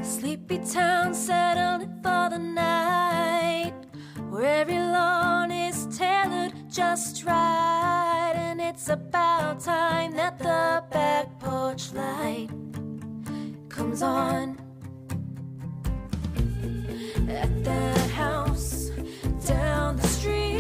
Sleepy town settled for the night, where every lawn is tailored just right. And it's about time that the back porch light comes on. At that house down the street,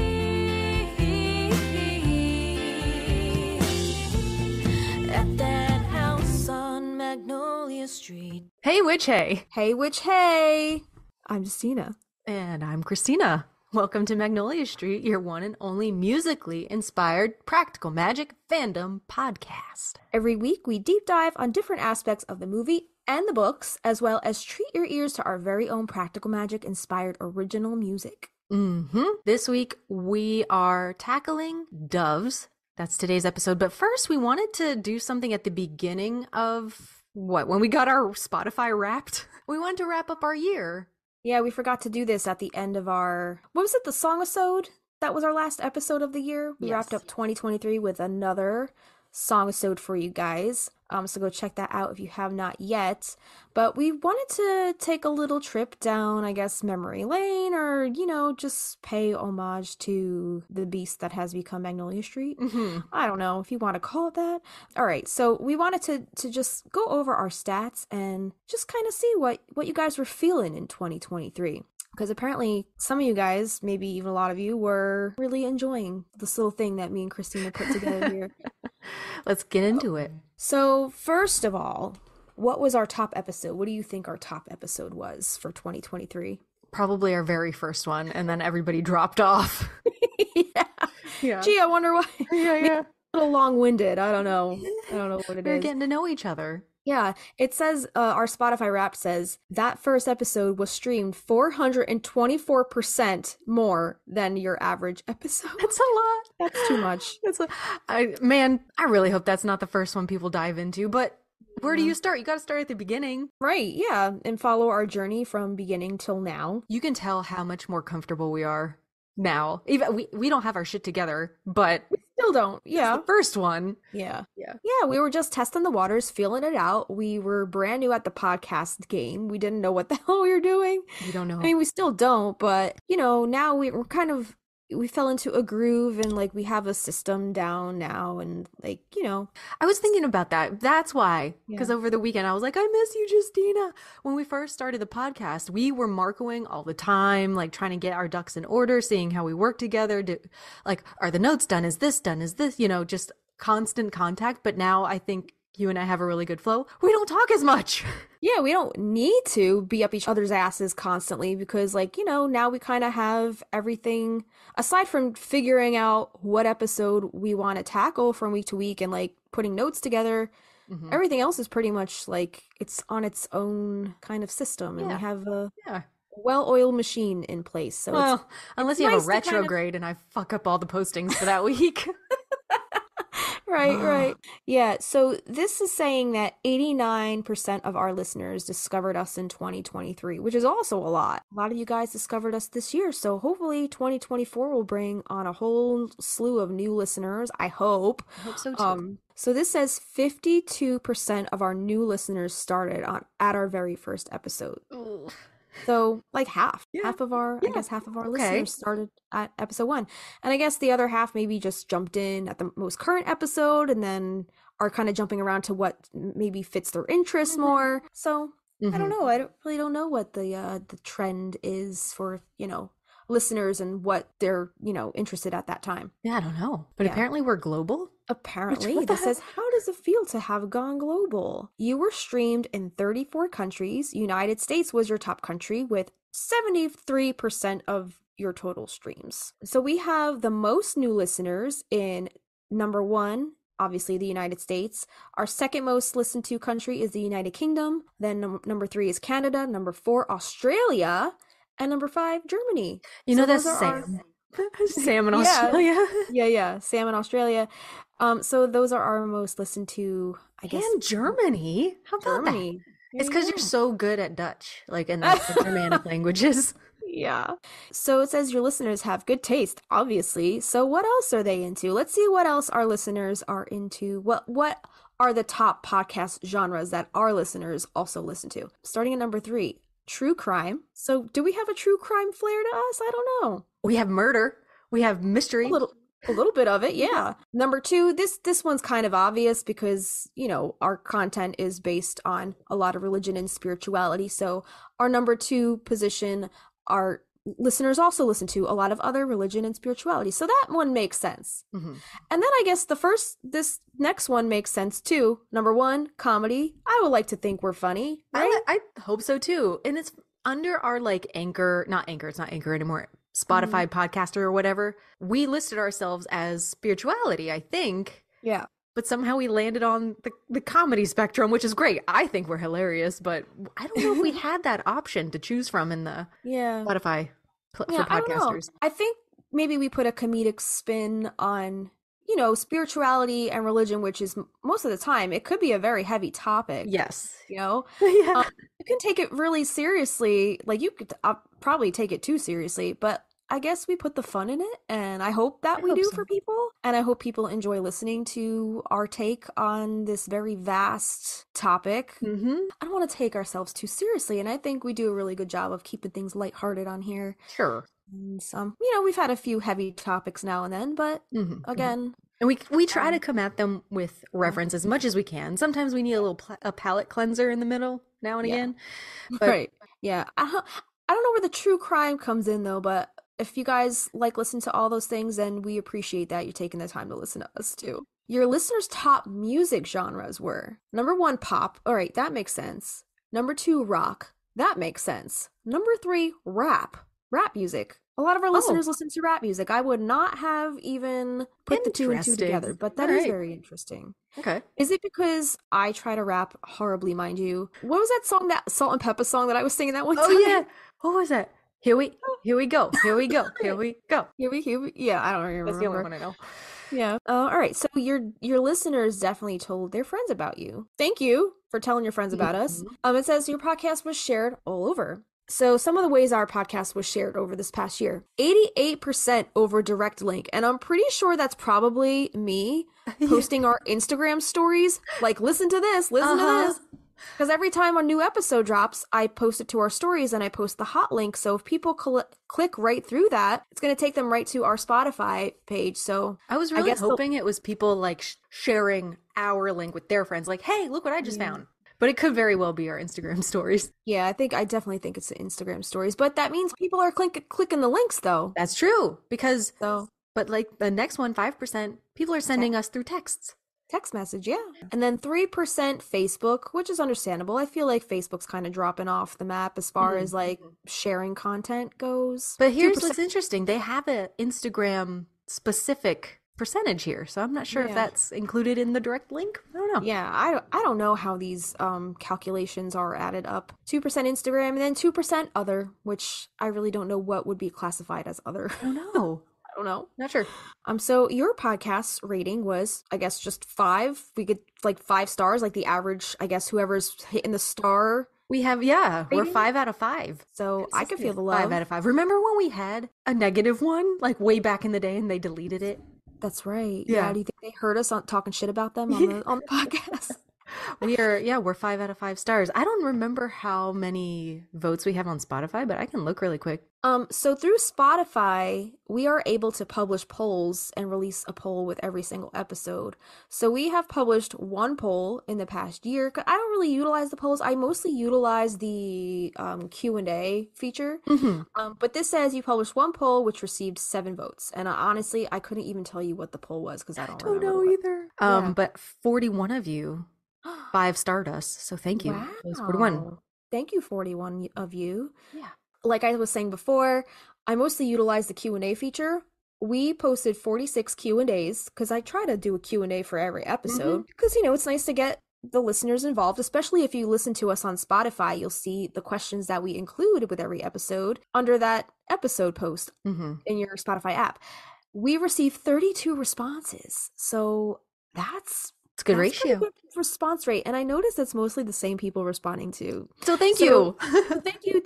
at that house on Magnolia Street. Hey, witch, hey. Hey, witch, hey. I'm Stina. And I'm Christina. Welcome to Magnolia Street, your one and only musically inspired practical magic fandom podcast. Every week, we deep dive on different aspects of the movie and the books, as well as treat your ears to our very own practical magic inspired original music. This week, we are tackling doves. That's today's episode. But first, we wanted to do something at the beginning of when we got our Spotify Wrapped. We wanted to wrap up our year. Yeah, we forgot to do this at the end of our, what was it, the song-isode? That was our last episode of the year. We wrapped up 2023 with another song-isode for you guys. So go check that out if you have not yet. But we wanted to take a little trip down, I guess, memory lane, or, just pay homage to the beast that has become Magnolia Street. I don't know if you want to call it that. All right, so we wanted to just go over our stats and just kind of see what you guys were feeling in 2023. Because apparently some of you guys, maybe even a lot of you, were really enjoying this little thing that me and Christina put together here. Let's get into it. So first of all, what was our top episode? What do you think our top episode was for 2023? Probably our very first one, and then everybody dropped off. Yeah. Gee, I wonder why. Yeah. A little long-winded. I don't know what it is. We're getting to know each other. Yeah, it says, our Spotify Wrapped says, that first episode was streamed 424% more than your average episode. That's a lot. That's too much. I really hope that's not the first one people dive into, but where do you start? You got to start at the beginning. Right, yeah, and follow our journey from beginning till now. You can tell how much more comfortable we are now. Even we don't have our shit together, but we still don't. Yeah, the first one. Yeah. We were just testing the waters, feeling it out. We were brand new at the podcast game. We didn't know what the hell we were doing. We don't know. I mean, we still don't, but now we're kind of, we fell into a groove, and we have a system down now, and I was thinking about that. That's why, because over the weekend I was like, I miss you, Justina. When we first started the podcast, we were marcoing all the time, trying to get our ducks in order, seeing how we work together. Are the notes done? Is this done? Is this, just constant contact. But now I think you and I have a really good flow. We don't talk as much. Yeah, we don't need to be up each other's asses constantly, because now we kind of have everything, aside from figuring out what episode we want to tackle from week to week and putting notes together. Everything else is pretty much it's on its own kind of system, and we have a well-oiled machine in place. So unless you have a retrograde and I fuck up all the postings for that week. Right. Yeah, so this is saying that 89% of our listeners discovered us in 2023, which is also a lot. A lot of you guys discovered us this year, so hopefully 2024 will bring on a whole slew of new listeners, I hope. I hope so too. So this says 52% of our new listeners started at our very first episode. Ooh. So half of our listeners started at episode 1. And I guess the other half maybe just jumped in at the most current episode and then are kind of jumping around to what maybe fits their interests more. So I don't know. I really don't know what the trend is for, listeners and what they're, interested at that time. Yeah, I don't know. But apparently we're global. Apparently. This says, how does it feel to have gone global? You were streamed in 34 countries. United States was your top country with 73% of your total streams. So we have the most new listeners in number 1, obviously the United States. Our second most listened to country is the United Kingdom. Then number 3 is Canada. Number 4, Australia. And number 5, Germany. That's Sam. Sam in Australia. Yeah. Sam in Australia. So those are our most listened to, I guess. And Germany. How about Germany? That? It's because you're so good at Dutch, in the Germanic languages. Yeah. So it says your listeners have good taste, obviously. So what else are they into? Let's see what else our listeners are into. What are the top podcast genres that our listeners also listen to. Starting at number 3, true crime. So do we have a true crime flair to us? I don't know. We have murder. We have mystery. A little bit of it, yeah. Number 2, this one's kind of obvious because, you know, our content is based on a lot of religion and spirituality. So our number 2 position, our listeners also listen to a lot of other religion and spirituality. So that one makes sense. And then I guess this next one makes sense too. Number 1, comedy. I would like to think we're funny, right? I hope so too. And it's under our like Anchor, it's not Anchor anymore, Spotify podcaster or whatever. We listed ourselves as spirituality, I think. Yeah. But somehow we landed on the comedy spectrum, which is great. I think we're hilarious, but I don't know if we had that option to choose from in the Spotify for podcasters. I don't know. I think maybe we put a comedic spin on, you know, spirituality and religion, which is most of the time, it could be a very heavy topic. Yes. You know? Yeah. You can take it really seriously. Like you could probably take it too seriously, but I guess we put the fun in it, and I hope that we do for people. And I hope people enjoy listening to our take on this very vast topic. I don't want to take ourselves too seriously, and I think we do a really good job of keeping things lighthearted on here. Sure. And some, you know, we've had a few heavy topics now and then, but again... And we try to come at them with reverence as much as we can. Sometimes we need a little a palate cleanser in the middle now and again. But... Right. Yeah. I don't know where the true crime comes in, though, but if you guys like listen to all those things, then we appreciate that you're taking the time to listen to us too. Your listeners' top music genres were number 1, pop. All right, that makes sense. Number 2, rock. That makes sense. Number 3, rap music. A lot of our listeners listen to rap music. I would not have even put the 2 and 2 together, but that is very interesting. Okay. Is it because I try to rap horribly, mind you? What was that song, that Salt and Pepper song that I was singing that one time? Oh yeah. What was that? Here we go. Here we go. Yeah, I don't remember. That's the only one I know. Yeah. All right. So your listeners definitely told their friends about you. Thank you for telling your friends about us. It says your podcast was shared all over. So some of the ways our podcast was shared over this past year, 88% over direct link. And I'm pretty sure that's probably me posting our Instagram stories. Like, listen to this. Because every time a new episode drops, I post it to our stories and I post the hot link. So if people click right through that, it's going to take them right to our Spotify page. So I was really hoping it was people like sharing our link with their friends. Like, hey, look what I just found. But it could very well be our Instagram stories. Yeah, I definitely think it's the Instagram stories. But that means people are clicking the links, though. That's true. Because, but like the next one, 5%, people are sending us through texts. Text message, yeah. And then 3% Facebook, which is understandable. I feel like Facebook's kind of dropping off the map as far as like sharing content goes. But here's what's interesting. They have an Instagram specific percentage here, so I'm not sure if that's included in the direct link. I don't know. Yeah, I don't know how these calculations are added up. 2% Instagram and then 2% other, which I really don't know what would be classified as other. I don't know. I don't know. Not sure. So your podcast rating was, I guess, just 5. We get like 5 stars, like the average, I guess, whoever's hitting the star. We have, we're 5 out of 5. So I could feel the love. 5 out of 5. Remember when we had a negative one, like way back in the day, and they deleted it? That's right. Yeah. Do you think they heard us talking shit about them on the podcast? We're 5 out of 5 stars. I don't remember how many votes we have on Spotify, but I can look really quick. So through Spotify, we are able to publish polls and release a poll with every single episode. So we have published 1 poll in the past year. I don't really utilize the polls. I mostly utilize the Q&A feature. But this says you published 1 poll, which received 7 votes. And honestly, I couldn't even tell you what the poll was because I don't know either. But 41 of you 5-starred us. So thank you. Wow. It was 41. Thank you, 41 of you. Yeah. Like I was saying before, I mostly utilize the Q&A feature. We posted 46 Q&As because I try to do a Q&A for every episode because, you know, it's nice to get the listeners involved, especially if you listen to us on Spotify. You'll see the questions that we include with every episode under that episode post in your Spotify app. We received 32 responses. So that's a good ratio. Good response rate. And I noticed it's mostly the same people responding to. So thank you. Thank you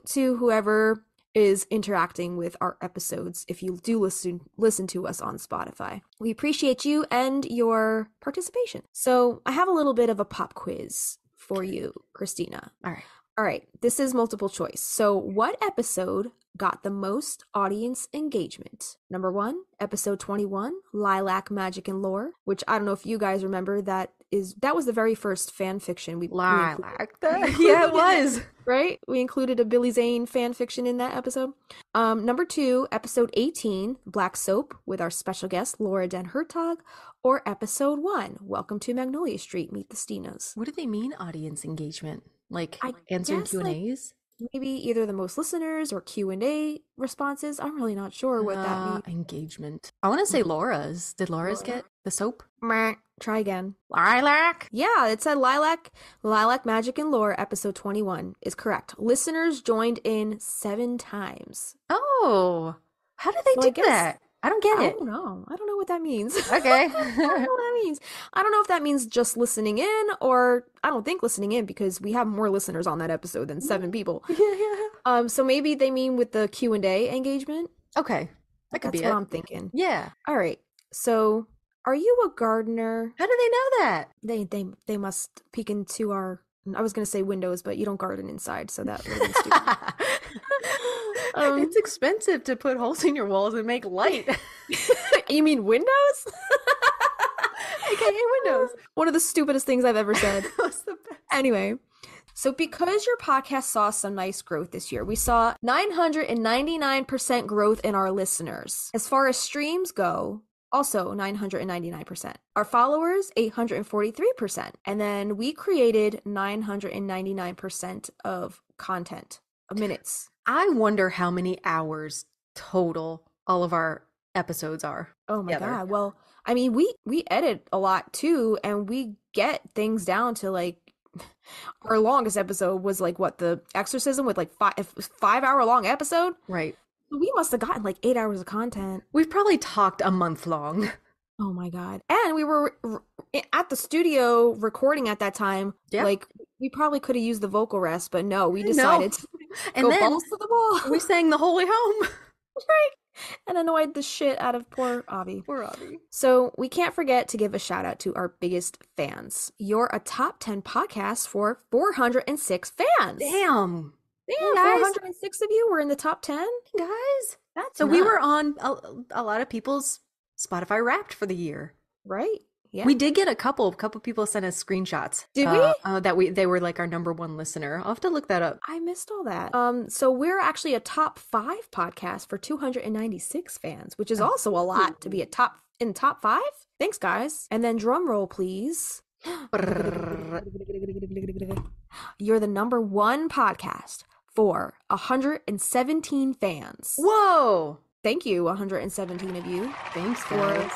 to whoever is interacting with our episodes if you do listen to us on Spotify. We appreciate you and your participation. So I have a little bit of a pop quiz for you, Christina. All right. This is multiple choice. So what episode got the most audience engagement? Number 1, episode 21, Lilac, Magic, and Lore, which I don't know if you guys remember, that was the very first fan fiction we Lilac. Yeah, it was. Right? We included a Billy Zane fan fiction in that episode. Number 2, episode 18, Black Soap, with our special guest, Laura Den Hertog, or episode 1, Welcome to Magnolia Street, Meet the Stinas. What do they mean, audience engagement? Like I answering guess, Q&As? Maybe either the most listeners or Q&A responses. I'm really not sure what that means. Engagement. I want to say Laura's. Did Laura's get the soap? Try again. Lilac? Yeah, it said Lilac, Magic, and Lore, episode 21 is correct. Listeners joined in 7 times. Oh, how did they do that? I don't get it. I don't know what that means. Okay. I don't know what that means. I don't know if that means just listening in, or I don't think listening in, because we have more listeners on that episode than 7 people. Yeah. So maybe they mean with the Q&A engagement. Okay. That could be it. That's what I'm thinking. Yeah. All right. So, are you a gardener? How do they know that? They must peek into our, I was going to say windows, but you don't garden inside, so that would have been stupid. It's expensive to put holes in your walls and make light. You mean windows? AKA windows. One of the stupidest things I've ever said. That's the best. Anyway, so because your podcast saw some nice growth this year, we saw 999% growth in our listeners. As far as streams go, also 999%. Our followers, 843%. And then we created 999% of content, of minutes. I wonder how many hours total all of our episodes are. Oh my together. God. Well, I mean, we edit a lot too, and we get things down to like, our longest episode was like what, the exorcism, with like 5-hour long episode. Right. We must have gotten like 8 hours of content. We've probably talked a month long. Oh my God. And we were at the studio recording at that time. Yep. Like, we probably could have used the vocal rest, but no, we decided to and go then balls to the wall. We sang the Holy Home. Right. And annoyed the shit out of poor Avi. Poor Avi. So we can't forget to give a shout out to our biggest fans. You're a top 10 podcast for 406 fans. Damn. Damn, guys. 406 of you were in the top 10? Guys. That's so nuts. we were on a lot of people's Spotify Wrapped for the year. Right. Yeah. We did get a couple people sent us screenshots. Did we? They were like our number 1 listener. I'll have to look that up. I missed all that. So we're actually a top 5 podcast for 296 fans, which is also a lot to be in top 5. Thanks, guys. And then drum roll, please. You're the number 1 podcast for 117 fans. Whoa! Thank you, 117 of you. Thanks, for guys.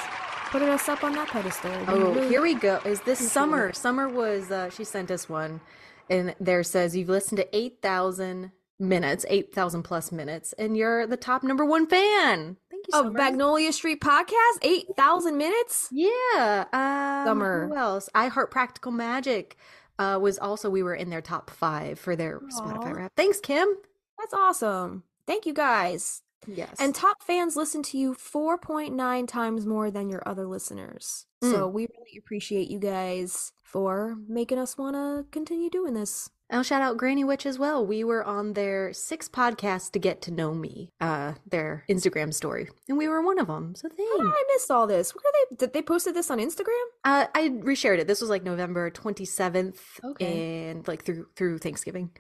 putting us up on that pedestal. Here we go. Is this Summer? Summer was, she sent us one, and there says, you've listened to 8,000 minutes, 8,000 plus minutes, and you're the top number 1 fan. Thank you, Summer. Of Magnolia Street Podcast, 8,000 minutes? Yeah. Summer. Who else? I Heart Practical Magic was also, we were in their top 5 for their Spotify Wrapped. Thanks, Kim. That's awesome. Thank you, guys. Yes. And top fans listen to you 4.9 times more than your other listeners. So we really appreciate you guys for making us want to continue doing this. I'll shout out Granny Witch as well. We were on their 6 podcasts to get to know me, their Instagram story, and we were one of them. So thanks. Oh, I missed all this. Where are they? Did they posted this on Instagram? I reshared it. This was like November 27th, Okay. and like through Thanksgiving.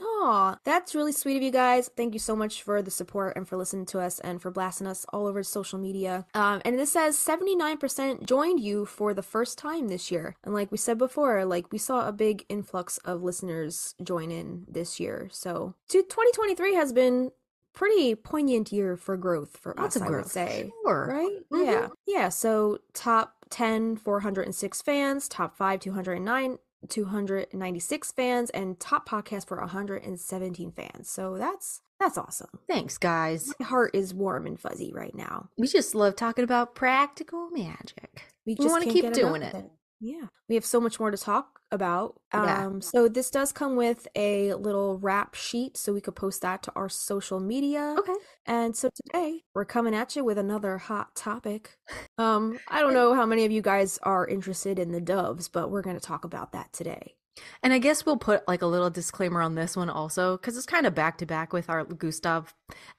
Oh, that's really sweet of you guys. Thank you so much for the support and for listening to us and for blasting us all over social media. And this says 79% joined you for the first time this year. And like we said before, like we saw a big influx of listeners join in this year. So 2023 has been pretty poignant year for growth for Lots us, of I would growth. say. Sure. Right? Mhm. Yeah. So top 10, 406 fans, top 5, 296 fans, and top podcast for 117 fans. So that's awesome. Thanks, guys. My heart is warm and fuzzy right now. We just love talking about practical magic. We want to can't keep get doing enough it. of Yeah, we have so much more to talk about. Yeah. So this does come with a little wrap sheet, so we could post that to our social media. Okay. And so today we're coming at you with another hot topic. I don't know how many of you guys are interested in the doves, but we're going to talk about that today. And I guess we'll put like a little disclaimer on this one also, because it's kind of back to back with our Gustav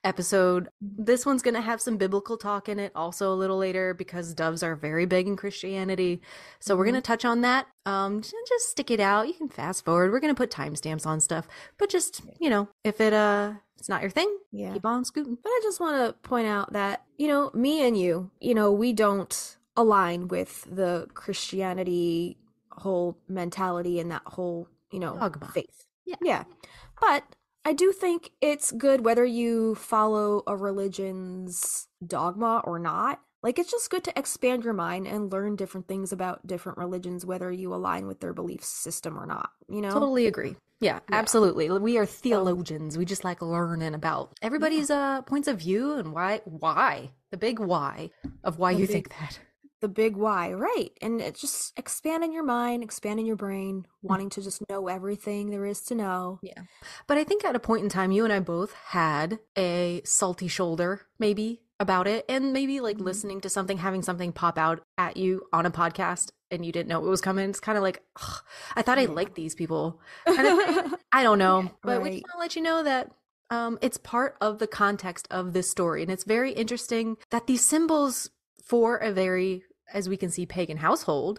episode. This one's going to have some biblical talk in it also a little later, because doves are very big in Christianity. So we're going to touch on that. Just stick it out. You can fast forward. We're going to put timestamps on stuff, but just, if it's not your thing, keep on scooting. But I just want to point out that, me and you, we don't align with the Christianity whole mentality and that whole, Dogma. faith. Yeah. But I do think it's good whether you follow a religion's dogma or not. Like, it's just good to expand your mind and learn different things about different religions, whether you align with their belief system or not, Totally agree. Yeah, absolutely. We are theologians. We just like learning about everybody's points of view and why, the big why of why you think that. The big why, right? And it's just expanding your mind, expanding your brain, wanting to just know everything there is to know. Yeah. But I think at a point in time, you and I both had a salty shoulder, maybe, about it. And maybe like listening to something, having something pop out at you on a podcast and you didn't know it was coming. It's kind of like, I thought I liked these people. Kind of thing. I don't know. But we just want to let you know that it's part of the context of this story. And it's very interesting that these symbols for a very, as we can see, pagan household,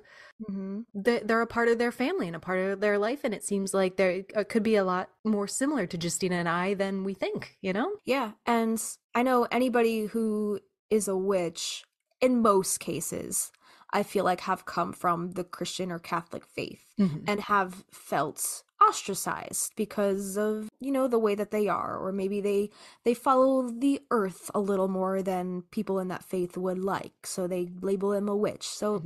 they're a part of their family and a part of their life, and it seems like there could be a lot more similar to Justina and I than we think, Yeah, and I know anybody who is a witch, in most cases, I feel like have come from the Christian or Catholic faith and have felt ostracized because of, the way that they are, or maybe they follow the earth a little more than people in that faith would like, so they label them a witch. So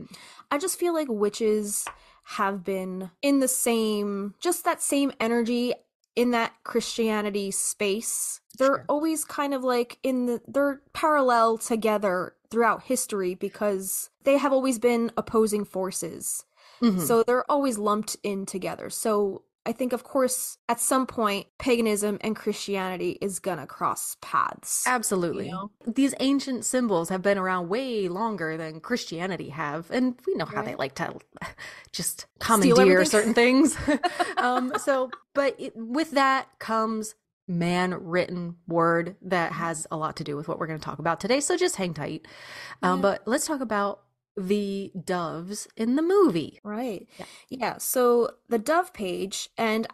I just feel like witches have been in the same, just that same energy in that Christianity space. They're always kind of like they're parallel together throughout history because they have always been opposing forces. So they're always lumped in together. So I think, of course, at some point, paganism and Christianity is gonna cross paths. Absolutely. These ancient symbols have been around way longer than Christianity have, and we know how they like to just commandeer certain things. With that comes man-written word that has a lot to do with what we're going to talk about today, so just hang tight. But let's talk about the doves in the movie. Right. Yeah. So the dove page, and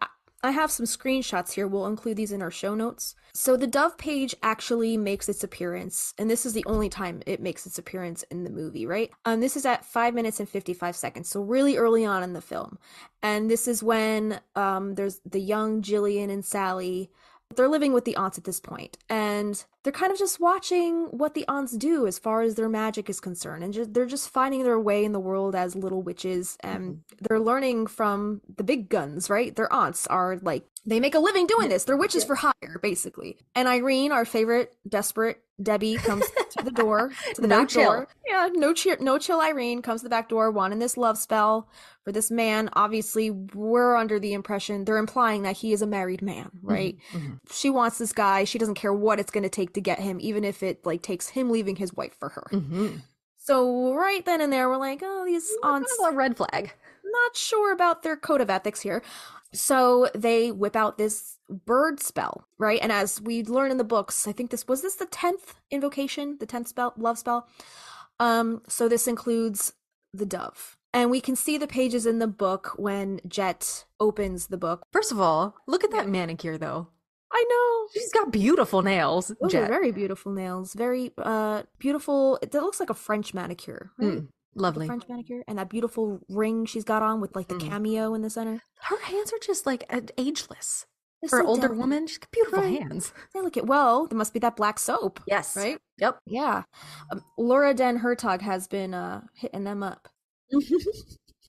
I have some screenshots here. We'll include these in our show notes. So the dove page actually makes its appearance, and this is the only time it makes its appearance in the movie, right? This is at 5 minutes and 55 seconds, so really early on in the film. And this is when there's the young Jillian and Sally. They're living with the aunts at this point, and they're kind of just watching what the aunts do as far as their magic is concerned, and they're just finding their way in the world as little witches, and they're learning from the big guns, right? Their aunts are like, they make a living doing this. They're witches for hire, basically. And Irene, our favorite desperate Debbie, comes to the door, to the back door. Yeah, no chill Irene comes to the back door, wanting this love spell for this man. Obviously, we're under the impression, they're implying that he is a married man, right? She wants this guy. She doesn't care what it's going to take to get him, even if it like takes him leaving his wife for her. So right then and there, we're like, oh, these aunts, a red flag. Not sure about their code of ethics here. So they whip out this bird spell, right? And as we learn in the books, I think this was the 10th invocation, the 10th spell, love spell. So this includes the dove. And we can see the pages in the book when Jet opens the book. First of all, look at that manicure, though. I know. She's got beautiful nails. Those are very beautiful nails. Very beautiful. It looks like a French manicure, right? Lovely. The French manicure. And that beautiful ring she's got on with like the cameo in the center. Her hands are just like ageless. For an older woman, she's got beautiful hands. Delicate. Well, there must be that black soap. Yes. Right? Yep. Yeah. Laura Den Hertog has been hitting them up.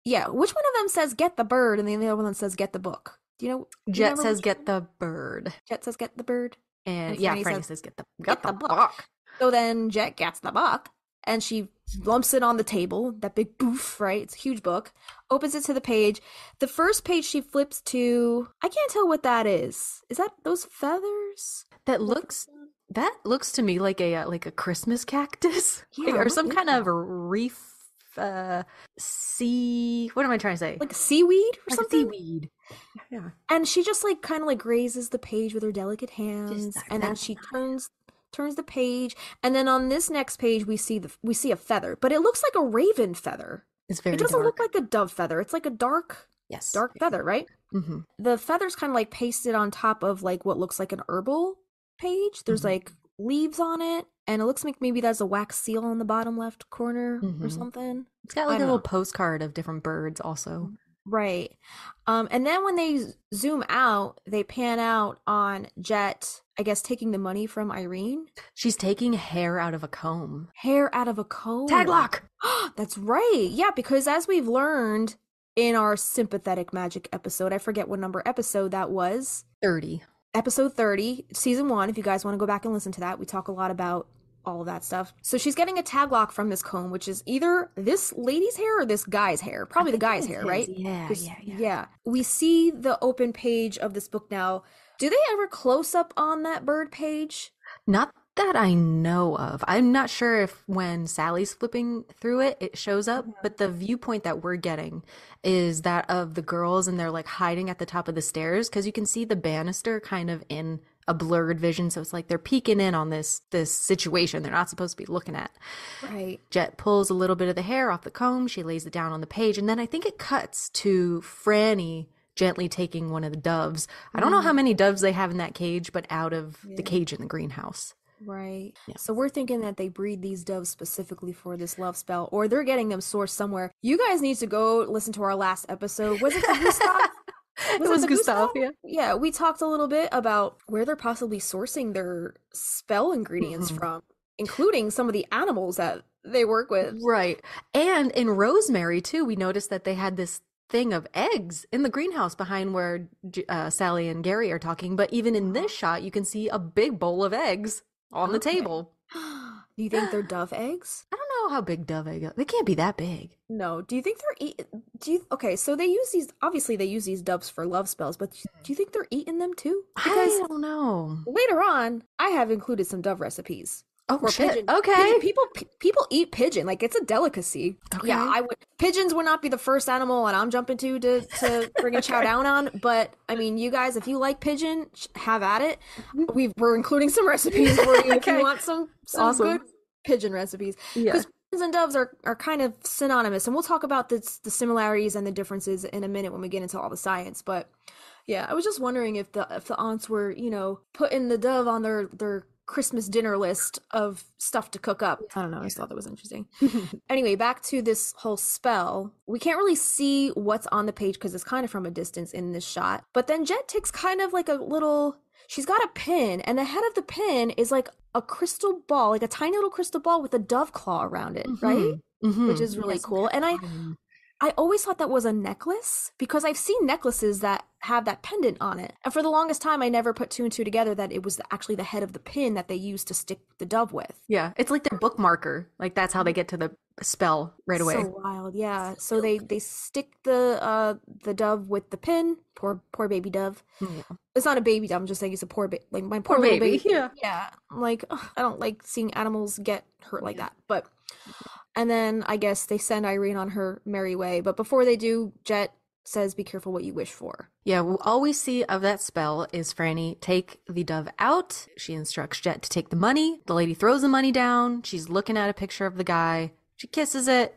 Yeah. Which one of them says get the bird and the other one says get the book? Do you know? Jet says get the bird. Jet says get the bird. And yeah, Franny says get the book. So then Jet gets the book and she lumps it on the table, that big boof, right? It's a huge book. Opens it to the page. The first page she flips to, I can't tell what that is. Is that those feathers? That looks to me like a Christmas cactus. Yeah, or what some is kind that? of reef sea, what am I trying to say? Like seaweed or Like a something? seaweed. Yeah. And she just like kind of like grazes the page with her delicate hands, like and then that. she turns the page, and then on this next page we see a feather, but it looks like a raven feather. It's very It doesn't dark. look like a dove feather. It's like a dark Yes. feather, right? Mm-hmm. The feather's kind of like pasted on top of like what looks like an herbal page. There's Mhm. like leaves on it, and it looks like maybe there's a wax seal on the bottom left corner or Mhm. something. It's got I like a don't little know. postcard of different birds also. Right. And then when they zoom out, they pan out on Jet, I guess, taking the money from Irene. She's taking hair out of a comb. Hair out of a comb. Tag lock! That's right. Yeah, because as we've learned in our sympathetic magic episode, I forget what number episode that was. 30. Episode 30, season 1, if you guys want to go back and listen to that. We talk a lot about all of that stuff. So she's getting a tag lock from this comb, which is either this lady's hair or this guy's hair. Probably the guy's hair, right? Yeah, 'Cause- yeah. yeah. We see the open page of this book now. Do they ever close up on that bird page? Not that I know of. I'm not sure if when Sally's flipping through it, it shows up, but the viewpoint that we're getting is that of the girls, and they're like hiding at the top of the stairs because you can see the banister kind of in a blurred vision. So it's like they're peeking in on this situation they're not supposed to be looking at. Right. Jet pulls a little bit of the hair off the comb. She lays it down on the page, and then I think it cuts to Franny gently taking one of the doves. I don't know how many doves they have in that cage, but out of the cage in the greenhouse. Right. Yeah. So we're thinking that they breed these doves specifically for this love spell, or they're getting them sourced somewhere. You guys need to go listen to our last episode. Was it the Gustav? It was the Gustav, yeah. Yeah, we talked a little bit about where they're possibly sourcing their spell ingredients from, including some of the animals that they work with. Right. And in Rosemary, too, we noticed that they had this thing of eggs in the greenhouse behind where Sally and Gary are talking. But even in this shot, you can see a big bowl of eggs on the table. Do you think they're dove eggs? I don't know how big dove egg. They can't be that big. No. Do you think they're okay, so they use these, obviously they use these doves for love spells, but do you think they're eating them too? I don't know. Later on, I have included some dove recipes. Oh, Or shit. pigeon. Okay. People eat pigeon, like it's a delicacy. Okay. Yeah, pigeons would not be the first animal and I'm jumping to bring a chow down on. But I mean, you guys, if you like pigeon, have at it. We're including some recipes for you if you want some Awesome. good pigeon recipes. Yeah. Because pigeons and doves are kind of synonymous, and we'll talk about the similarities and the differences in a minute when we get into all the science. But yeah, I was just wondering if the aunts were, putting the dove on their Christmas dinner list of stuff to cook up. I don't know. I just thought that was interesting. Anyway, back to this whole spell. We can't really see what's on the page because it's kind of from a distance in this shot. But then Jet takes kind of like she's got a pin, and the head of the pin is like a crystal ball, like a tiny little crystal ball with a dove claw around it, right? Mm-hmm. Which is really cool. And I always thought that was a necklace because I've seen necklaces that have that pendant on it. And for the longest time, I never put two and two together that it was actually the head of the pin that they used to stick the dove with. Yeah, it's like their bookmarker. Like that's how they get to the spell right away. So wild, yeah. So they stick the dove with the pin. Poor baby dove. Yeah. It's not a baby dove. I'm just saying it's a poor baby. Like my Poor poor little baby, baby. yeah. Yeah. I'm like, ugh, I don't like seeing animals get hurt like that. But and then I guess they send Irene on her merry way. But before they do, Jet says, "Be careful what you wish for." Yeah, all we see of that spell is Franny take the dove out. She instructs Jet to take the money. The lady throws the money down. She's looking at a picture of the guy. She kisses it.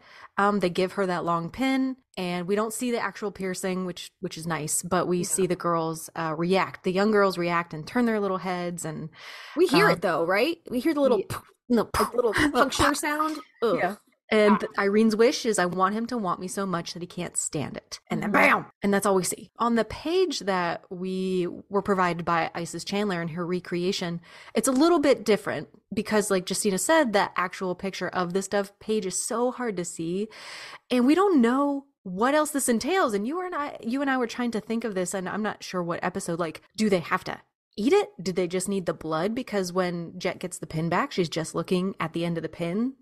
They give her that long pin, and we don't see the actual piercing, which is nice. But we see the girls react. The young girls react and turn their little heads, and We hear it though, right? We hear the little no, little puncture sound. Ugh. Yeah. And Irene's wish is, I want him to want me so much that he can't stand it. And then bam! And that's all we see. On the page that we were provided by Isis Chandler in her recreation, it's a little bit different because, like Justina said, that actual picture of this dove page is so hard to see. And we don't know what else this entails. And you and I were trying to think of this, and I'm not sure what episode, like, do they have to eat it? Did they just need the blood? Because when Jet gets the pin back, she's just looking at the end of the pin.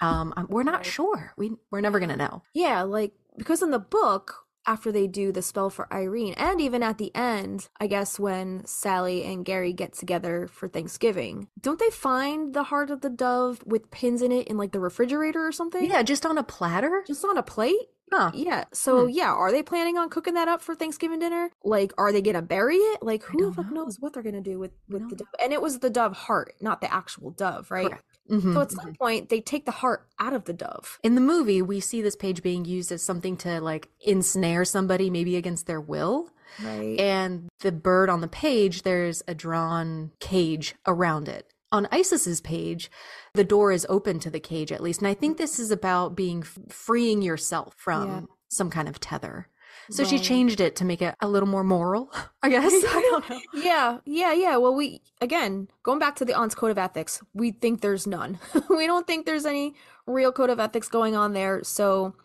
We're not sure. We're never gonna know. Yeah, like, because in the book, after they do the spell for Irene, and even at the end, I guess when Sally and Gary get together for Thanksgiving, don't they find the heart of the dove with pins in it in like the refrigerator or something? Yeah, just on a platter? Just on a plate? Huh. Yeah. So yeah, are they planning on cooking that up for Thanksgiving dinner? Like, are they gonna bury it? Like, who the fuck knows what they're gonna do with the dove? And it was the dove heart, not the actual dove, right? Correct. Mm-hmm, so at some point, they take the heart out of the dove. In the movie, we see this page being used as something to like ensnare somebody, maybe against their will. Right. And the bird on the page, there's a drawn cage around it. On Isis's page, the door is open to the cage at least. And I think this is about being freeing yourself from some kind of tether. So she changed it to make it a little more moral, I guess. I don't know. Yeah. Well, again, going back to the aunt's code of ethics, we think there's none. We don't think there's any real code of ethics going on there. So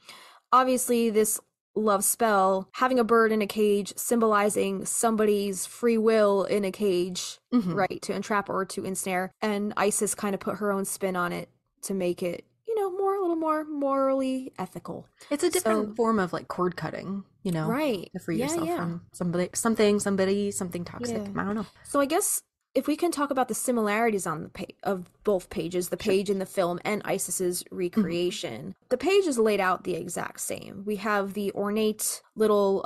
obviously this love spell, having a bird in a cage, symbolizing somebody's free will in a cage, right, to entrap or to ensnare. And Isis kind of put her own spin on it to make it, a little more morally ethical. It's a different form of like cord cutting, right? To free yourself from something toxic. I don't know. So I guess if we can talk about the similarities on the of both pages, the page in the film and Isis's recreation, the page is laid out the exact same. We have the ornate little,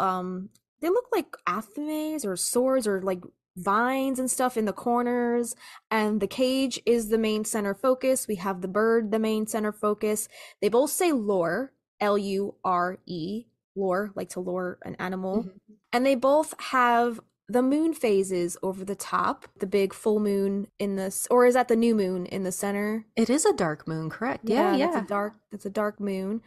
they look like athenes or swords or like vines and stuff in the corners, and the cage is the main center focus. We have the bird, the main center focus. They both say lure, L-U-R-E, lure, like to lure an animal. And they both have the moon phases over the top, the big full moon in this, or is that the new moon in the center? It is a dark moon, correct? Yeah. That's a dark moon.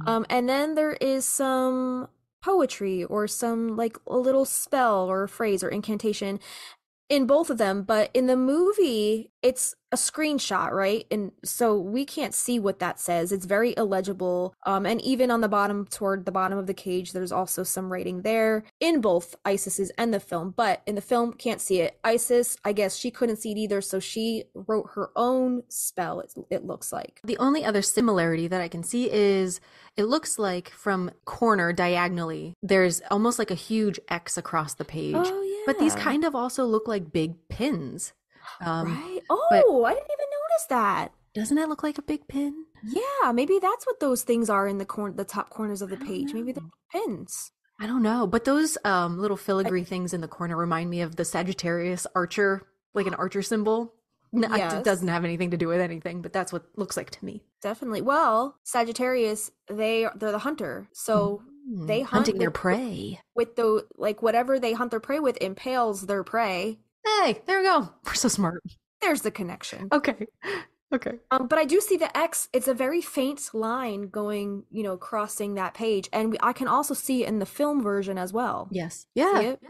And then there is some poetry or some like a little spell or a phrase or incantation in both of them, but in the movie it's a screenshot, right? And so we can't see what that says. It's very illegible, and even on the bottom, toward the bottom of the cage, there's also some writing there in both Isis's and the film, but in the film can't see it. Isis, I guess she couldn't see it either, so she wrote her own spell, it looks like. The only other similarity that I can see is it looks like from corner diagonally there's almost like a huge X across the page. Oh yeah. But these kind of also look like big pins. Right? Oh, I didn't even notice that. Doesn't it look like a big pin? Yeah, maybe that's what those things are in the top corners of the page. Maybe they're pins. I don't know. But those little filigree things in the corner remind me of the Sagittarius archer, like an archer symbol. No, Yes. it doesn't have anything to do with anything, but that's what it looks like to me. Definitely. Well, Sagittarius, they're the hunter. So they hunt hunting their prey. with the, like, whatever they hunt their prey with impales their prey. Hey, there we go. We're so smart. There's the connection. Okay. But I do see the X. It's a very faint line going, crossing that page, and I can also see it in the film version as well. Yes. Yeah. See it?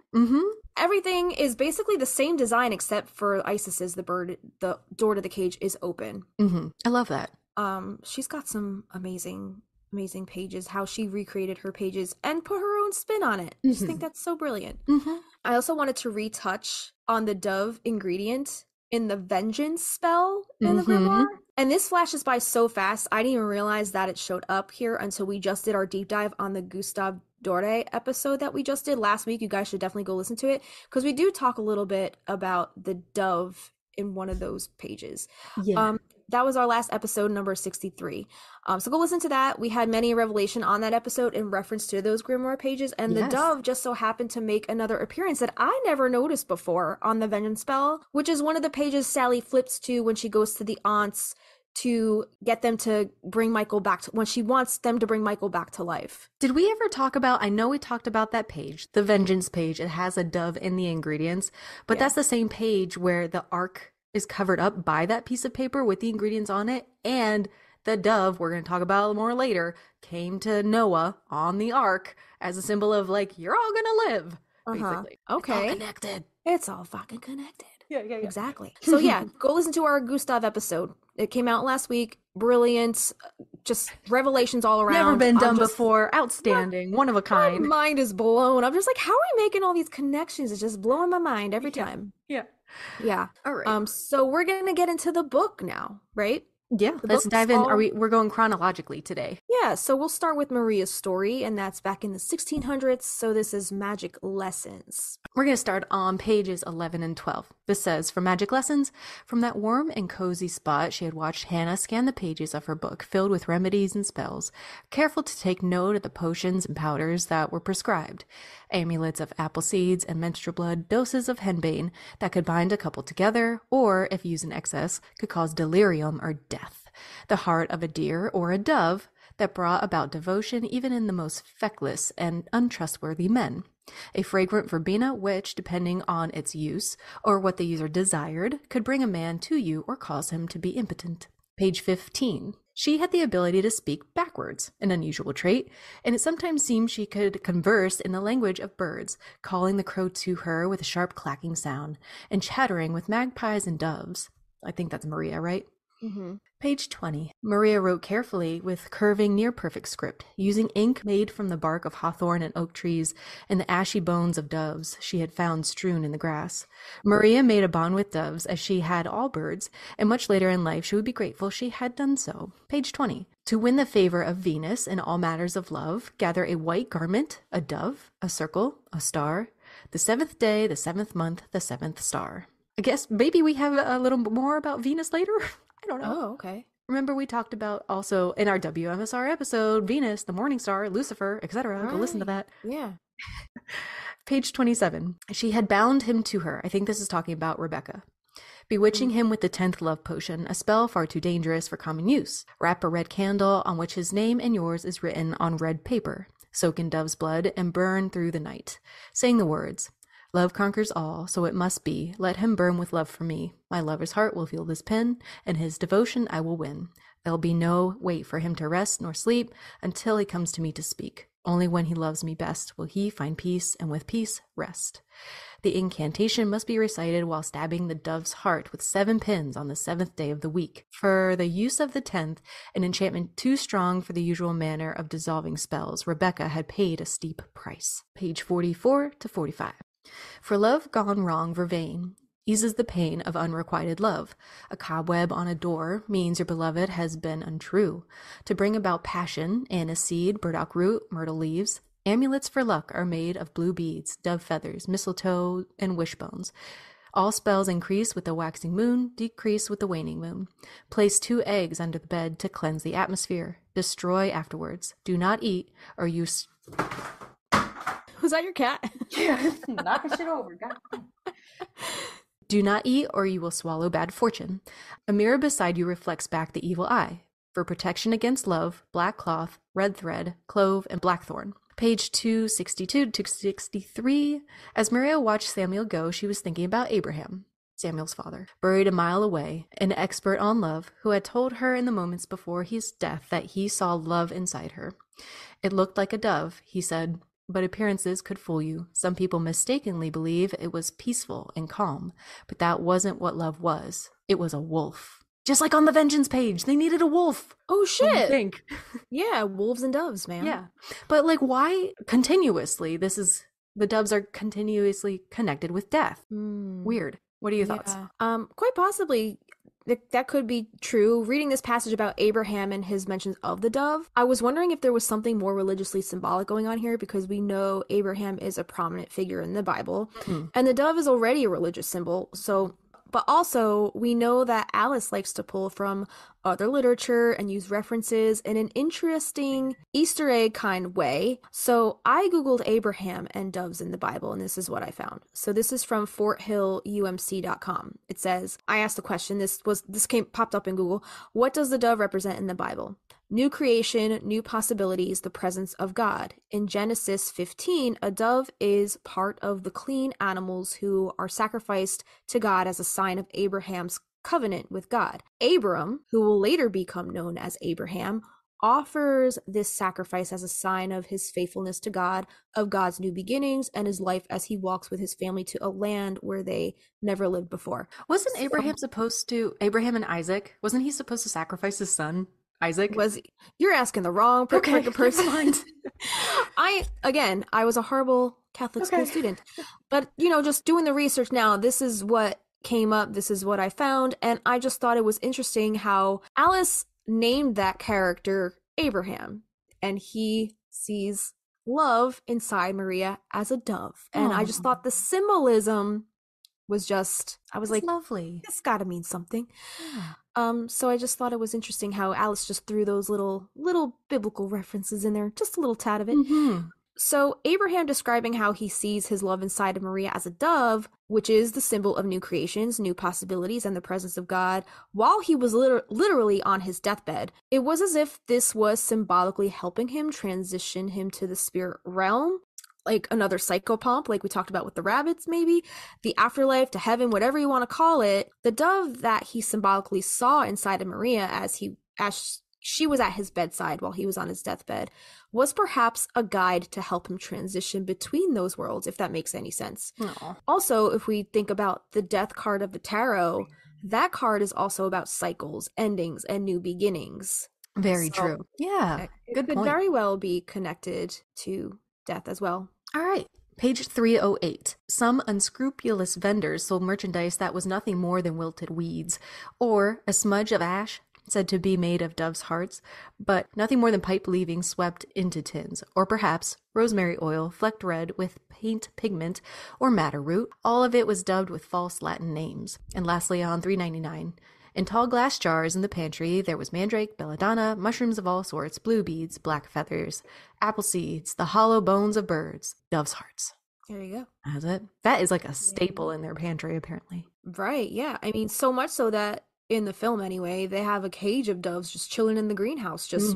Everything is basically the same design except for Isis's. The bird, the door to the cage is open. I love that. She's got some amazing pages, how she recreated her pages and put her own spin on it. I just think that's so brilliant. I also wanted to retouch on the dove ingredient in the vengeance spell in the grimoire. And this flashes by so fast, I didn't even realize that it showed up here until we just did our deep dive on the Gustav Dore episode that we just did last week. You guys should definitely go listen to it, because we do talk a little bit about the dove in one of those pages. That was our last episode, number 63. So go listen to that. We had many a revelation on that episode in reference to those grimoire pages, and the dove just so happened to make another appearance that I never noticed before on the vengeance spell, which is one of the pages Sally flips to when she goes to the aunts to get them to bring Michael back to, when she wants them to bring Michael back to life. Did we ever talk about, I know we talked about that page, the vengeance page. It has a dove in the ingredients, but that's the same page where the ark is covered up by that piece of paper with the ingredients on it, and the dove, we're going to talk about it more later, came to Noah on the ark as a symbol of like, you're all going to live, basically. Okay. It's all connected. It's all fucking connected. Yeah. Exactly. So yeah, go listen to our Gustav episode. It came out last week. Brilliant. Just revelations all around. Never been done before. Outstanding. One of a kind. My mind is blown. I'm just like, how are we making all these connections? It's just blowing my mind every time. Yeah. Yeah. All right. So we're gonna get into the book now, right? Yeah, The let's book's dive in. all- We're going chronologically today. Yeah, so we'll start with Maria's story, and that's back in the 1600s. So this is Magic Lessons. We're going to start on pages 11 and 12. This says, "For Magic Lessons, from that warm and cozy spot, she had watched Hannah scan the pages of her book filled with remedies and spells, careful to take note of the potions and powders that were prescribed, amulets of apple seeds and menstrual blood, doses of henbane that could bind a couple together, or, if used in excess, could cause delirium or death, the heart of a deer or a dove that brought about devotion even in the most feckless and untrustworthy men. A fragrant verbena which, depending on its use or what the user desired, could bring a man to you or cause him to be impotent." Page 15. "She had the ability to speak backwards, an unusual trait, and it sometimes seemed she could converse in the language of birds, calling the crow to her with a sharp clacking sound, and chattering with magpies and doves." I think that's Maria, right? Mm-hmm. Page 20. "Maria wrote carefully with curving near-perfect script, using ink made from the bark of hawthorn and oak trees and the ashy bones of doves she had found strewn in the grass. Maria made a bond with doves as she had all birds, and much later in life she would be grateful she had done so." Page 20. "To win the favor of Venus in all matters of love, gather a white garment, a dove, a circle, a star, the 7th day, the 7th month, the 7th star." I guess maybe we have a little more about Venus later? I don't know. Oh, okay. Remember we talked about also in our WMSR episode, Venus, the morning star, Lucifer, etc. Go listen to that. Yeah. Page 27. "She had bound him to her." I think this is talking about Rebecca. "Bewitching him with the 10th love potion, a spell far too dangerous for common use. Wrap a red candle on which his name and yours is written on red paper. Soak in dove's blood and burn through the night, saying the words, 'Love conquers all, so it must be. Let him burn with love for me. My lover's heart will feel this pen, and his devotion I will win. There'll be no wait for him to rest nor sleep until he comes to me to speak. Only when he loves me best will he find peace, and with peace, rest. The incantation must be recited while stabbing the dove's heart with 7 pins on the 7th day of the week. For the use of the 10th, an enchantment too strong for the usual manner of dissolving spells, Rebecca had paid a steep price." Page 44 to 45. "For love gone wrong vervain eases the pain of unrequited love. A cobweb on a door means your beloved has been untrue. To bring about passion, aniseed, burdock root, myrtle leaves. Amulets for luck are made of blue beads, dove feathers, mistletoe, and wishbones. All spells increase with the waxing moon, decrease with the waning moon. Place 2 eggs under the bed to cleanse the atmosphere. Destroy afterwards. Do not eat, or you..." Was that your cat? Yeah, knocking shit over. God. "Do not eat, or you will swallow bad fortune. A mirror beside you reflects back the evil eye. For protection against love, black cloth, red thread, clove, and blackthorn." Page 262 to 263. As Maria watched Samuel go, she was thinking about Abraham, Samuel's father, buried a mile away, an expert on love, who had told her in the moments before his death that he saw love inside her. "It looked like a dove," he said. "But appearances could fool you. Some people mistakenly believe it was peaceful and calm, but that wasn't what love was. It was a wolf." Just like on the Vengeance page, they needed a wolf. Oh, shit. Think. Yeah, wolves and doves, man. Yeah. But like, why continuously? The doves are continuously connected with death. Weird. What are your thoughts? Quite possibly. That could be true. Reading this passage about Abraham and his mentions of the dove, I was wondering if there was something more religiously symbolic going on here, because we know Abraham is a prominent figure in the Bible, and the dove is already a religious symbol. But also, we know that Alice likes to pull from other literature and use references in an interesting Easter egg kind way. So I Googled Abraham and doves in the Bible, and this is what I found. So this is from FortHillUMC.com. It says, I asked the question, popped up in Google, what does the dove represent in the Bible? New creation, new possibilities, the presence of God. In Genesis 15, a dove is part of the clean animals who are sacrificed to God as a sign of Abraham's covenant with God. Abram, who will later become known as Abraham, offers this sacrifice as a sign of his faithfulness to God, of God's new beginnings, and his life as he walks with his family to a land where they never lived before. Wasn't Abraham and Isaac, wasn't he supposed to sacrifice his son? Isaac? You're asking the wrong person. I was a horrible Catholic school student, but just doing the research now, this is what came up, this is what I found, and I just thought it was interesting how Alice named that character Abraham, and he sees love inside Maria as a dove. And I just thought the symbolism was just, I was like, lovely. This gotta mean something. So I just thought it was interesting how Alice just threw those little biblical references in there, just a little tad of it. So Abraham describing how he sees his love inside of Maria as a dove, which is the symbol of new creations, new possibilities, and the presence of God, while he was literally on his deathbed. It was as if this was symbolically helping him transition him to the spirit realm, like another psychopomp, like we talked about with the rabbits, maybe the afterlife, to heaven, whatever you want to call it. The dove that he symbolically saw inside of Maria as she was at his bedside while he was on his deathbed was perhaps a guide to help him transition between those worlds, if that makes any sense. Also, if we think about the death card of the tarot, that card is also about cycles, endings, and new beginnings. Very true. Yeah, good point. Could very well be connected to death as well. All right. Page 308. Some unscrupulous vendors sold merchandise that was nothing more than wilted weeds, or a smudge of ash said to be made of doves' hearts, but nothing more than pipe leavings swept into tins, or perhaps rosemary oil flecked red with paint pigment or madder root. All of it was dubbed with false Latin names. And lastly, on 399, in tall glass jars in the pantry, there was mandrake, belladonna, mushrooms of all sorts, blue beads, black feathers, apple seeds, the hollow bones of birds, doves' hearts. There you go. That's it. That is like a staple in their pantry, apparently. Right, yeah. I mean, so much so that in the film anyway, they have a cage of doves just chilling in the greenhouse, just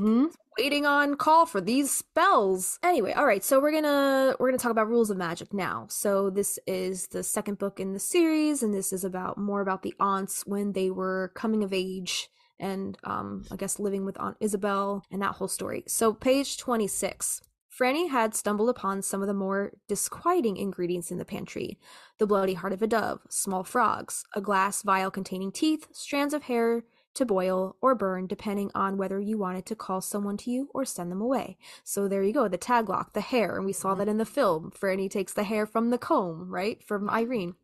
waiting on call for these spells. Anyway, all right, so we're gonna talk about rules of magic now. So this is the second book in the series, and this is more about the aunts when they were coming of age and I guess living with Aunt Isabel and that whole story. So page 26. Franny had stumbled upon some of the more disquieting ingredients in the pantry. The bloody heart of a dove, small frogs, a glass vial containing teeth, strands of hair to boil or burn depending on whether you wanted to call someone to you or send them away. So there you go, the tag lock, the hair, and we saw that in the film. Franny takes the hair from the comb, right, from Irene.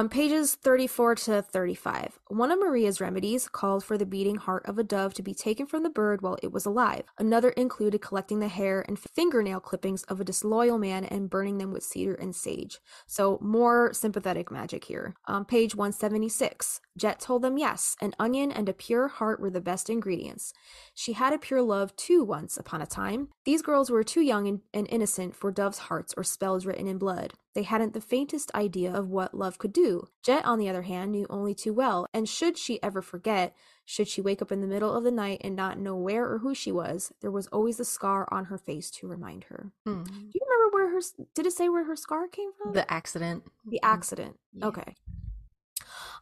Pages 34 to 35. One of Maria's remedies called for the beating heart of a dove to be taken from the bird while it was alive. Another included collecting the hair and fingernail clippings of a disloyal man and burning them with cedar and sage. So more sympathetic magic here. Page 176. Jet told them yes, an onion and a pure heart were the best ingredients. She had a pure love too once upon a time. These girls were too young and innocent for doves' hearts or spells written in blood. They hadn't the faintest idea of what love could do. Jet, on the other hand, knew only too well, and should she ever forget, should she wake up in the middle of the night and not know where or who she was, there was always a scar on her face to remind her. Do you remember did it say where her scar came from? The accident. The accident. Yeah. Okay.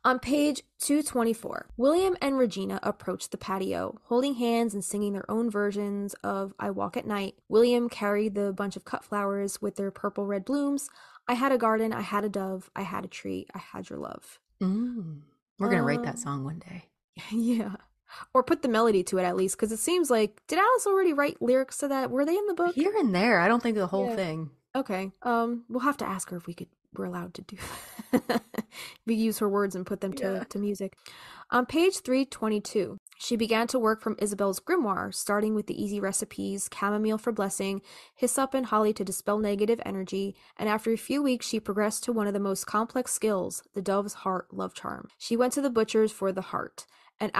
On page 224, William and Regina approached the patio, holding hands and singing their own versions of I Walk at Night. William carried the bunch of cut flowers with their purple-red blooms. I had a garden, I had a dove, I had a tree, I had your love. We're going to write that song one day. Yeah. Or put the melody to it at least, because it seems like, did Alice already write lyrics to that? Were they in the book? Here and there. I don't think the whole thing. Okay. We'll have to ask her if we're allowed to do that. We use her words and put them to music. On page 322, she began to work from Isabel's grimoire, starting with the easy recipes, chamomile for blessing, hyssop and holly to dispel negative energy, and after a few weeks she progressed to one of the most complex skills, the dove's heart love charm. She went to the butcher's for the heart. And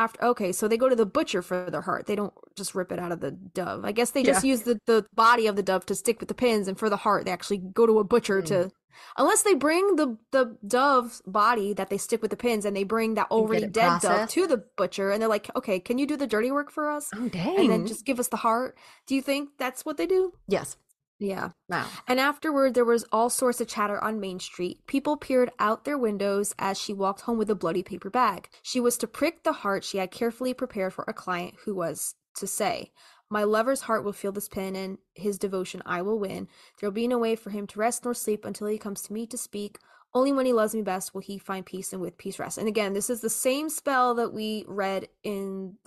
so they go to the butcher for their heart. They don't just rip it out of the dove. I guess they just use the body of the dove to stick with the pins, and for the heart, they actually go to a butcher to... Unless they bring the dove's body that they stick with the pins, and they bring that already dead dove to the butcher, and they're like, okay, can you do the dirty work for us? Oh, dang. And then just give us the heart. Do you think that's what they do? Yes. Yeah. Wow. And afterward, there was all sorts of chatter on Main Street. People peered out their windows as she walked home with a bloody paper bag. She was to prick the heart she had carefully prepared for a client who was to say, my lover's heart will feel this pin, and his devotion I will win. There will be no way for him to rest nor sleep until he comes to me to speak. Only when he loves me best will he find peace, and with peace rest. And again, this is the same spell that we read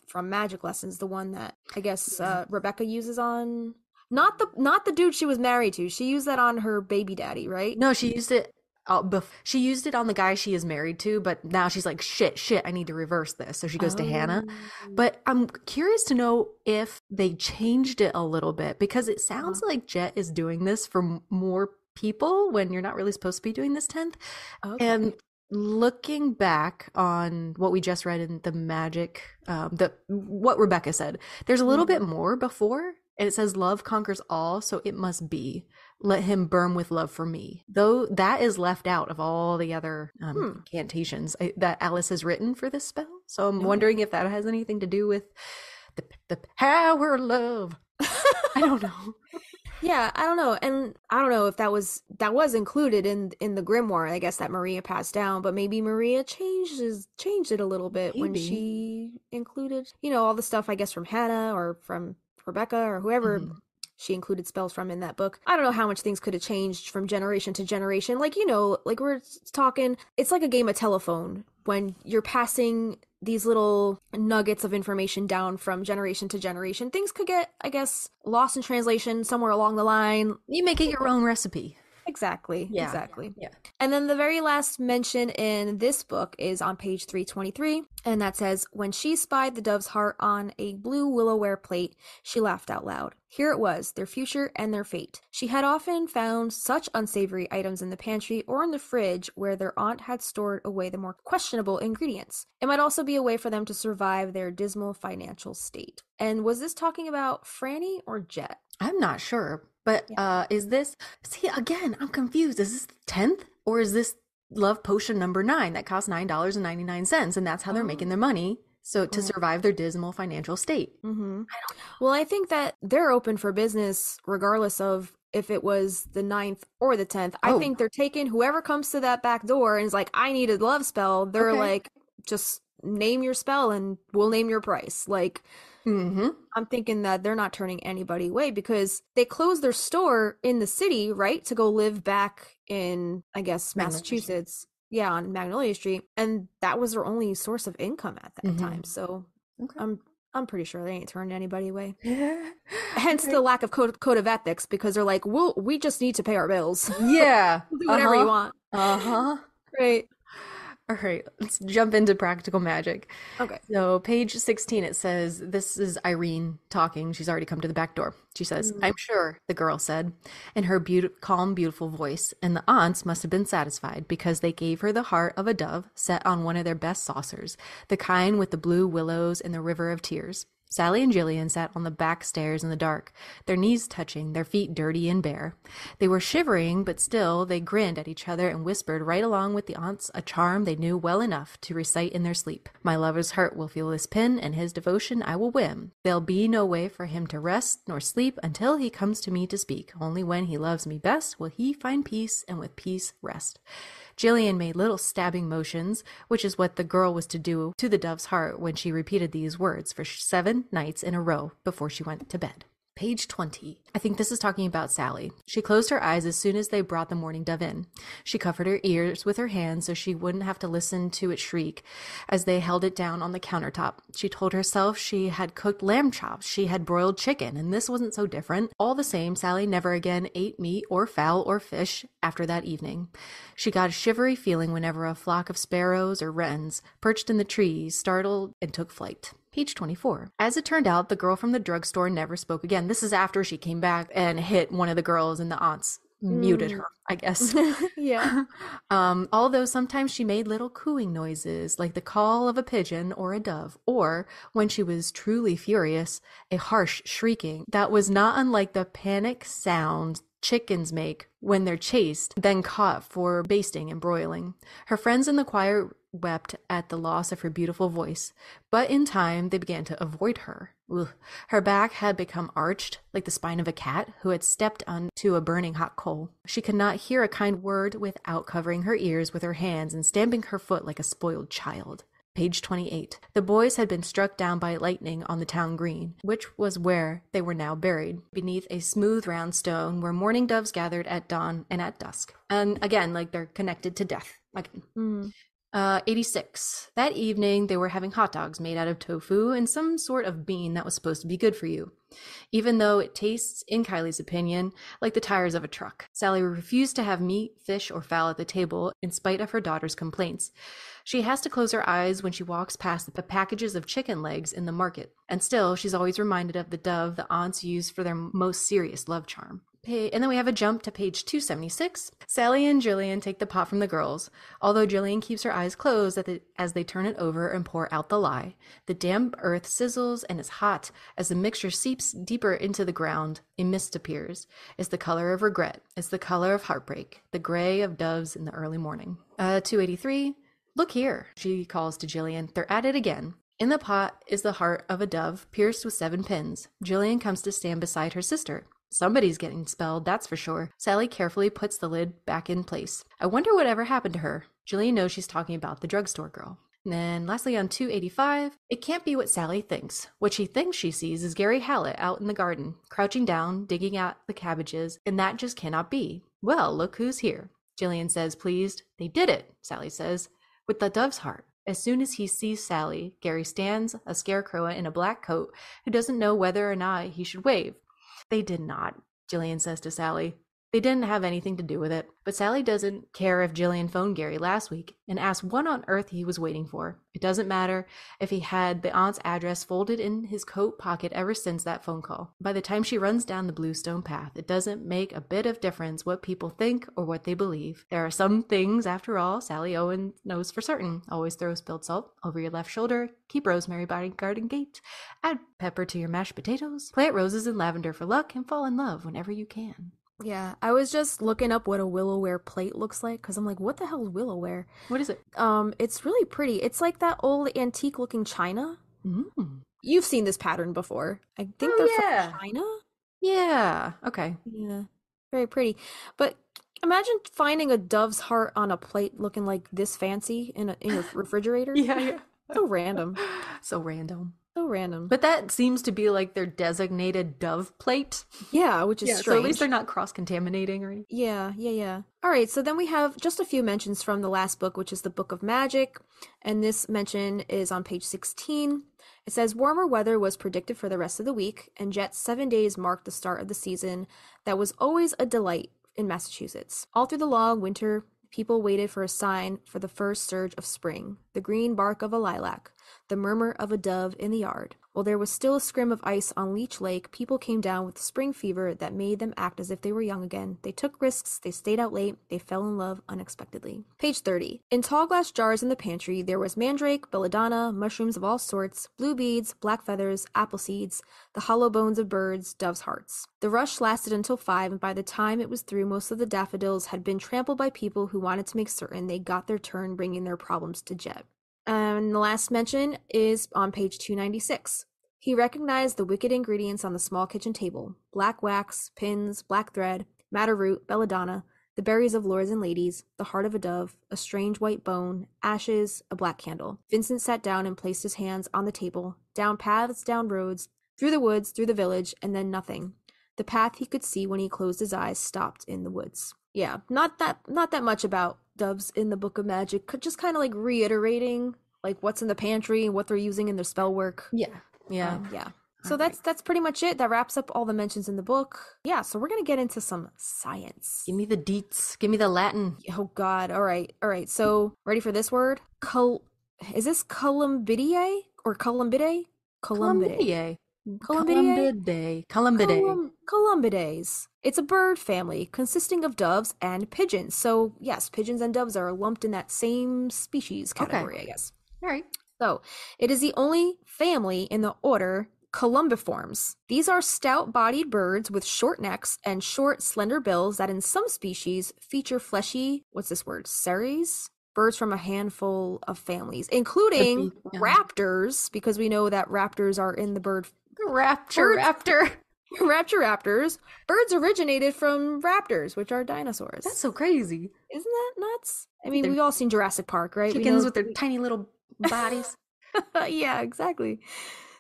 from Magic Lessons, the one that I guess Rebecca uses on... Not the dude she was married to. She used that on her baby daddy, right? No, she used it She used it on the guy she is married to, but now she's like, shit, I need to reverse this. So she goes to Hannah. But I'm curious to know if they changed it a little bit, because it sounds like Jet is doing this for more people when you're not really supposed to be doing this 10th. Okay. And looking back on what we just read in the Magick, what Rebecca said, there's a little bit more before, and it says love conquers all, so it must be let him burn with love for me, though that is left out of all the other incantations that Alice has written for this spell. So I'm wondering if that has anything to do with the power of love. I don't know. Yeah, I don't know. And I don't know if that was included in the grimoire, I guess, that Maria passed down, but maybe Maria changed it a little bit when she included, all the stuff, I guess, from Hannah or from Rebecca or whoever she included spells from in that book. I don't know how much things could have changed from generation to generation. Like, like we're talking, it's like a game of telephone when you're passing these little nuggets of information down from generation to generation. Things could get, I guess, lost in translation somewhere along the line. You make it your own recipe. Exactly. Yeah. Exactly. Yeah. And then the very last mention in this book is on page 323, and that says, when she spied the dove's heart on a blue willowware plate, she laughed out loud. Here it was, their future and their fate. She had often found such unsavory items in the pantry or in the fridge where their aunt had stored away the more questionable ingredients. It might also be a way for them to survive their dismal financial state. And was this talking about Franny or Jet? I'm not sure. But is this, see, again, I'm confused. Is this the 10th, or is this love potion number 9 that costs $9.99, and that's how they're making their money, so to survive their dismal financial state? I don't know. Well, I think that they're open for business regardless of if it was the 9th or the 10th. I think they're taking whoever comes to that back door and is like, I need a love spell. They're like, just name your spell and we'll name your price. Like, I'm thinking that they're not turning anybody away because they closed their store in the city, right, to go live back in, I guess, Massachusetts. Yeah, on Magnolia Street, and that was their only source of income at that time. So I'm pretty sure they ain't turning anybody away. Hence the lack of code of ethics, because they're like, we just need to pay our bills. Yeah, Do whatever you want. Right. All right, let's jump into practical magic. Okay. So page 16, it says, this is Irene talking. She's already come to the back door. She says, I'm sure, the girl said, in her calm, beautiful voice, and the aunts must have been satisfied because they gave her the heart of a dove set on one of their best saucers, the kind with the blue willows and the river of tears. Sally and Jillian sat on the back stairs in the dark, their knees touching, their feet dirty and bare. They were shivering, but still they grinned at each other and whispered right along with the aunts a charm they knew well enough to recite in their sleep. My lover's heart will feel this pin, and his devotion I will win. There'll be no way for him to rest nor sleep until he comes to me to speak. Only when he loves me best will he find peace, and with peace rest. Jillian made little stabbing motions, which is what the girl was to do to the dove's heart when she repeated these words for 7 nights in a row before she went to bed. Page 20. I think this is talking about Sally. She closed her eyes as soon as they brought the mourning dove in. She covered her ears with her hands so she wouldn't have to listen to it shriek as they held it down on the countertop. She told herself she had cooked lamb chops, she had broiled chicken, and this wasn't so different. All the same, Sally never again ate meat or fowl or fish after that evening. She got a shivery feeling whenever a flock of sparrows or wrens perched in the trees startled and took flight. Page 24. As it turned out, the girl from the drugstore never spoke again. This is after she came back and hit one of the girls, and the aunts muted her, I guess. Yeah. Although sometimes she made little cooing noises, like the call of a pigeon or a dove, or, when she was truly furious, a harsh shrieking that was not unlike the panic sound chickens make when they're chased, then caught for basting and broiling. Her friends in the choir wept at the loss of her beautiful voice, but in time they began to avoid her. Ugh. Her back had become arched, like the spine of a cat who had stepped onto a burning hot coal. She could not hear a kind word without covering her ears with her hands and stamping her foot like a spoiled child. Page 28. The boys had been struck down by lightning on the town green, which was where they were now buried, beneath a smooth round stone where mourning doves gathered at dawn and at dusk. And again, like, they're connected to death. Like, 86. That evening, they were having hot dogs made out of tofu and some sort of bean that was supposed to be good for you, even though it tastes, in Kylie's opinion, like the tires of a truck. Sally refused to have meat, fish, or fowl at the table in spite of her daughter's complaints. She has to close her eyes when she walks past the packages of chicken legs in the market, and still, she's always reminded of the dove the aunts use for their most serious love charm. And then we have a jump to page 276. Sally and Jillian take the pot from the girls, although Jillian keeps her eyes closed as they turn it over and pour out the lye. The damp earth sizzles and is hot. As the mixture seeps deeper into the ground, a mist appears. It's the color of regret. It's the color of heartbreak, the gray of doves in the early morning. 283. Look here, she calls to Jillian. They're at it again. In the pot is the heart of a dove pierced with 7 pins. Jillian comes to stand beside her sister. Somebody's getting spelled, that's for sure. Sally carefully puts the lid back in place. I wonder whatever happened to her. Jillian knows she's talking about the drugstore girl. And then lastly on 285, it can't be what Sally thinks. What she thinks she sees is Gary Hallett out in the garden, crouching down, digging at the cabbages, and that just cannot be. Well, look who's here. Jillian says, pleased. They did it, Sally says, with the dove's heart. As soon as he sees Sally, Gary stands, a scarecrow in a black coat, who doesn't know whether or not he should wave. They did not, Jillian says to Sally. They didn't have anything to do with it. But Sally doesn't care if Jillian phoned Gary last week and asked what on earth he was waiting for. It doesn't matter if he had the aunt's address folded in his coat pocket ever since that phone call. By the time she runs down the Bluestone path, it doesn't make a bit of difference what people think or what they believe. There are some things, after all, Sally Owen knows for certain. Always throw spilled salt over your left shoulder. Keep rosemary by your garden gate. Add pepper to your mashed potatoes. Plant roses and lavender for luck and fall in love whenever you can. Yeah, I was just looking up what a willowware plate looks like because I'm like, what the hell is willowware? What is it? It's really pretty. It's like that old antique looking china. You've seen this pattern before. I think they're from China. Yeah. Okay. Yeah. Very pretty. But imagine finding a dove's heart on a plate looking like this fancy in your refrigerator. Yeah. So random. So random. So random. But that seems to be like their designated dove plate. Yeah, which is strange. So at least they're not cross-contaminating or anything. Yeah. All right, so then we have just a few mentions from the last book, which is the Book of Magick. And this mention is on page 16. It says, warmer weather was predicted for the rest of the week, and yet 7 days marked the start of the season that was always a delight in Massachusetts. All through the long winter, people waited for a sign for the first surge of spring, the green bark of a lilac, the murmur of a dove in the yard. While there was still a scrim of ice on Leech Lake, people came down with spring fever that made them act as if they were young again. They took risks, they stayed out late, they fell in love unexpectedly. Page 30. In tall glass jars in the pantry, there was mandrake, belladonna, mushrooms of all sorts, blue beads, black feathers, apple seeds, the hollow bones of birds, doves' hearts. The rush lasted until 5, and by the time it was through, most of the daffodils had been trampled by people who wanted to make certain they got their turn bringing their problems to Jet. And the last mention is on page 296. He recognized the wicked ingredients on the small kitchen table: black wax, pins, black thread, madder root, belladonna, the berries of lords and ladies, the heart of a dove, a strange white bone, ashes, a black candle. Vincent sat down and placed his hands on the table, down paths, down roads, through the woods, through the village, and then nothing. The path he could see when he closed his eyes stopped in the woods. Yeah, not that much about doves in the Book of Magick, just kind of like reiterating like what's in the pantry and what they're using in their spell work. Yeah. So that's pretty much it. That wraps up all the mentions in the book. Yeah, so we're gonna get into some science. Give me the deets. Give me the Latin. Oh God. All right. So ready for this word? Is this columbidae or columbidae? Columbidae. Columbidaes. It's a bird family consisting of doves and pigeons. So yes, pigeons and doves are lumped in that same species category, I guess. All right. So it is the only family in the order Columbiformes. These are stout-bodied birds with short necks and short, slender bills that in some species feature fleshy, ceres? Birds from a handful of families, including raptors, because we know that raptors are in the bird... Raptor. Raptors. Birds originated from raptors, which are dinosaurs. That's so crazy. Isn't that nuts? I mean, we've all seen Jurassic Park, right? Chickens with their tiny little bodies. Yeah, exactly.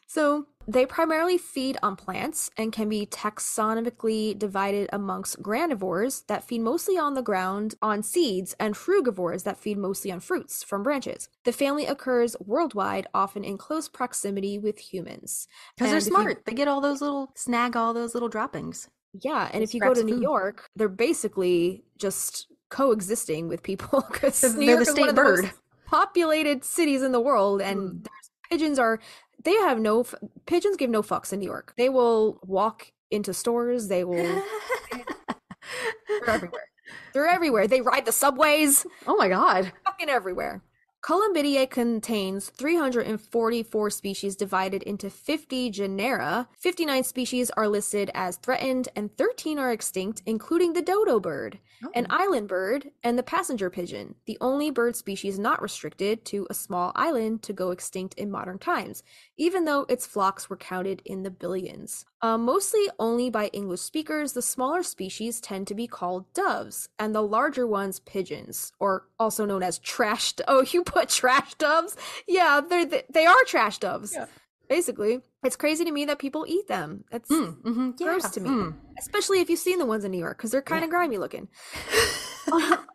So They primarily feed on plants and can be taxonomically divided amongst granivores that feed mostly on the ground on seeds and frugivores that feed mostly on fruits from branches. The family occurs worldwide, often in close proximity with humans. Because they're smart. They get all those snag all those little droppings. Yeah, and if you go to New York, they're basically just coexisting with people because New York is one of the most populated cities in the world, and pigeons give no fucks in New York. They will walk into stores. They're everywhere. They're everywhere. They ride the subways. Oh my god. Fucking everywhere. Columbidae contains 344 species divided into 50 genera. 59 species are listed as threatened and 13 are extinct, including the dodo bird, an island bird, and the passenger pigeon, the only bird species not restricted to a small island to go extinct in modern times, even though its flocks were counted in the billions. Mostly only by English speakers, the smaller species tend to be called doves, and the larger ones pigeons, or also known as trash. Oh, you put trash doves? Yeah, they are trash doves. Yeah. Basically, it's crazy to me that people eat them. It's gross to me, especially if you've seen the ones in New York, because they're kind of grimy looking.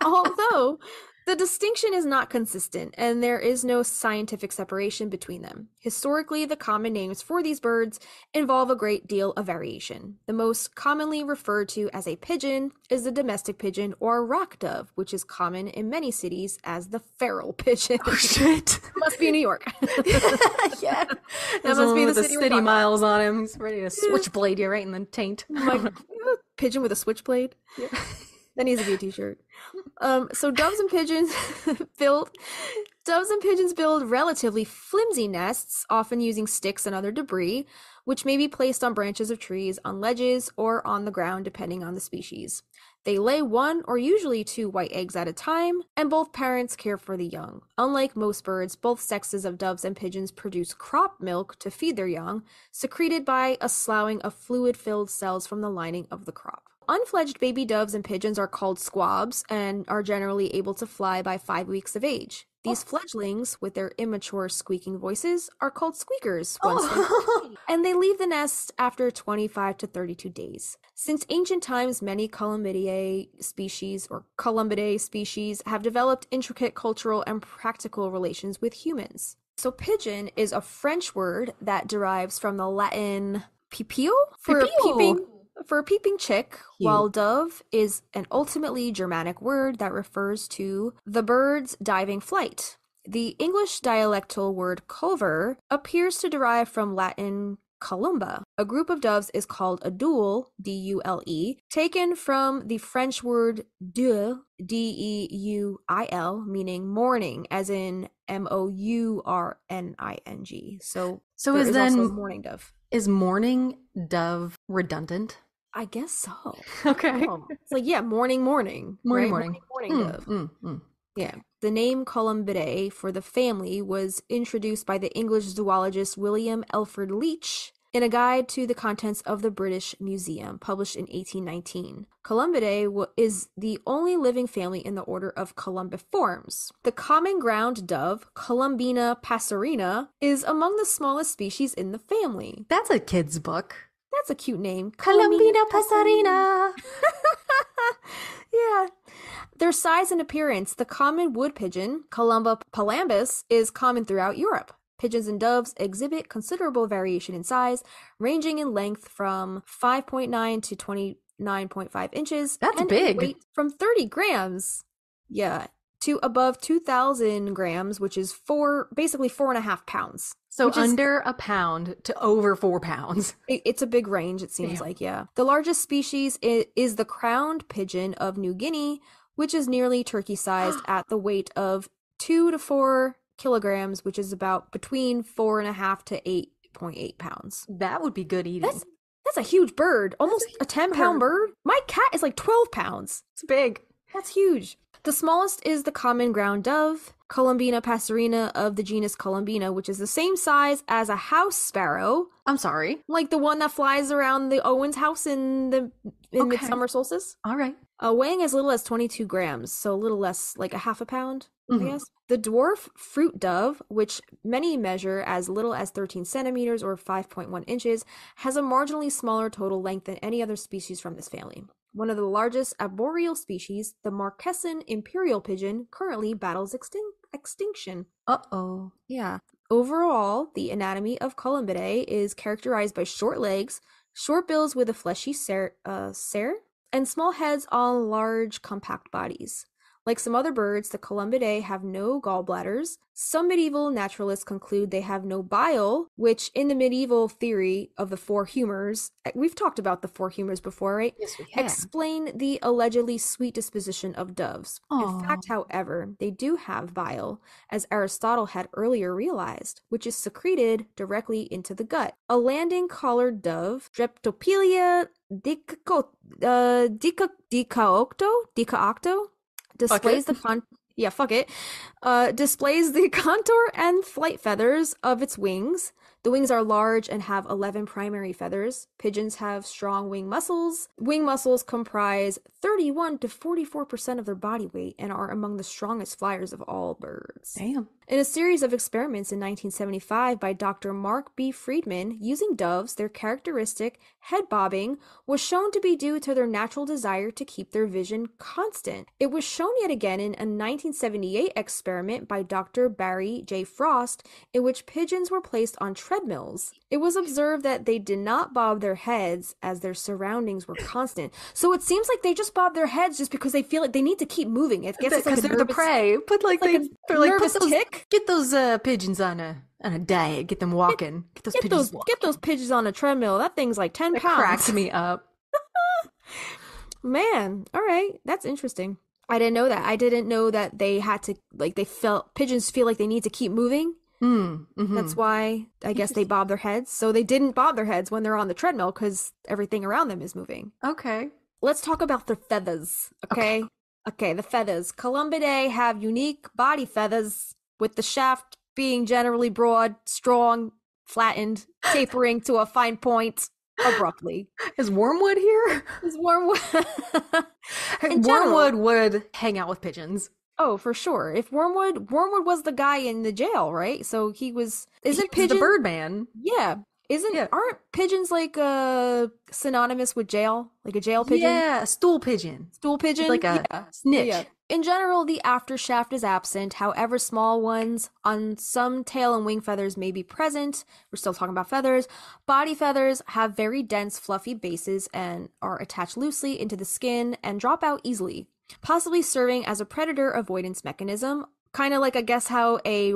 Although the distinction is not consistent, and there is no scientific separation between them. Historically, the common names for these birds involve a great deal of variation. The most commonly referred to as a pigeon is the domestic pigeon or rock dove, which is common in many cities as the feral pigeon. Oh shit! Must be New York. Yeah, that must be the city miles on him. He's ready to switchblade you right in the taint. Like pigeon with a switchblade. Yeah. That needs to be a t-shirt. So doves and pigeons build relatively flimsy nests, often using sticks and other debris, which may be placed on branches of trees, on ledges, or on the ground, depending on the species. They lay 1 or usually 2 white eggs at a time, and both parents care for the young. Unlike most birds, both sexes of doves and pigeons produce crop milk to feed their young, secreted by a sloughing of fluid-filled cells from the lining of the crop. Unfledged baby doves and pigeons are called squabs and are generally able to fly by 5 weeks of age. These fledglings, with their immature squeaking voices, are called squeakers and they leave the nest after 25 to 32 days. Since ancient times, many Columbidae species have developed intricate cultural and practical relations with humans. So pigeon is a French word that derives from the Latin pipio for a peeping chick, while dove is an ultimately Germanic word that refers to the bird's diving flight. The English dialectal word culver appears to derive from Latin columba. A group of doves is called a dule, D-U-L-E, taken from the French word deux, D-E-U-I-L, meaning morning, as in M-O-U-R-N-I-N-G. So is then also morning dove. Is morning dove redundant? I guess so. Okay. It's like, yeah, morning right? Morning dove. Yeah. The name Columbidae for the family was introduced by the English zoologist William Alfred Leach in a guide to the contents of the British Museum, published in 1819. Columbidae is the only living family in the order of columbiforms. The common ground dove, Columbina passerina, is among the smallest species in the family. That's a kid's book. That's a cute name. Columbina passerina. Yeah. Their size and appearance. The common wood pigeon, Columba palambus, is common throughout Europe. Pigeons and doves exhibit considerable variation in size, ranging in length from 5.9 to 29.5 inches. That's and big. Weight from 30 grams. Yeah. To above 2,000 grams, which is basically 4.5 pounds. So under a pound to over 4 pounds. It's a big range, it seems like, yeah. The largest species is the crowned pigeon of New Guinea, which is nearly turkey-sized at the weight of 2 to 4 kilograms, which is about between 4.5 to 8.8 pounds. That would be good eating. That's a huge bird. Almost a 10-pound bird. My cat is like 12 pounds. It's big. That's huge. The smallest is the common ground dove, Columbina passerina of the genus Columbina, which is the same size as a house sparrow. I'm sorry? Like the one that flies around the Owen's house in midsummer solstice. All right. Weighing as little as 22 grams, so a little less, like a half a pound. I guess. The dwarf fruit dove, which many measure as little as 13 centimeters or 5.1 inches, has a marginally smaller total length than any other species from this family. One of the largest arboreal species, the Marquesan imperial pigeon, currently battles extinction. Uh-oh. Yeah. Overall, the anatomy of Columbidae is characterized by short legs, short bills with a fleshy cere, and small heads on large, compact bodies. Like some other birds, the Columbidae have no gallbladders. Some medieval naturalists conclude they have no bile, which in the medieval theory of the four humors, we've talked about the four humors before, right? Yes, we have. Explain the allegedly sweet disposition of doves. Aww. In fact, however, they do have bile, as Aristotle had earlier realized, which is secreted directly into the gut. A landing-collared dove, Streptopelia dicaocto, displays displays the contour and flight feathers of its wings. The wings are large and have 11 primary feathers. Pigeons have strong wing muscles. Wing muscles comprise 31 to 44% of their body weight and are among the strongest flyers of all birds. Damn. In a series of experiments in 1975 by Dr. Mark B. Friedman, using doves, their characteristic head bobbing was shown to be due to their natural desire to keep their vision constant. It was shown yet again in a 1978 experiment by Dr. Barry J. Frost, in which pigeons were placed on treadmills. It was observed that they did not bob their heads as their surroundings were constant. So it seems like they just bob their heads just because they feel like they need to keep moving. It gets because they're the prey. But they're like, nervous tick. Get those pigeons on a diet. Get them walking. Get those pigeons on a treadmill. That thing's like 10 pounds. Cracks me up. Man, all right, that's interesting. I didn't know that. I didn't know that they had to pigeons feel like they need to keep moving. That's why I guess they bob their heads. So they didn't bob their heads when they're on the treadmill because everything around them is moving. Okay. Let's talk about their feathers. Okay, the feathers. Columbidae have unique body feathers, with the shaft being generally broad, strong, flattened, tapering to a fine point abruptly. Is Wormwood here? Is Wormwood? Wormwood would hang out with pigeons. Oh, for sure. If Wormwood was the guy in the jail, right? So he was. Isn't pigeon the Birdman? Yeah. Aren't pigeons like synonymous with jail? Like a jail pigeon? Yeah, a stool pigeon. Stool pigeon? Like a snitch. Yeah. In general, the aftershaft is absent. However, small ones on some tail and wing feathers may be present. We're still talking about feathers. Body feathers have very dense, fluffy bases and are attached loosely into the skin and drop out easily, possibly serving as a predator avoidance mechanism. Kind of like, I guess, how a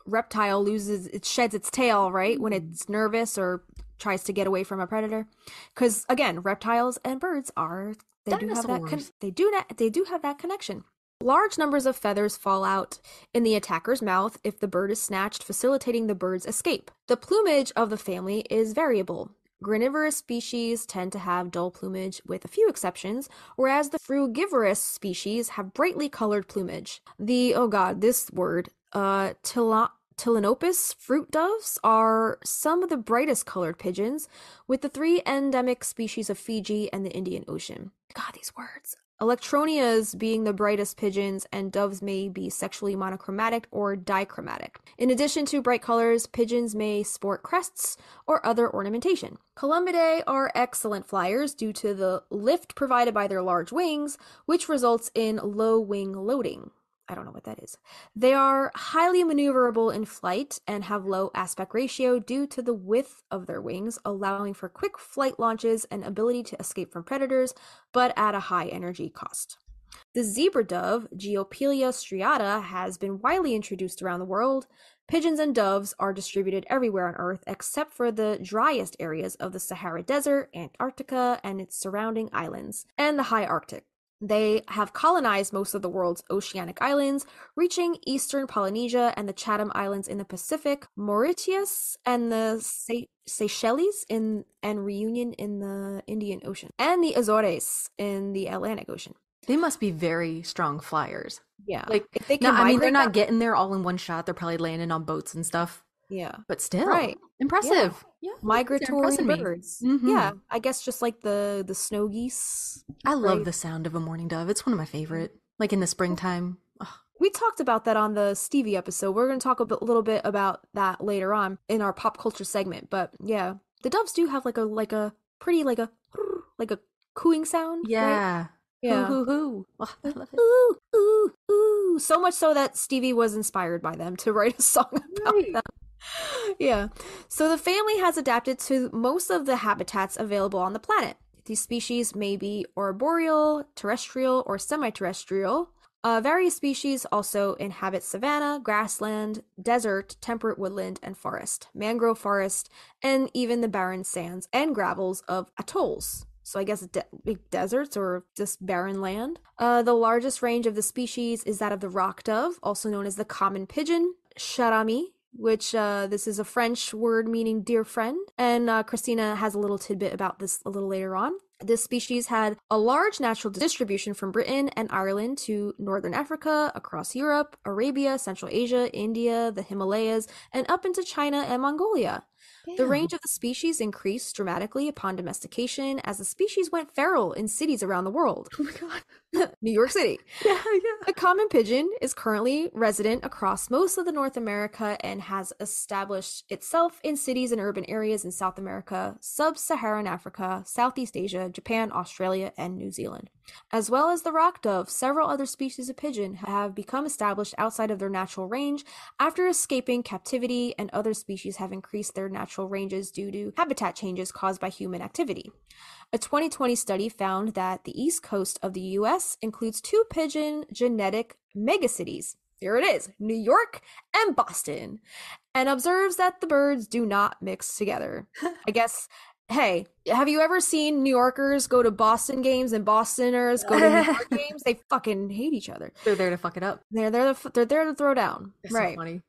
reptile sheds its tail, right, when it's nervous or tries to get away from a predator. Because again, reptiles and birds they do have that connection. Large numbers of feathers fall out in the attacker's mouth if the bird is snatched, facilitating the bird's escape. The plumage of the family is variable. Granivorous species tend to have dull plumage with a few exceptions, whereas the frugivorous species have brightly colored plumage. Tilenopus fruit doves are some of the brightest colored pigeons, with the three endemic species of Fiji and the Indian Ocean. God, these words. Electronias being the brightest pigeons, and doves may be sexually monochromatic or dichromatic. In addition to bright colors, pigeons may sport crests or other ornamentation. Columbidae are excellent flyers due to the lift provided by their large wings, which results in low wing loading. I don't know what that is. They are highly maneuverable in flight and have low aspect ratio due to the width of their wings, allowing for quick flight launches and ability to escape from predators, but at a high energy cost. The zebra dove, Geopelia striata, has been widely introduced around the world. Pigeons and doves are distributed everywhere on Earth except for the driest areas of the Sahara Desert, Antarctica, and its surrounding islands, and the high Arctic. They have colonized most of the world's oceanic islands, reaching eastern Polynesia and the Chatham Islands in the Pacific, Mauritius and the Seychelles and Reunion in the Indian Ocean, and the Azores in the Atlantic Ocean. They must be very strong flyers. Yeah. If they can they're not getting there all in one shot. They're probably landing on boats and stuff. Yeah. But still, right. Impressive. Yeah. Migratory birds. Mm-hmm. Yeah. I guess just like the snow geese. I love the sound of a mourning dove. It's one of my favorite. Like in the springtime. Oh. We talked about that on the Stevie episode. We're going to talk a little bit about that later on in our pop culture segment. But yeah, the doves do have like a pretty like a cooing sound. Yeah. Right? Yeah. Hoo, hoo, hoo. Oh, I love it. Ooh, ooh, ooh. So much so that Stevie was inspired by them to write a song about them. Yeah. So the family has adapted to most of the habitats available on the planet. These species may be arboreal, terrestrial, or semi-terrestrial. Various species also inhabit savanna, grassland, desert, temperate woodland, and forest, mangrove forest, and even the barren sands and gravels of atolls. So I guess big deserts or just barren land. The largest range of the species is that of the rock dove, also known as the common pigeon, charami, which this is a French word meaning dear friend. And Christina has a little tidbit about this a little later on. This species had a large natural distribution from Britain and Ireland to northern Africa, across Europe, Arabia, Central Asia, India, the Himalayas, and up into China and Mongolia. The range of the species increased dramatically upon domestication as the species went feral in cities around the world. Oh my god. New York City. Yeah. The common pigeon is currently resident across most of the North America and has established itself in cities and urban areas in South America, Sub-Saharan Africa, Southeast Asia, Japan, Australia, and New Zealand. As well as the rock dove, several other species of pigeon have become established outside of their natural range after escaping captivity, and other species have increased their natural ranges due to habitat changes caused by human activity. A 2020 study found that the east coast of the US includes two pigeon genetic megacities. Here it is, New York and Boston, and observes that the birds do not mix together. I guess, hey, have you ever seen New Yorkers go to Boston games and Bostoners go to New York games? They fucking hate each other. They're there to fuck it up. They're there to throw down. It's right. so funny.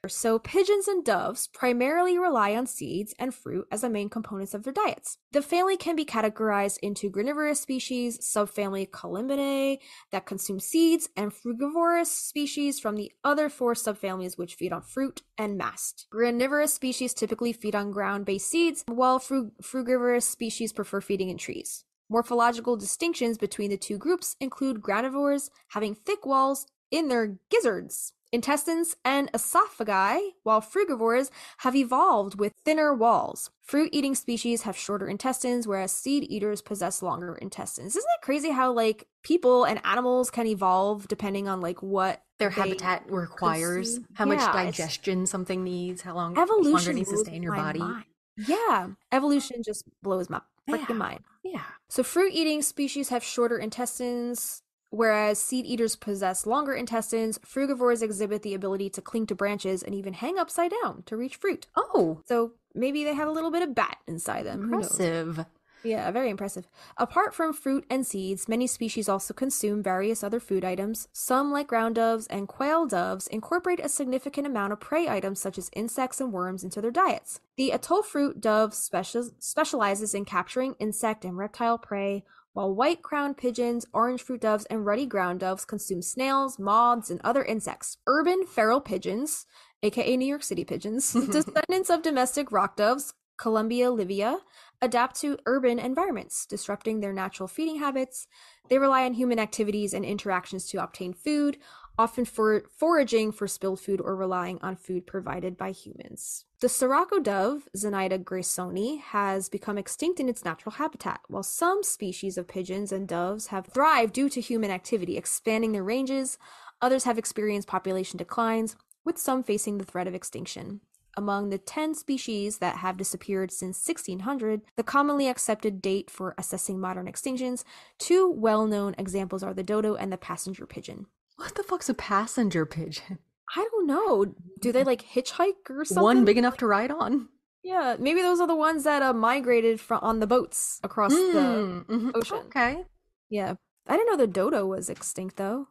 So pigeons and doves primarily rely on seeds and fruit as the main components of their diets. The family can be categorized into granivorous species, subfamily Columbidae that consume seeds, and frugivorous species from the other four subfamilies which feed on fruit and mast. Granivorous species typically feed on ground-based seeds, while frugivorous species prefer feeding in trees. Morphological distinctions between the two groups include granivores having thick walls in their gizzards, intestines, and esophagi, while frugivores have evolved with thinner walls. Fruit-eating species have shorter intestines, whereas seed-eaters possess longer intestines. Isn't that crazy how, like, people and animals can evolve depending on, like, what their habitat requires, consume? how much digestion something needs, how long evolution longer it needs to stay in your body. Mind. Yeah, evolution just blows my freaking mind. Yeah. So fruit-eating species have shorter intestines, whereas seed eaters possess longer intestines. Frugivores exhibit the ability to cling to branches and even hang upside down to reach fruit. Oh, So maybe they have a little bit of bat inside them. Who knows? impressive. Yeah, very impressive. Apart from fruit and seeds, many species also consume various other food items. Some, like ground doves and quail doves, incorporate a significant amount of prey items such as insects and worms into their diets. The atoll fruit dove specializes in capturing insect and reptile prey, while white-crowned pigeons, orange fruit doves, and ruddy ground doves consume snails, moths, and other insects. Urban feral pigeons, aka New York City pigeons, descendants of domestic rock doves, Columbia livia, adapt to urban environments, disrupting their natural feeding habits. They rely on human activities and interactions to obtain food, often foraging for spilled food or relying on food provided by humans. The Sirocco dove, Zenaida graysoni, has become extinct in its natural habitat, while some species of pigeons and doves have thrived due to human activity, expanding their ranges. Others have experienced population declines, with some facing the threat of extinction. Among the 10 species that have disappeared since 1600, the commonly accepted date for assessing modern extinctions, two well-known examples are the dodo and the passenger pigeon. What the fuck's a passenger pigeon? I don't know. Do they like hitchhike or something? One big enough to ride on. Yeah, maybe those are the ones that migrated on the boats across the ocean. Okay. Yeah. I didn't know the dodo was extinct though.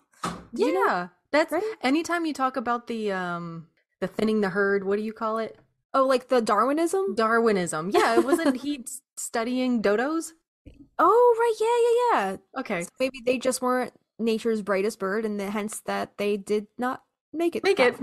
Did you know? That's Right? anytime you talk about the thinning the herd, what do you call it? Oh, like the Darwinism? Darwinism. Yeah, wasn't he studying dodos? Oh, right. Yeah. Okay. So maybe they just weren't nature's brightest bird, and hence that they did not make it. Make it.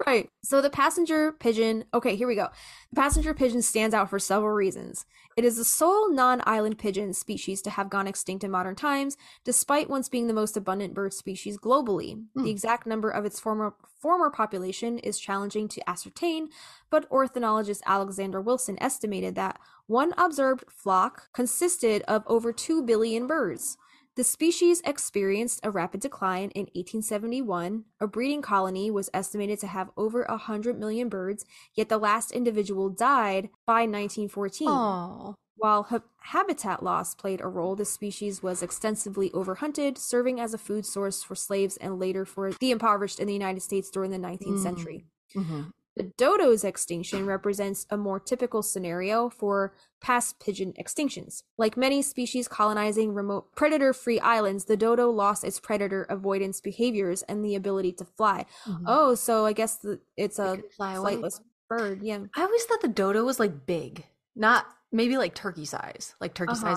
Right. So the passenger pigeon, okay, here we go. The passenger pigeon stands out for several reasons. It is the sole non-island pigeon species to have gone extinct in modern times, despite once being the most abundant bird species globally. The exact number of its former population is challenging to ascertain, but ornithologist Alexander Wilson estimated that one observed flock consisted of over 2 billion birds. The species experienced a rapid decline in 1871. A breeding colony was estimated to have over 100 million birds, yet the last individual died by 1914. Oh. While habitat loss played a role, the species was extensively overhunted, serving as a food source for slaves and later for the impoverished in the United States during the 19th century. Mm-hmm. The dodo's extinction represents a more typical scenario for past pigeon extinctions. Like many species colonizing remote predator-free islands, the dodo lost its predator avoidance behaviors and the ability to fly. Oh, so I guess it's a flightless bird. Yeah. I always thought the dodo was like big, not maybe like turkey size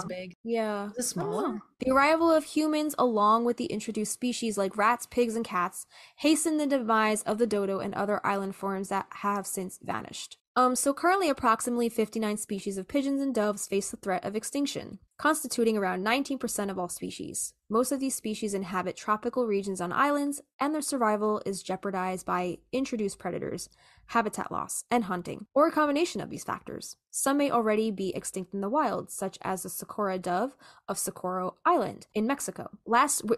big. Yeah. Is it smaller? The arrival of humans, along with the introduced species like rats, pigs, and cats, hastened the demise of the dodo and other island forms that have since vanished. So currently approximately 59 species of pigeons and doves face the threat of extinction, constituting around 19% of all species. Most of these species inhabit tropical regions on islands, and their survival is jeopardized by introduced predators, habitat loss, and hunting, or a combination of these factors. Some may already be extinct in the wild, such as the Socorro dove of Socorro Island in Mexico.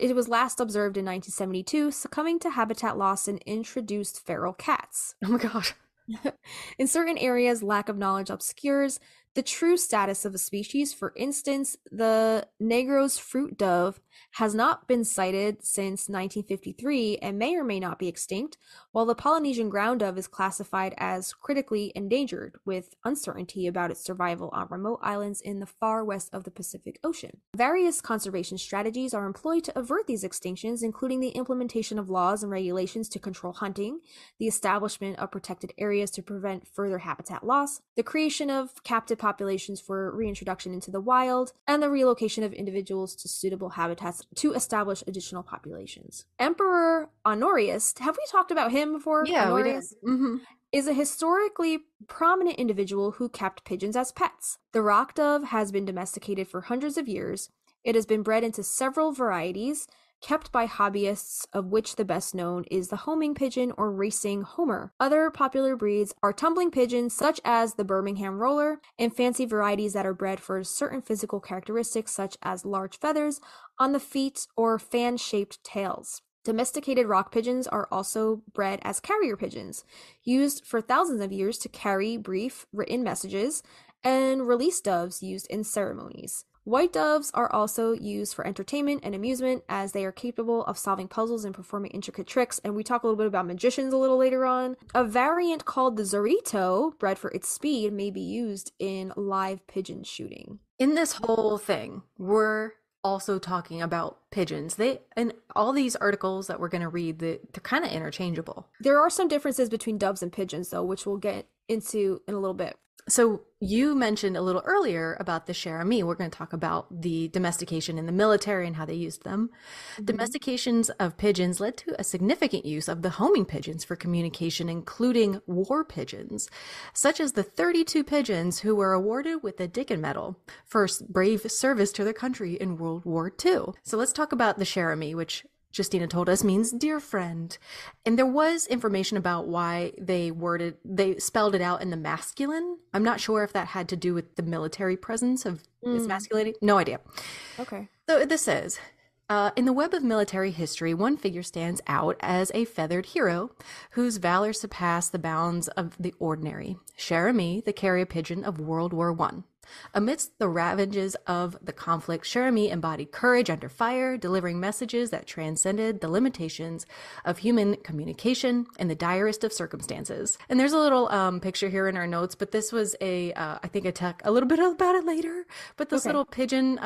It was last observed in 1972, succumbing to habitat loss in introduced feral cats. Oh my god. In certain areas, lack of knowledge obscures the true status of a species. For instance, the Negro's fruit dove has not been sighted since 1953 and may or may not be extinct, while the Polynesian ground dove is classified as critically endangered, with uncertainty about its survival on remote islands in the far west of the Pacific Ocean. Various conservation strategies are employed to avert these extinctions, including the implementation of laws and regulations to control hunting, the establishment of protected areas to prevent further habitat loss, the creation of captive populations for reintroduction into the wild, and the relocation of individuals to suitable habitats to establish additional populations. Emperor Honorius, have we talked about him before? Yeah, Honorius we did. Mm-hmm. is a historically prominent individual who kept pigeons as pets. The rock dove has been domesticated for hundreds of years. It has been bred into several varieties, kept by hobbyists, of which the best known is the homing pigeon or racing homer. Other popular breeds are tumbling pigeons such as the Birmingham roller, and fancy varieties that are bred for certain physical characteristics such as large feathers on the feet or fan-shaped tails. Domesticated rock pigeons are also bred as carrier pigeons, used for thousands of years to carry brief written messages, and release doves used in ceremonies. White doves are also used for entertainment and amusement, as they are capable of solving puzzles and performing intricate tricks, and we talk a little bit about magicians a little later on. A variant called the Zorito, bred for its speed, may be used in live pigeon shooting. In this whole thing, we're also talking about pigeons. And all these articles that we're going to read, they're kind of interchangeable. There are some differences between doves and pigeons, though, which we'll get into in a little bit. So you mentioned a little earlier about the cher-ami. We're going to talk about the domestication in the military and how they used them. Mm-hmm. Domestications of pigeons led to a significant use of the homing pigeons for communication, including war pigeons, such as the 32 pigeons who were awarded with the Dickin Medal for brave service to their country in World War II. So let's talk about the cher-ami, which Justina told us means dear friend. And there was information about why they spelled it out in the masculine. I'm not sure if that had to do with the military presence of its masculinity. No idea. Okay. So this says, in the web of military history, one figure stands out as a feathered hero whose valor surpassed the bounds of the ordinary. Cher-ami, the carrier pigeon of World War I. Amidst the ravages of the conflict, cher-ami embodied courage under fire, delivering messages that transcended the limitations of human communication in the direst of circumstances. And there's a little picture here in our notes, but this was I think I talk a little bit about it later, but this little pigeon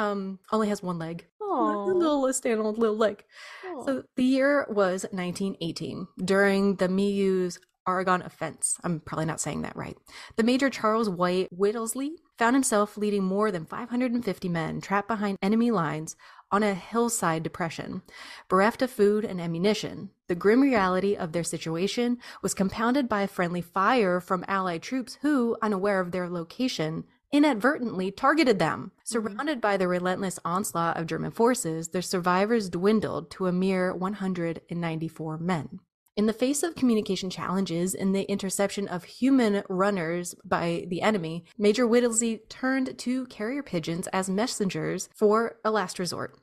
only has one leg. Oh, little stand on little leg. Aww. So the year was 1918, during the Miyu's Aragon offense. I'm probably not saying that right. The Major Charles White Whittlesley found himself leading more than 550 men trapped behind enemy lines, on a hillside depression, bereft of food and ammunition. The grim reality of their situation was compounded by a friendly fire from Allied troops who, unaware of their location, inadvertently targeted them. Surrounded by the relentless onslaught of German forces, their survivors dwindled to a mere 194 men. In the face of communication challenges and the interception of human runners by the enemy, Major Whittlesey turned to carrier pigeons as messengers for a last resort.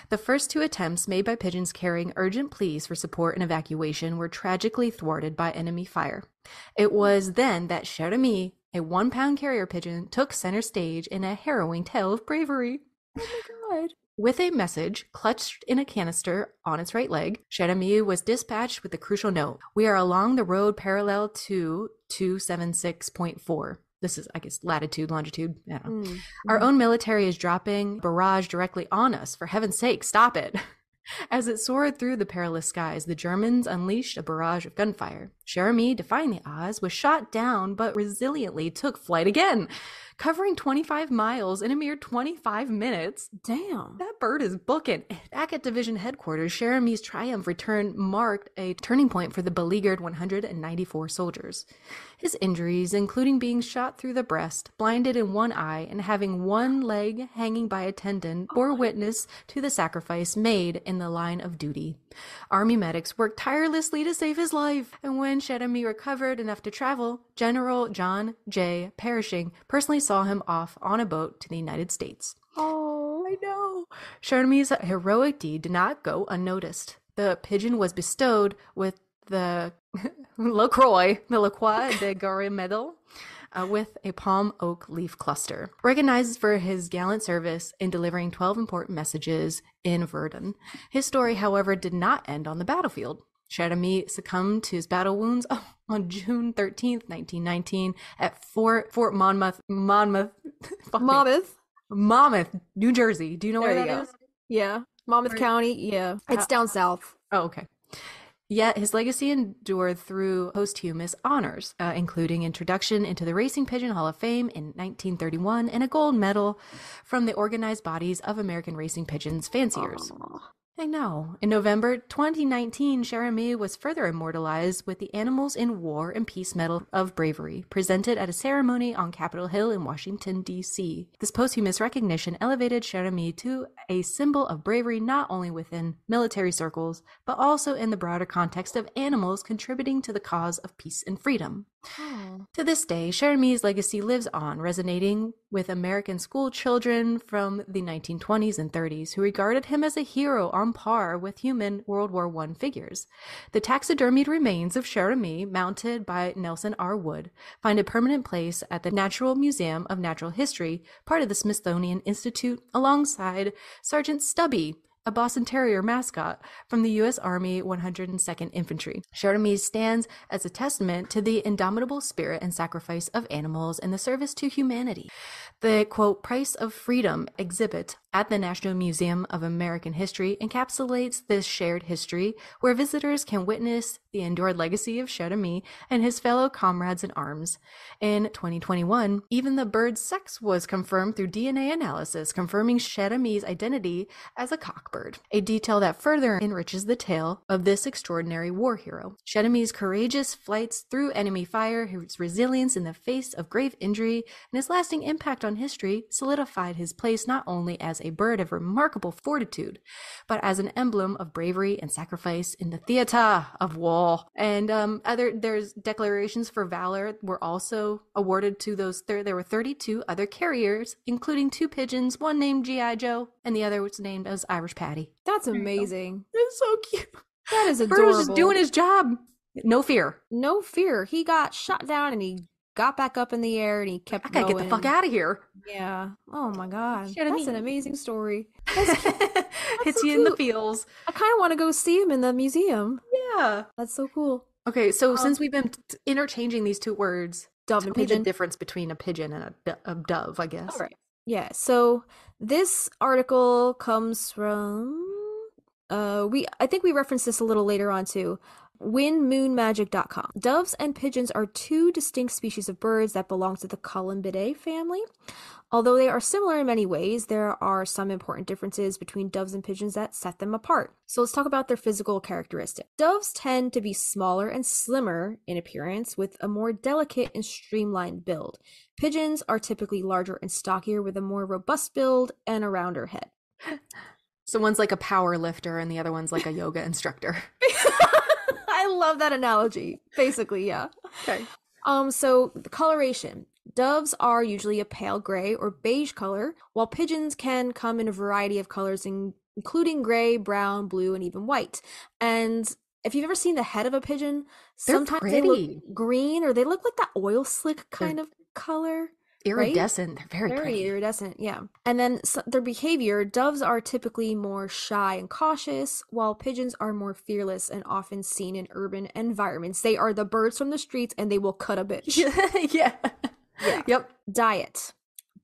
The first two attempts made by pigeons carrying urgent pleas for support and evacuation were tragically thwarted by enemy fire. It was then that Cher-ami, a 1-pound carrier pigeon, took center stage in a harrowing tale of bravery. Oh my God. With a message clutched in a canister on its right leg, Cher-ami was dispatched with the crucial note: "We are along the road parallel to 276.4. This is, I guess, latitude, longitude. I don't know. Our own military is dropping barrage directly on us. For heaven's sake, stop it." As it soared through the perilous skies, the Germans unleashed a barrage of gunfire. Cher-ami, defying the odds, was shot down but resiliently took flight again, covering 25 miles in a mere 25 minutes. Damn. That bird is booking. Back at division headquarters, Cher-ami's triumph return marked a turning point for the beleaguered 194 soldiers. His injuries, including being shot through the breast, blinded in one eye, and having one leg hanging by a tendon, bore witness to the sacrifice made in the line of duty. Army medics worked tirelessly to save his life, and when Cher-ami recovered enough to travel, General John J. Pershing personally saw him off on a boat to the United States. Oh, I know. Cher-ami's heroic deed did not go unnoticed. The pigeon was bestowed with the La Croix de Guerre Medal, with a palm oak leaf cluster, recognized for his gallant service in delivering 12 important messages in Verdun. His story, however, did not end on the battlefield. Cher-ami succumbed to his battle wounds on June 13th, 1919 at Fort Monmouth, New Jersey. Do you know where that is? Yeah. Monmouth County. Yeah. It's down south. Oh, okay. Yet his legacy endured through posthumous honors, including introduction into the Racing Pigeon Hall of Fame in 1931 and a gold medal from the organized bodies of American racing pigeons fanciers. Aww. I know. In November 2019, Cher-ami was further immortalized with the Animals in War and Peace Medal of Bravery, presented at a ceremony on Capitol Hill in Washington, D.C. This posthumous recognition elevated Cher-ami to a symbol of bravery not only within military circles, but also in the broader context of animals contributing to the cause of peace and freedom. Oh. To this day, Cher-ami's legacy lives on, resonating with American school children from the 1920s and 30s who regarded him as a hero on par with human World War I figures. The taxidermied remains of Cher-ami, mounted by Nelson R. Wood, find a permanent place at the Natural Museum of Natural History, part of the Smithsonian Institute, alongside Sergeant Stubby, a Boston Terrier mascot from the U.S. Army 102nd Infantry. Cher-ami stands as a testament to the indomitable spirit and sacrifice of animals in the service to humanity. The, quote, Price of Freedom exhibit at the National Museum of American History encapsulates this shared history, where visitors can witness the endured legacy of Cher-ami and his fellow comrades in arms. In 2021, even the bird's sex was confirmed through DNA analysis, confirming Cher-ami's identity as a cockbird, a detail that further enriches the tale of this extraordinary war hero. Cher-ami's courageous flights through enemy fire, his resilience in the face of grave injury, and his lasting impact on history solidified his place not only as a bird of remarkable fortitude, but as an emblem of bravery and sacrifice in the theater of war. And there's declarations for valor were also awarded to those. There were 32 other carriers, including 2 pigeons, one named G.I. Joe, and the other was named as Irish Patty. That's amazing. It's so cute. That is adorable. The bird was just doing his job. No fear. No fear. He got shot down and he got back up in the air and he kept going. I gotta get the fuck out of here. Yeah. Oh my god. That's an amazing story. Hits so you in the feels. I kind of want to go see him in the museum. Yeah. That's so cool. Okay, so since we've been interchanging these two words, dove and pigeon. The difference between a pigeon and a dove, I guess. All right. Yeah. So this article comes from I think we referenced this a little later on too. Windmoonmagic.com. Doves and pigeons are two distinct species of birds that belong to the Columbidae family. Although they are similar in many ways, there are some important differences between doves and pigeons that set them apart. So let's talk about their physical characteristics. Doves tend to be smaller and slimmer in appearance with a more delicate and streamlined build. Pigeons are typically larger and stockier with a more robust build and a rounder head. So one's like a power lifter and the other one's like a yoga instructor. I love that analogy. Basically, yeah. Okay. So the coloration. Doves are usually a pale gray or beige color, while pigeons can come in a variety of colors, including gray, brown, blue, and even white. And if you've ever seen the head of a pigeon, sometimes they look green or they look like that oil slick kind of color. Iridescent. Right? They're very pretty. Iridescent, yeah. And then their behavior, doves are typically more shy and cautious, while pigeons are more fearless and often seen in urban environments. They are the birds from the streets and they will cut a bitch. Yeah. Yep. Diet.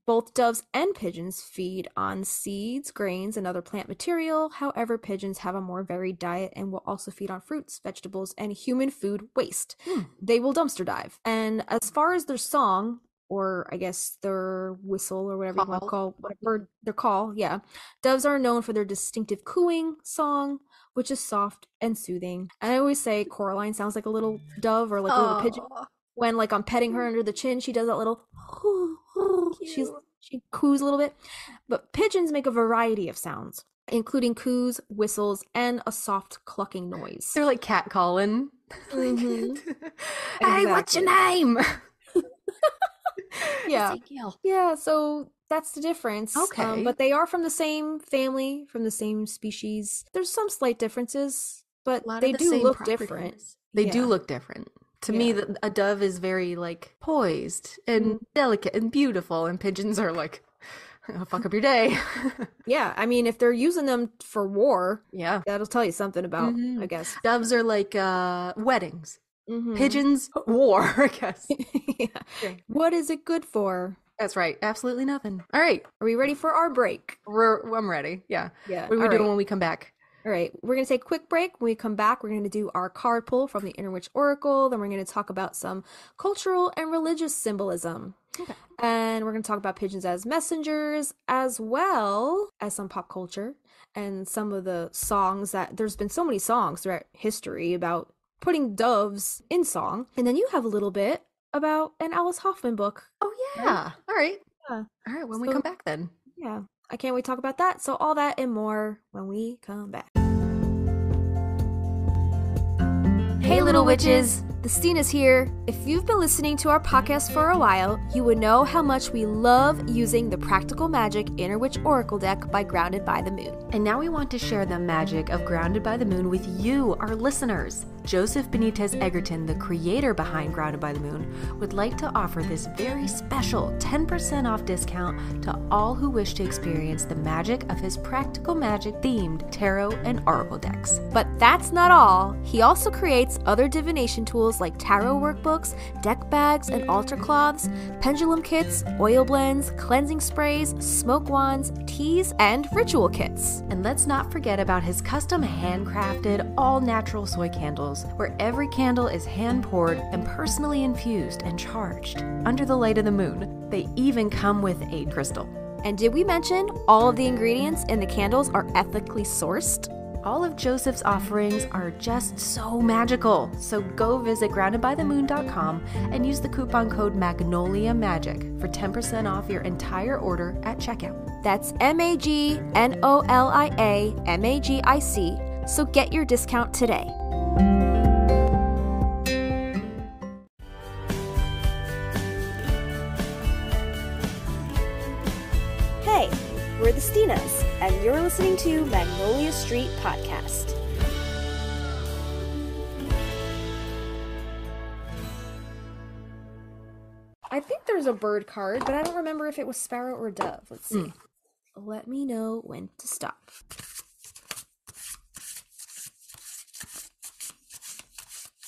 Both doves and pigeons feed on seeds, grains, and other plant material. However, pigeons have a more varied diet and will also feed on fruits, vegetables, and human food waste. They will dumpster dive. And as far as their song, or I guess their whistle or whatever you want to call whatever their call, yeah. Doves are known for their distinctive cooing song, which is soft and soothing. And I always say Coraline sounds like a little dove or like a little pigeon. When like I'm petting her under the chin, she does that little she coos a little bit. But pigeons make a variety of sounds, including coos, whistles, and a soft clucking noise. They're like cat calling. Mm-hmm. Hey, what's your name? Yeah, so that's the difference. Okay. But they are from the same family, from the same species. There's some slight differences, but they do look different. They do look different. To me, a dove is very like poised and delicate and beautiful, and pigeons are like, oh, fuck up your day. Yeah, I mean, if they're using them for war, yeah, that'll tell you something about, I guess. Doves are like weddings. Pigeons, war, I guess. Yeah. What is it good for? That's right. Absolutely nothing. All right. Are we ready for our break? I'm ready. Yeah. Yeah. What are we doing when we come back? All right. We're going to take a quick break. When we come back, we're going to do our card pull from the Inner Witch Oracle. Then we're going to talk about some cultural and religious symbolism. Okay. And we're going to talk about pigeons as messengers, as well as some pop culture and some of the songs that there's been so many songs throughout history about putting doves in song. And then you have a little bit about an Alice Hoffman book. Oh, yeah. Right? All right. Yeah. All right. When we come back then. Yeah. I can't wait to talk about that. So all that and more when we come back. Hey, little witches. The Stinas here. If you've been listening to our podcast for a while, you would know how much we love using the Practical Magic Inner Witch Oracle deck by Grounded by the Moon. And now we want to share the magic of Grounded by the Moon with you, our listeners. Joseph Benitez Egerton, the creator behind Grounded by the Moon, would like to offer this very special 10% off discount to all who wish to experience the magic of his Practical Magic themed tarot and oracle decks. But that's not all. He also creates other divination tools like tarot workbooks, deck bags and altar cloths, pendulum kits, oil blends, cleansing sprays, smoke wands, teas, and ritual kits. And let's not forget about his custom handcrafted, all-natural soy candles, where every candle is hand-poured and personally infused and charged under the light of the moon. They even come with a crystal. And did we mention all of the ingredients in the candles are ethically sourced? All of Joseph's offerings are just so magical. So go visit groundedbythemoon.com and use the coupon code Magnolia Magic for 10% off your entire order at checkout. That's MAGNOLIA MAGIC. So get your discount today. Hey, we're the Stinas, and you're listening to Magnolia Street Podcast. I think there's a bird card, but I don't remember if it was sparrow or dove. Let's see. Let me know when to stop.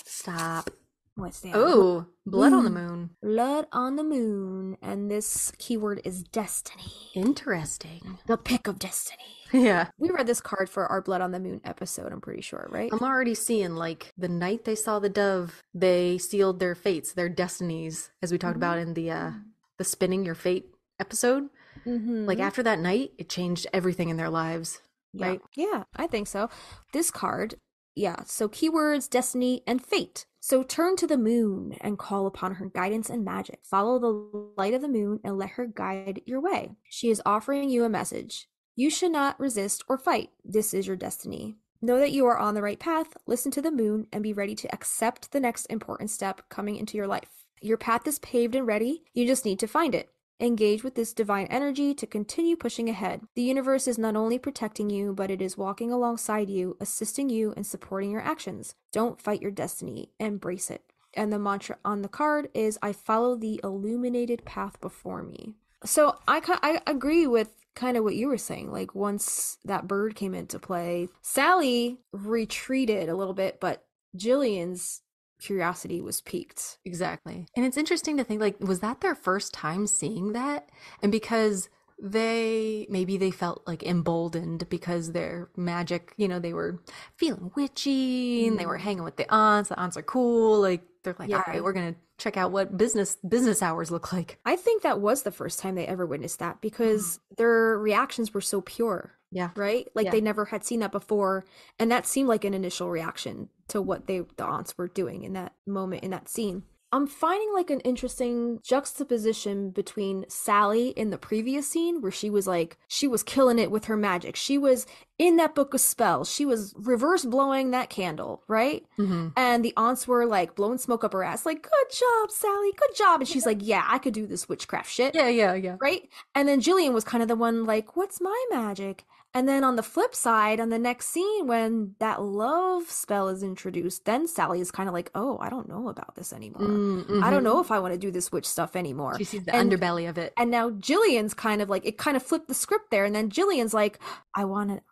Stop. What's that? Oh, blood on the moon. Blood on the moon. And this keyword is destiny. Interesting. The pick of destiny. Yeah. We read this card for our Blood on the Moon episode, I'm pretty sure, right? I'm already seeing like the night they saw the dove, they sealed their fates, their destinies, as we talked about in the spinning your fate episode. Like after that night, it changed everything in their lives, right? Yeah, I think so. This card, so keywords, destiny, and fate. So turn to the moon and call upon her guidance and magic. Follow the light of the moon and let her guide your way. She is offering you a message. You should not resist or fight. This is your destiny. Know that you are on the right path, listen to the moon, and be ready to accept the next important step coming into your life. Your path is paved and ready. You just need to find it. Engage with this divine energy to continue pushing ahead. The universe is not only protecting you, but it is walking alongside you, assisting you, and supporting your actions. Don't fight your destiny. Embrace it. And the mantra on the card is, I follow the illuminated path before me. So I agree with kind of what you were saying. Like once that bird came into play, Sally retreated a little bit, but Jillian's curiosity was piqued. Exactly. And it's interesting to think, like, was that their first time seeing that? And because maybe they felt like emboldened because their magic, they were feeling witchy and they were hanging with the aunts. The aunts are cool. Like, they're like, all right, we're going to check out what business hours look like. I think that was the first time they ever witnessed that because their reactions were so pure. Yeah. Right? Like they never had seen that before. And that seemed like an initial reaction to what the aunts were doing in that moment, in that scene. I'm finding like an interesting juxtaposition between Sally in the previous scene where she was killing it with her magic. She was in that book of spells. She was reverse blowing that candle, right? And the aunts were like blowing smoke up her ass, like, good job, Sally, good job. And she's like, yeah, I could do this witchcraft shit. Yeah. Right? And then Jillian was kind of the one like, what's my magic? And then on the flip side, on the next scene, when that love spell is introduced, then Sally is kind of like, oh, I don't know about this anymore. I don't know if I want to do this witch stuff anymore. She sees the underbelly of it. And now Jillian's kind of like, it kind of flipped the script there. And then Jillian's like, I want it.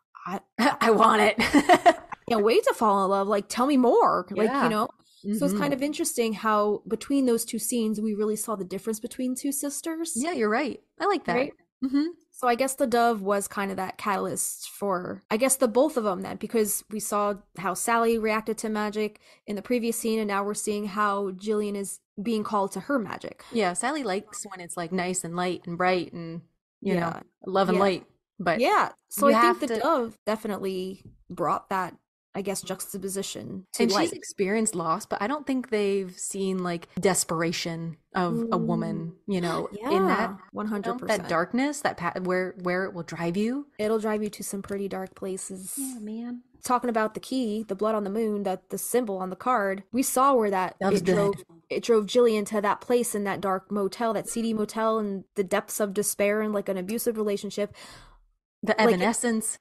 I want it. I can't wait to fall in love. Like, tell me more. Like, So it's kind of interesting how between those two scenes, we really saw the difference between two sisters. Yeah, you're right. I like that. Right? So I guess the dove was kind of that catalyst for, I guess, the both of them then, because we saw how Sally reacted to magic in the previous scene, and now we're seeing how Jillian is being called to her magic. Yeah, Sally likes when it's like nice and light and bright and, love and light. But so I think the dove definitely brought that, I guess, juxtaposition to and light. She's experienced loss, but I don't think they've seen like desperation of a woman, in that 100%. That darkness, that path where it will drive you. It'll drive you to some pretty dark places. Yeah, man. Talking about the key, the blood on the moon, that the symbol on the card, we saw where that it drove Jillian to that place in that dark motel, that seedy motel, in the depths of despair and like an abusive relationship. The evanescence.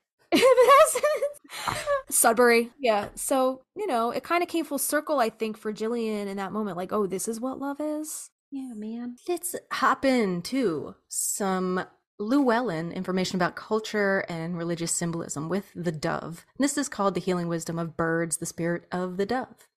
Sudbury. Yeah. So, it kind of came full circle, I think, for Jillian in that moment. Like, oh, this is what love is? Yeah, man. Let's hop into some Llewellyn information about culture and religious symbolism with the dove. This is called the healing wisdom of birds, the spirit of the dove.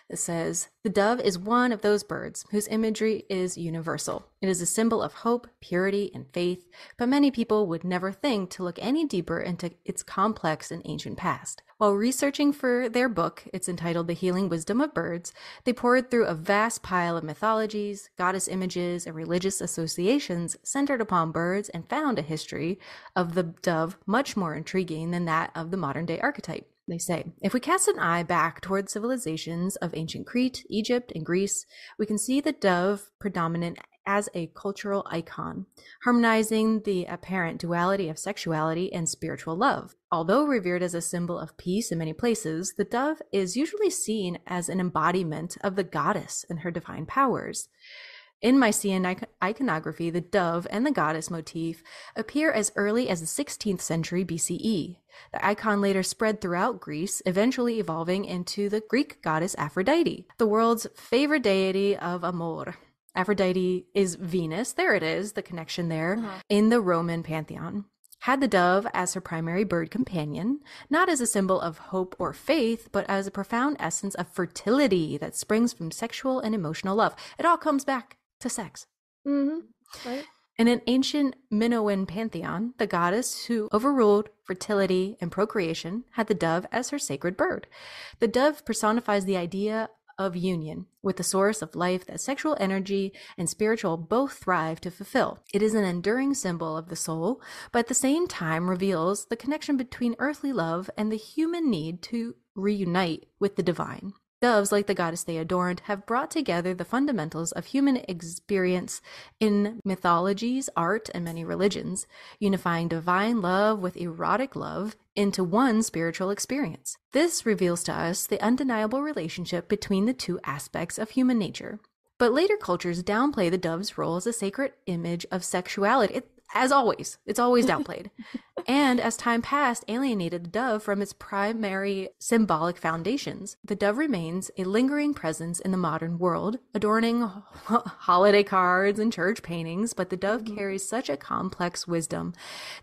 It says, the dove is one of those birds whose imagery is universal. It is a symbol of hope, purity, and faith, but many people would never think to look any deeper into its complex and ancient past. While researching for their book, it's entitled The Healing Wisdom of Birds, they pored through a vast pile of mythologies, goddess images, and religious associations centered upon birds and found a history of the dove much more intriguing than that of the modern-day archetype. They say, if we cast an eye back toward civilizations of ancient Crete, Egypt, and Greece, we can see the dove predominant as a cultural icon, harmonizing the apparent duality of sexuality and spiritual love. Although revered as a symbol of peace in many places, the dove is usually seen as an embodiment of the goddess and her divine powers. In Mycenaean iconography, the dove and the goddess motif appear as early as the 16th century BCE. The icon later spread throughout Greece, eventually evolving into the Greek goddess Aphrodite, the world's favorite deity of amor. Aphrodite is Venus, there it is, the connection there, in the Roman pantheon. Had the dove as her primary bird companion, not as a symbol of hope or faith, but as a profound essence of fertility that springs from sexual and emotional love. It all comes back to sex. Right. In an ancient Minoan pantheon, the goddess who overruled fertility and procreation had the dove as her sacred bird. The dove personifies the idea of union with the source of life that sexual energy and spiritual both thrive to fulfill. It is an enduring symbol of the soul, but at the same time reveals the connection between earthly love and the human need to reunite with the divine. Doves, like the goddess they adorned, have brought together the fundamentals of human experience in mythologies, art, and many religions, unifying divine love with erotic love into one spiritual experience. This reveals to us the undeniable relationship between the two aspects of human nature. But later cultures downplay the dove's role as a sacred image of sexuality. As always, it's always downplayed. And as time passed, alienated the dove from its primary symbolic foundations. The dove remains a lingering presence in the modern world, adorning holiday cards and church paintings, but the dove carries such a complex wisdom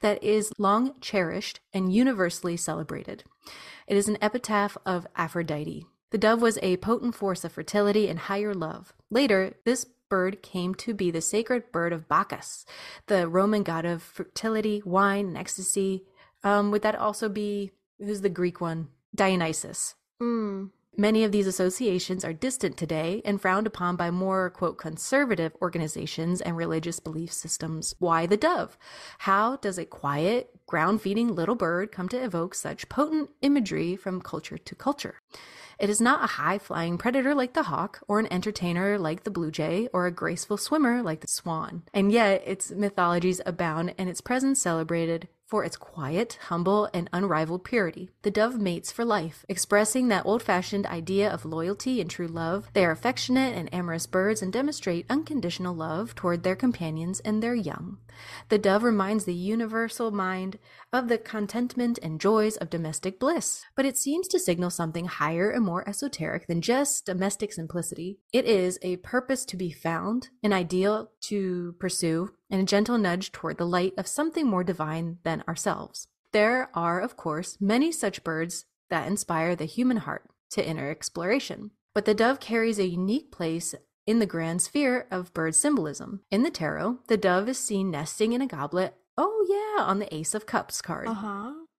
that is long cherished and universally celebrated. It is an epitaph of Aphrodite. The dove was a potent force of fertility and higher love. Later, this bird came to be the sacred bird of Bacchus, the Roman god of fertility, wine, and ecstasy. Would that also be, who's the Greek one? Dionysus. Many of these associations are distant today and frowned upon by more, quote, conservative organizations and religious belief systems. Why the dove? How does a quiet, ground-feeding little bird come to evoke such potent imagery from culture to culture? It is not a high-flying predator like the hawk, or an entertainer like the blue jay, or a graceful swimmer like the swan. And yet, its mythologies abound and its presence celebrated for its quiet, humble, and unrivaled purity. The dove mates for life, expressing that old-fashioned idea of loyalty and true love. They are affectionate and amorous birds and demonstrate unconditional love toward their companions and their young. The dove reminds the universal mind of the contentment and joys of domestic bliss, but it seems to signal something higher and more esoteric than just domestic simplicity. It is a purpose to be found, an ideal to pursue, and a gentle nudge toward the light of something more divine than ourselves. There are, of course, many such birds that inspire the human heart to inner exploration, but the dove carries a unique place in the grand sphere of bird symbolism. In the tarot, the dove is seen nesting in a goblet, on the Ace of Cups card,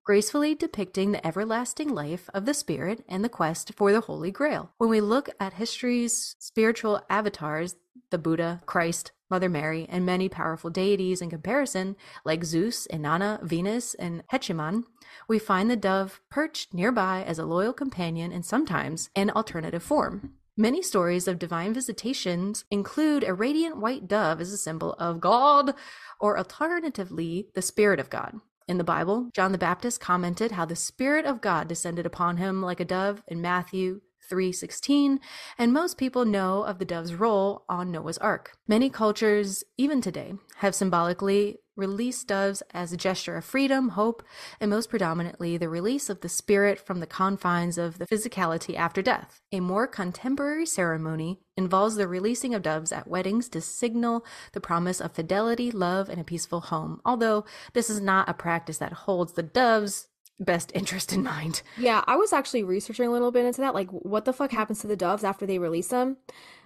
gracefully depicting the everlasting life of the spirit and the quest for the Holy Grail. When we look at history's spiritual avatars, the Buddha, Christ, Mother Mary, and many powerful deities in comparison, like Zeus, Inanna, Venus, and Hechiman, we find the dove perched nearby as a loyal companion and sometimes an alternative form. Many stories of divine visitations include a radiant white dove as a symbol of God, or alternatively, the Spirit of God. In the Bible, John the Baptist commented how the Spirit of God descended upon him like a dove in Matthew 3:16, and most people know of the dove's role on Noah's Ark. Many cultures, even today, have symbolically released doves as a gesture of freedom, hope, and most predominantly the release of the spirit from the confines of the physicality after death. A more contemporary ceremony involves the releasing of doves at weddings to signal the promise of fidelity, love, and a peaceful home, although this is not a practice that holds the dove's best interest in mind. Yeah, I was actually researching a little bit into that, like what the fuck happens to the doves after they release them.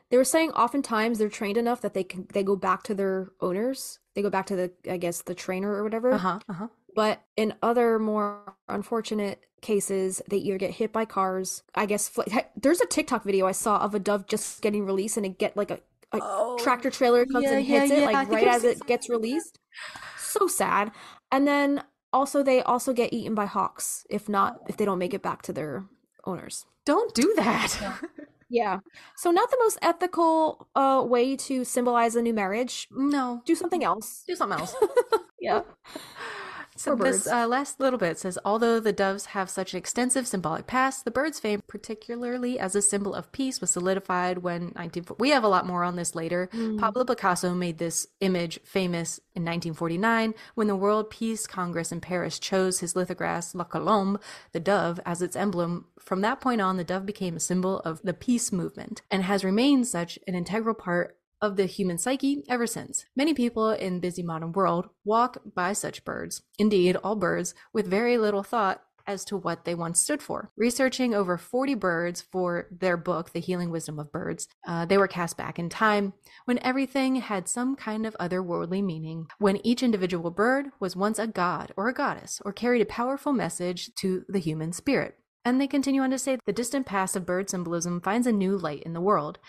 They were saying oftentimes they're trained enough that they go back to their owners. They go back to the trainer or whatever. But in other more unfortunate cases, they either get hit by cars. I guess there's a TikTok video I saw of a dove just getting released, and it get like a tractor trailer comes and hits it right as it gets released. So sad. And then also they also get eaten by hawks if they don't make it back to their owners. Don't do that. Yeah. So not the most ethical way to symbolize a new marriage. No. Do something else. Yeah. So this last little bit says, although the doves have such an extensive symbolic past, the bird's fame, particularly as a symbol of peace, was solidified when we have a lot more on this later. Pablo Picasso made this image famous in 1949 when the World Peace Congress in Paris chose his lithograph La Colombe, the dove, as its emblem. From that point on, the dove became a symbol of the peace movement and has remained such an integral part of the human psyche ever since. Many people in busy modern world walk by such birds, indeed all birds, with very little thought as to what they once stood for. Researching over 40 birds for their book, The Healing Wisdom of Birds, they were cast back in time when everything had some kind of otherworldly meaning, when each individual bird was once a god or a goddess or carried a powerful message to the human spirit. And they continue on to say the distant past of bird symbolism finds a new light in the world.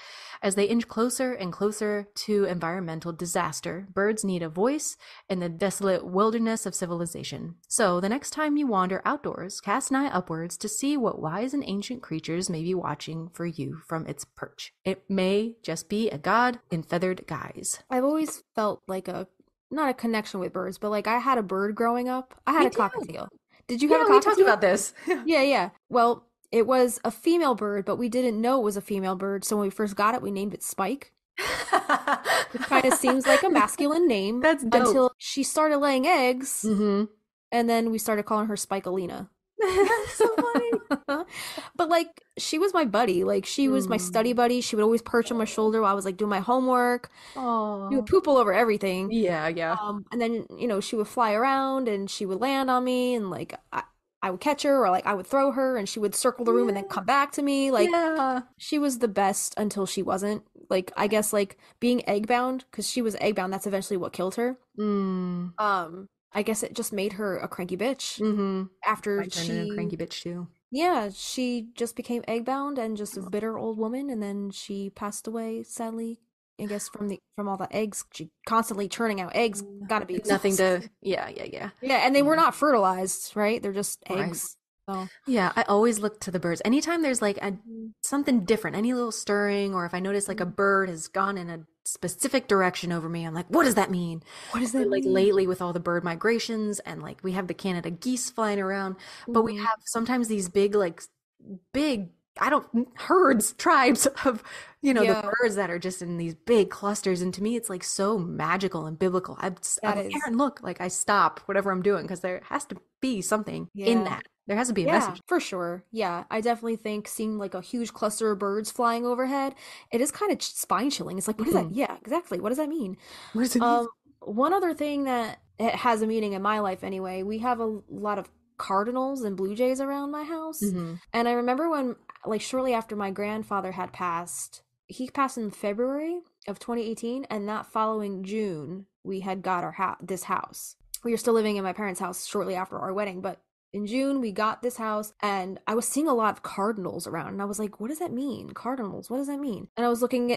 As they inch closer and closer to environmental disaster, birds need a voice in the desolate wilderness of civilization. So the next time you wander outdoors, cast an eye upwards to see what wise and ancient creatures may be watching for you from its perch. It may just be a god in feathered guise. I've always felt like not a connection with birds, but like I had a bird growing up. I had a cockatiel. Did you have a cockatiel? We talked about this. Yeah. Well, it was a female bird, but we didn't know it was a female bird. So when we first got it, we named it Spike. It kind of seems like a masculine name. That's dope. Until she started laying eggs. Mm-hmm. And then we started calling her Spikalina. That's so funny. But like, she was my buddy. Like, she was my study buddy. She would always perch on my shoulder while I was like doing my homework. Oh, She would poop all over everything. yeah. And then, she would fly around and she would land on me, and like I would catch her, or like I would throw her and she would circle the room and then come back to me. Like, she was the best until she wasn't. Like, I guess like being egg-bound, because she was egg-bound, that's eventually what killed her. I guess it just made her a cranky bitch. Mm-hmm. After I turned into a cranky bitch too. Yeah, she just became egg-bound and just a bitter old woman, and then she passed away, sadly. I guess from all the eggs, she constantly churning out eggs. Gotta be nothing exhausting. to. Yeah. Yeah, and they were not fertilized, right? They're just eggs. So. Yeah, I always look to the birds. Anytime there's like something different, any little stirring, or if I notice like a bird has gone in a specific direction over me, I'm like, what does that mean? What does that mean? Like lately with all the bird migrations, and like we have the Canada geese flying around, but we have sometimes these big herds, tribes of, the birds that are just in these big clusters. And to me, it's like so magical and biblical. I'm Aaron, look, like I stop whatever I'm doing, because there has to be something in that. There has to be a message. For sure. Yeah, I definitely think seeing like a huge cluster of birds flying overhead, it is kind of spine chilling. It's like, what is that? Yeah, exactly. What does that mean? What does it mean? One other thing that it has a meaning in my life anyway, we have a lot of cardinals and blue jays around my house. And I remember when, like, shortly after my grandfather had passed, he passed in February of 2018, and that following June, we had got this house. We were still living in my parents' house shortly after our wedding, but in June, we got this house, and I was seeing a lot of cardinals around, and I was like, what does that mean? Cardinals, what does that mean? And I was looking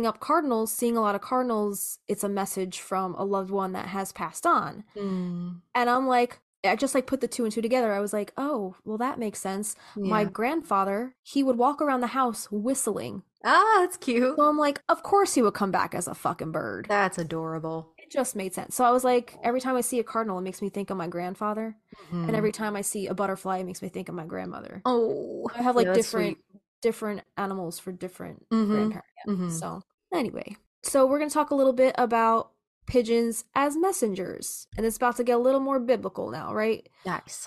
up cardinals, seeing a lot of cardinals. It's a message from a loved one that has passed on. And I'm like, I just like put the two and two together. I was like, oh, well, that makes sense. Yeah. My grandfather, he would walk around the house whistling. Ah, that's cute. So I'm like, of course he would come back as a fucking bird. That's adorable. It just made sense. So I was like, every time I see a cardinal, it makes me think of my grandfather. And every time I see a butterfly, it makes me think of my grandmother. Oh, I have like different animals for different grandparents. So anyway, so we're going to talk a little bit about pigeons as messengers, and it's about to get a little more biblical now, right? Nice.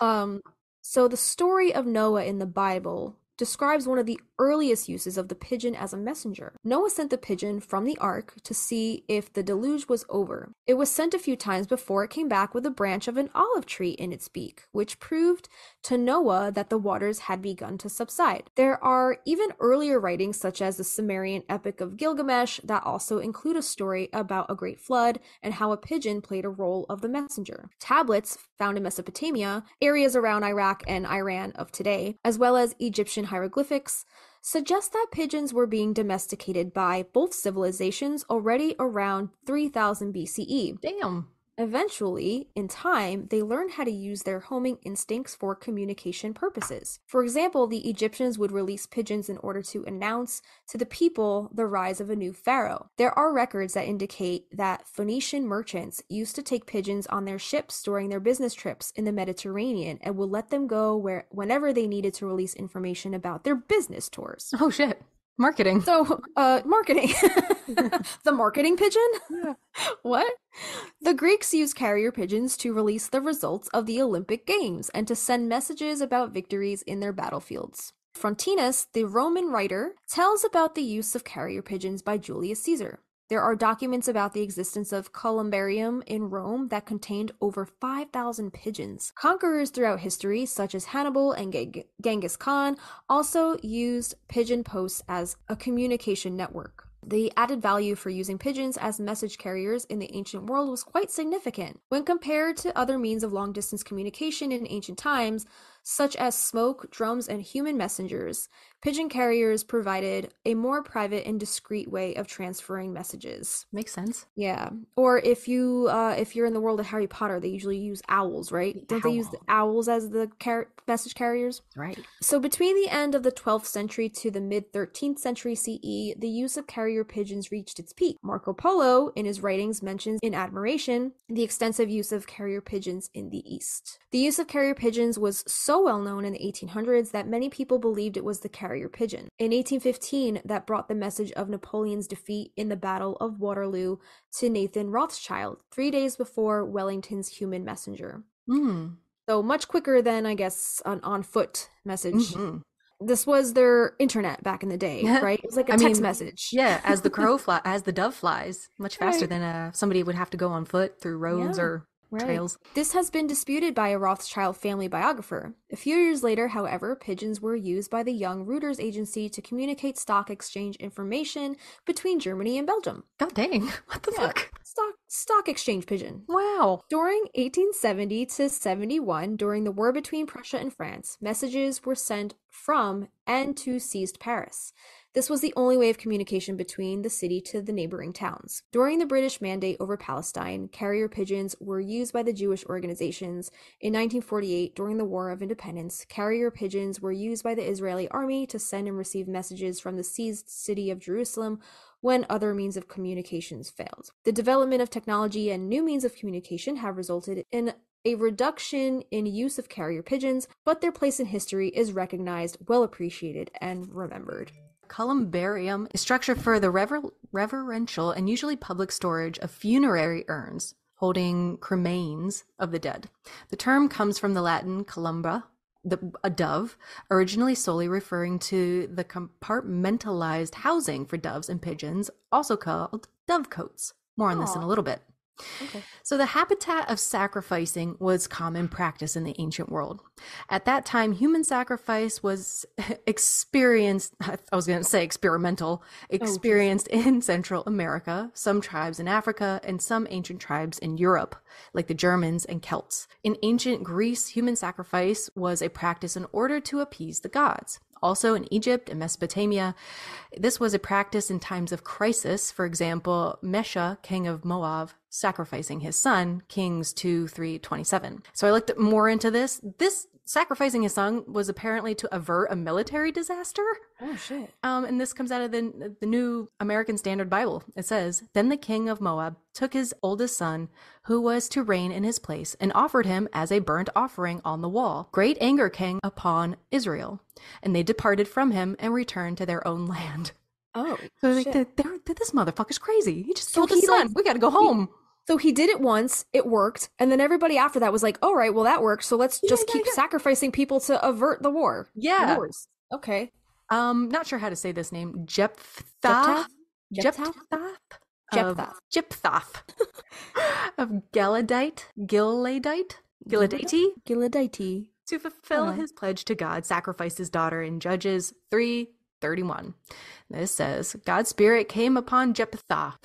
So the story of Noah in the Bible describes one of the earliest uses of the pigeon as a messenger. Noah sent the pigeon from the ark to see if the deluge was over. It was sent a few times before it came back with a branch of an olive tree in its beak, which proved to Noah that the waters had begun to subside. There are even earlier writings, such as the Sumerian epic of Gilgamesh, that also include a story about a great flood and how a pigeon played a role of the messenger. Tablets found in Mesopotamia, areas around Iraq and Iran of today, as well as Egyptian hieroglyphics, suggest that pigeons were being domesticated by both civilizations already around 3000 BCE. Damn. Eventually, in time, they learned how to use their homing instincts for communication purposes. For example, the Egyptians would release pigeons in order to announce to the people the rise of a new pharaoh. There are records that indicate that Phoenician merchants used to take pigeons on their ships during their business trips in the Mediterranean and would let them go whenever they needed to release information about their business tours. Oh shit. Marketing. So, marketing. The marketing pigeon? Yeah. What? The Greeks used carrier pigeons to release the results of the Olympic Games and to send messages about victories in their battlefields. Frontinus, the Roman writer, tells about the use of carrier pigeons by Julius Caesar. There are documents about the existence of columbarium in Rome that contained over 5,000 pigeons. Conquerors throughout history, such as Hannibal and Genghis Khan, also used pigeon posts as a communication network. The added value for using pigeons as message carriers in the ancient world was quite significant. When compared to other means of long-distance communication in ancient times, such as smoke, drums, and human messengers, pigeon carriers provided a more private and discreet way of transferring messages. Makes sense. Yeah. Or if you're in the world of Harry Potter, they usually use owls, right? Don't they use the owls as the message carriers? Right. So between the end of the 12th century to the mid-13th century CE, the use of carrier pigeons reached its peak. Marco Polo, in his writings, mentions in admiration the extensive use of carrier pigeons in the East. The use of carrier pigeons was so well known in the 1800s that many people believed it was the carrier pigeon. In 1815, that brought the message of Napoleon's defeat in the Battle of Waterloo to Nathan Rothschild, 3 days before Wellington's human messenger. So much quicker than, I guess, an on-foot message. This was their internet back in the day, right? It was like a text message. Yeah, as the dove flies, much faster than somebody would have to go on foot through roads or trails. This has been disputed by a Rothschild family biographer. A few years later, however, pigeons were used by the Young Reuters Agency to communicate stock exchange information between Germany and Belgium. God dang, what the fuck? Stock exchange pigeon. Wow. During 1870 to 71, during the war between Prussia and France, messages were sent from and to seized Paris. This was the only way of communication between the city to the neighboring towns. During the British mandate over Palestine, carrier pigeons were used by the Jewish organizations. In 1948, during the War of Independence, carrier pigeons were used by the Israeli army to send and receive messages from the seized city of Jerusalem when other means of communications failed. The development of technology and new means of communication have resulted in a reduction in use of carrier pigeons, but their place in history is recognized, well appreciated, and remembered. Columbarium is structure for the reverential and usually public storage of funerary urns holding cremains of the dead. The term comes from the Latin columbra, a dove, originally solely referring to the compartmentalized housing for doves and pigeons, also called dovecotes. More on this in a little bit. Okay. So the habitat of sacrificing was common practice in the ancient world. At that time, human sacrifice was experienced in Central America, some tribes in Africa, and some ancient tribes in Europe, like the Germans and Celts. In ancient Greece, human sacrifice was a practice in order to appease the gods. Also in Egypt and Mesopotamia, this was a practice in times of crisis. For example, Mesha, king of Moab, sacrificing his son, Kings 2:3-27. So I looked more into this. This sacrificing his son was apparently to avert a military disaster. Oh, shit. And this comes out of the New American Standard Bible. It says, "Then the king of Moab took his oldest son, who was to reign in his place, and offered him as a burnt offering on the wall. Great anger came upon Israel, and they departed from him and returned to their own land." Oh, so like, this motherfucker's crazy. He just killed his son. We got to go home. So he did it once, it worked, and then everybody after that was like, all right, well, that worked, so let's just keep sacrificing people to avert the war. Yeah. Wars. Okay. Not sure how to say this name. Jephthah of Gileadite, to fulfill his pledge to God, sacrificed his daughter in Judges 3:31. This says, God's spirit came upon Jephthah.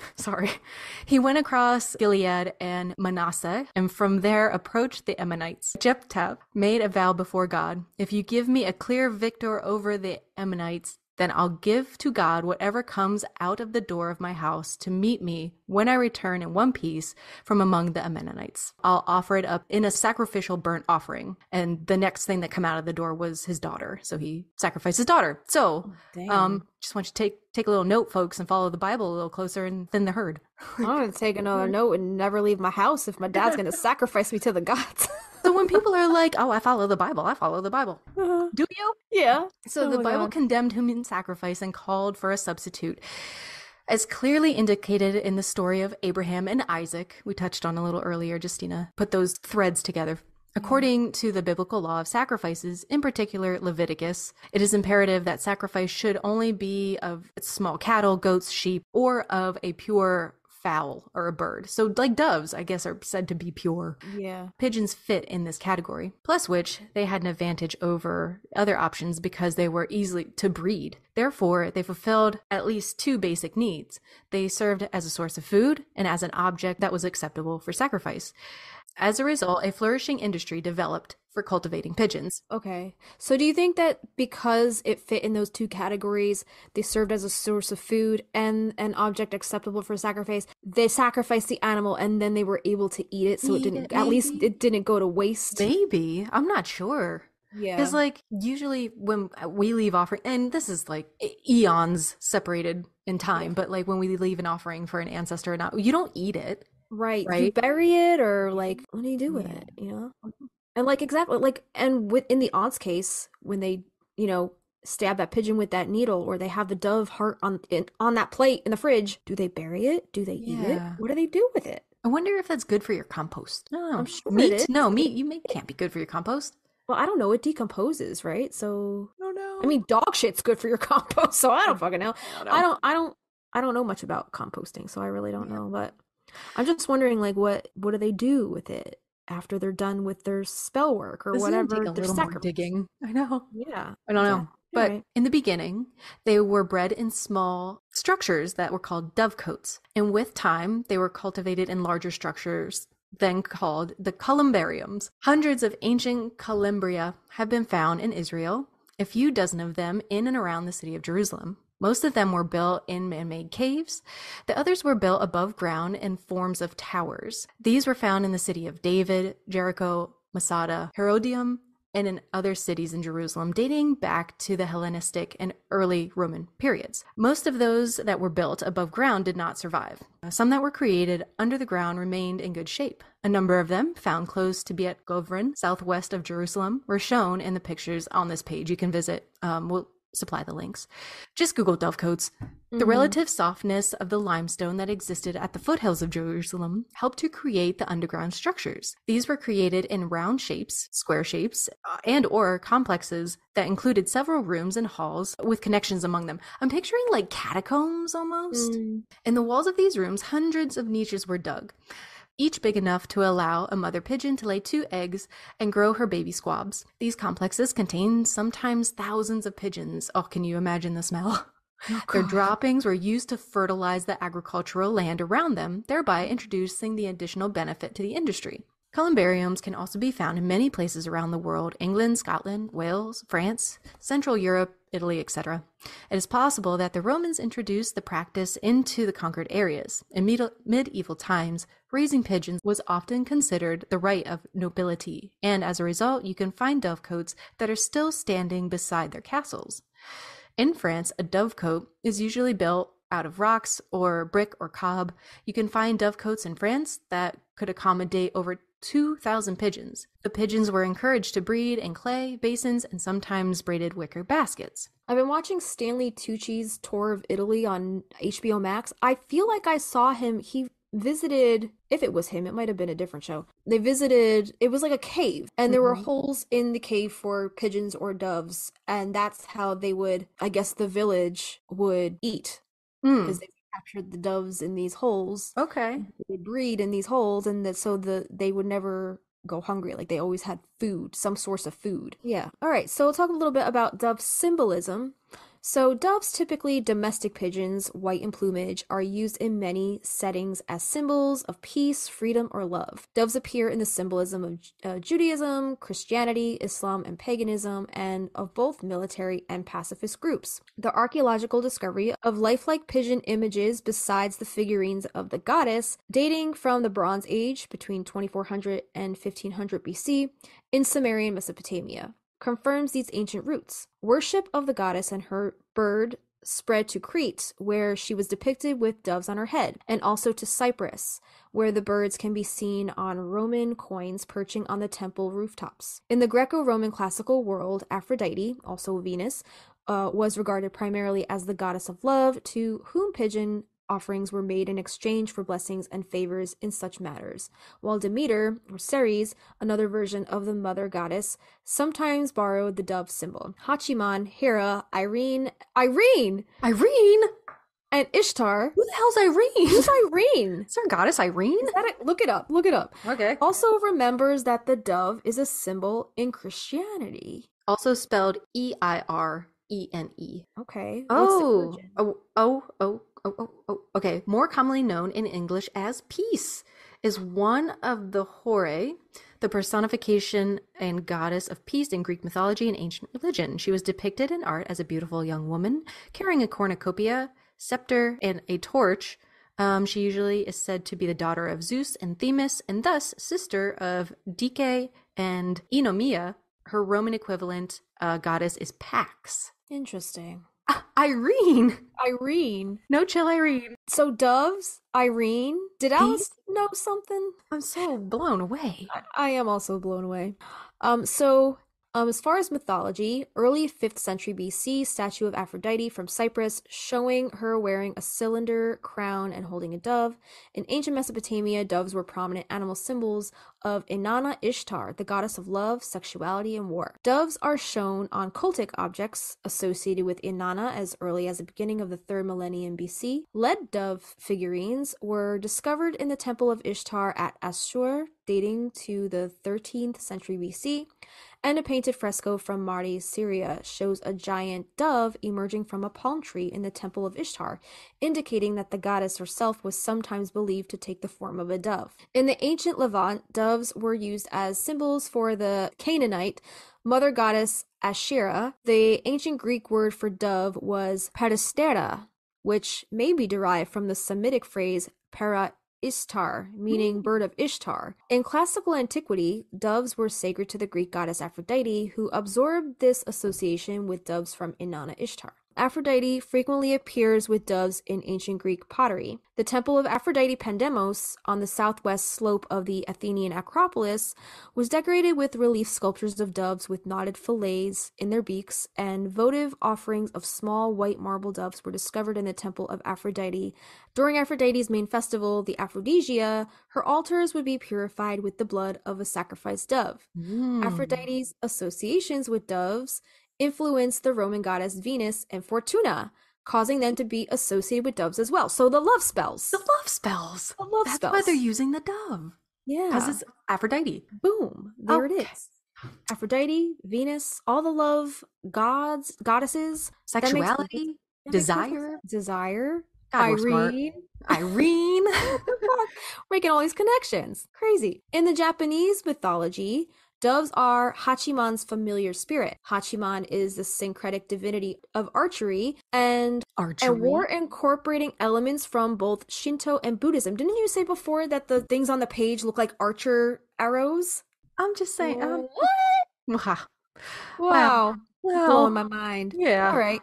He went across Gilead and Manasseh, and from there approached the Ammonites. Jephthah made a vow before God, "If you give me a clear victor over the Ammonites, then I'll give to God whatever comes out of the door of my house to meet me when I return in one piece from among the Ammonites. I'll offer it up in a sacrificial burnt offering." And the next thing that came out of the door was his daughter. So he sacrificed his daughter. So just want you to take a little note, folks, and follow the Bible a little closer and thin the herd. I'm going to take another note and never leave my house if my dad's going to sacrifice me to the gods. So when people are like, "Oh, I follow the Bible," do you? Yeah. So the Bible condemned human sacrifice and called for a substitute. As clearly indicated in the story of Abraham and Isaac, we touched on a little earlier, Justina, put those threads together According to the biblical law of sacrifices, in particular Leviticus, it is imperative that sacrifice should only be of small cattle, goats, sheep, or of a pure fowl or a bird. So like doves, I guess, are said to be pure. Yeah. Pigeons fit in this category, plus which they had an advantage over other options because they were easily to breed. Therefore, they fulfilled at least two basic needs. They served as a source of food and as an object that was acceptable for sacrifice. As a result, a flourishing industry developed for cultivating pigeons. Okay. So do you think that because it fit in those two categories, they served as a source of food and an object acceptable for sacrifice, they sacrificed the animal and then they were able to eat it, so it didn't, at least it didn't go to waste? Maybe. I'm not sure. Yeah. Because, like, usually when we leave offering, and this is like eons separated in time, but like when we leave an offering for an ancestor or not, you don't eat it. Right. You bury it, or like, what do you do with it, you know? And like, exactly, like, and in the aunt's case, when they, you know, stab that pigeon with that needle, or they have the dove heart on that plate in the fridge, do they bury it? Do they eat it? What do they do with it? I wonder if that's good for your compost. I don't know. I'm sure meat? it is. No, meat can't be good for your compost. Well, I don't know. It decomposes, right? So, I don't know. I mean, dog shit's good for your compost, so I don't fucking know. I don't know much about composting, so I really don't know. But I'm just wondering, like, what do they do with it after they're done with their spell work or whatever? Take a little more digging. I know. Yeah. I don't know. But right. In the beginning, they were bred in small structures that were called dovecotes. And with time, they were cultivated in larger structures, then called the columbariums. Hundreds of ancient columbria have been found in Israel, a few dozen of them in and around the city of Jerusalem. Most of them were built in man-made caves. The others were built above ground in forms of towers. These were found in the city of David, Jericho, Masada, Herodium, and in other cities in Jerusalem, dating back to the Hellenistic and early Roman periods. Most of those that were built above ground did not survive. Some that were created under the ground remained in good shape. A number of them, found close to Beit Govrin, southwest of Jerusalem, were shown in the pictures on this page. You can visit. We'll supply the links. Just Google dovecotes. The relative softness of the limestone that existed at the foothills of Jerusalem helped to create the underground structures. These were created in round shapes, square shapes, and or complexes that included several rooms and halls with connections among them. I'm picturing like catacombs almost. In the walls of these rooms, hundreds of niches were dug, each big enough to allow a mother pigeon to lay 2 eggs and grow her baby squabs. These complexes contained sometimes thousands of pigeons. Oh, can you imagine the smell? Their droppings were used to fertilize the agricultural land around them, thereby introducing the additional benefit to the industry. Columbariums can also be found in many places around the world: England, Scotland, Wales, France, Central Europe, Italy, etc. It is possible that the Romans introduced the practice into the conquered areas. In medieval times, raising pigeons was often considered the right of nobility, and as a result, you can find dovecotes that are still standing beside their castles. In France, a dovecote is usually built out of rocks or brick or cob. You can find dovecotes in France that could accommodate over 2,000 pigeons. The pigeons were encouraged to breed in clay basins and sometimes braided wicker baskets. I've been watching Stanley Tucci's tour of Italy on HBO Max. I feel like I saw him. He visited, if it was him, it might have been a different show. They visited, it was like a cave, and there were holes in the cave for pigeons or doves, and that's how they would, I guess the village would eat, because they captured the doves in these holes. Okay. They breed in these holes, and they would never go hungry. Like, they always had food, some source of food. Yeah. All right, so we'll talk a little bit about dove symbolism. So doves, typically domestic pigeons, white in plumage, are used in many settings as symbols of peace, freedom, or love. Doves appear in the symbolism of Judaism, Christianity, Islam, and paganism, and of both military and pacifist groups. The archaeological discovery of lifelike pigeon images besides the figurines of the goddess, dating from the Bronze Age between 2400 and 1500 BC in Sumerian Mesopotamia, confirms these ancient roots. Worship of the goddess and her bird spread to Crete, where she was depicted with doves on her head, and also to Cyprus, where the birds can be seen on Roman coins perching on the temple rooftops. In the Greco-Roman classical world, Aphrodite, also Venus, was regarded primarily as the goddess of love, to whom pigeon offerings were made in exchange for blessings and favors in such matters, while Demeter, or Ceres, another version of the mother goddess, sometimes borrowed the dove symbol. Hachiman, Hera, Irene, and Ishtar. Who the hell's Irene? Who's Irene? Is there a goddess Irene? Is that it? Look it up. Look it up. Okay. Also remembers that the dove is a symbol in Christianity. Also spelled Eirene. Okay. Oh. Okay. More commonly known in English as peace, is one of the Horae, the personification and goddess of peace in Greek mythology and ancient religion. She was depicted in art as a beautiful young woman carrying a cornucopia, scepter, and a torch. She usually is said to be the daughter of Zeus and Themis, and thus sister of Dike and Oinomia. Her Roman equivalent goddess is Pax. Interesting. Irene. No chill, Irene. So doves, Irene. Did Alice know something? I'm so blown away. I am also blown away. As far as mythology, early 5th century BC statue of Aphrodite from Cyprus showing her wearing a cylinder crown and holding a dove. In ancient Mesopotamia, doves were prominent animal symbols of Inanna Ishtar, the goddess of love, sexuality, and war. Doves are shown on cultic objects associated with Inanna as early as the beginning of the 3rd millennium BC. Lead dove figurines were discovered in the temple of Ishtar at Assur, dating to the 13th century BC. And a painted fresco from Mardi, Syria, shows a giant dove emerging from a palm tree in the temple of Ishtar, indicating that the goddess herself was sometimes believed to take the form of a dove. In the ancient Levant, doves were used as symbols for the Canaanite mother goddess Asherah. The ancient Greek word for dove was peristera, which may be derived from the Semitic phrase para Ishtar, meaning bird of Ishtar. In classical antiquity, doves were sacred to the Greek goddess Aphrodite, who absorbed this association with doves from Inanna Ishtar. Aphrodite frequently appears with doves in ancient Greek pottery. The temple of Aphrodite Pandemos on the southwest slope of the Athenian Acropolis was decorated with relief sculptures of doves with knotted fillets in their beaks, and votive offerings of small white marble doves were discovered in the temple of Aphrodite. During Aphrodite's main festival, the Aphrodisia, her altars would be purified with the blood of a sacrificed dove. Aphrodite's associations with doves influenced the Roman goddess Venus and Fortuna, causing them to be associated with doves as well. So the love spells. That's why they're using the dove. Yeah. Because it's Aphrodite. Boom. There it is. Aphrodite, Venus, all the love gods, goddesses. Sexuality, desire. God, Irene. Making all these connections. Crazy. In the Japanese mythology, doves are Hachiman's familiar spirit. Hachiman is the syncretic divinity of archery and war, incorporating elements from both Shinto and Buddhism. Didn't you say before that the things on the page look like archer arrows? I'm just saying. What? Wow. Blowing my mind. Yeah. All right.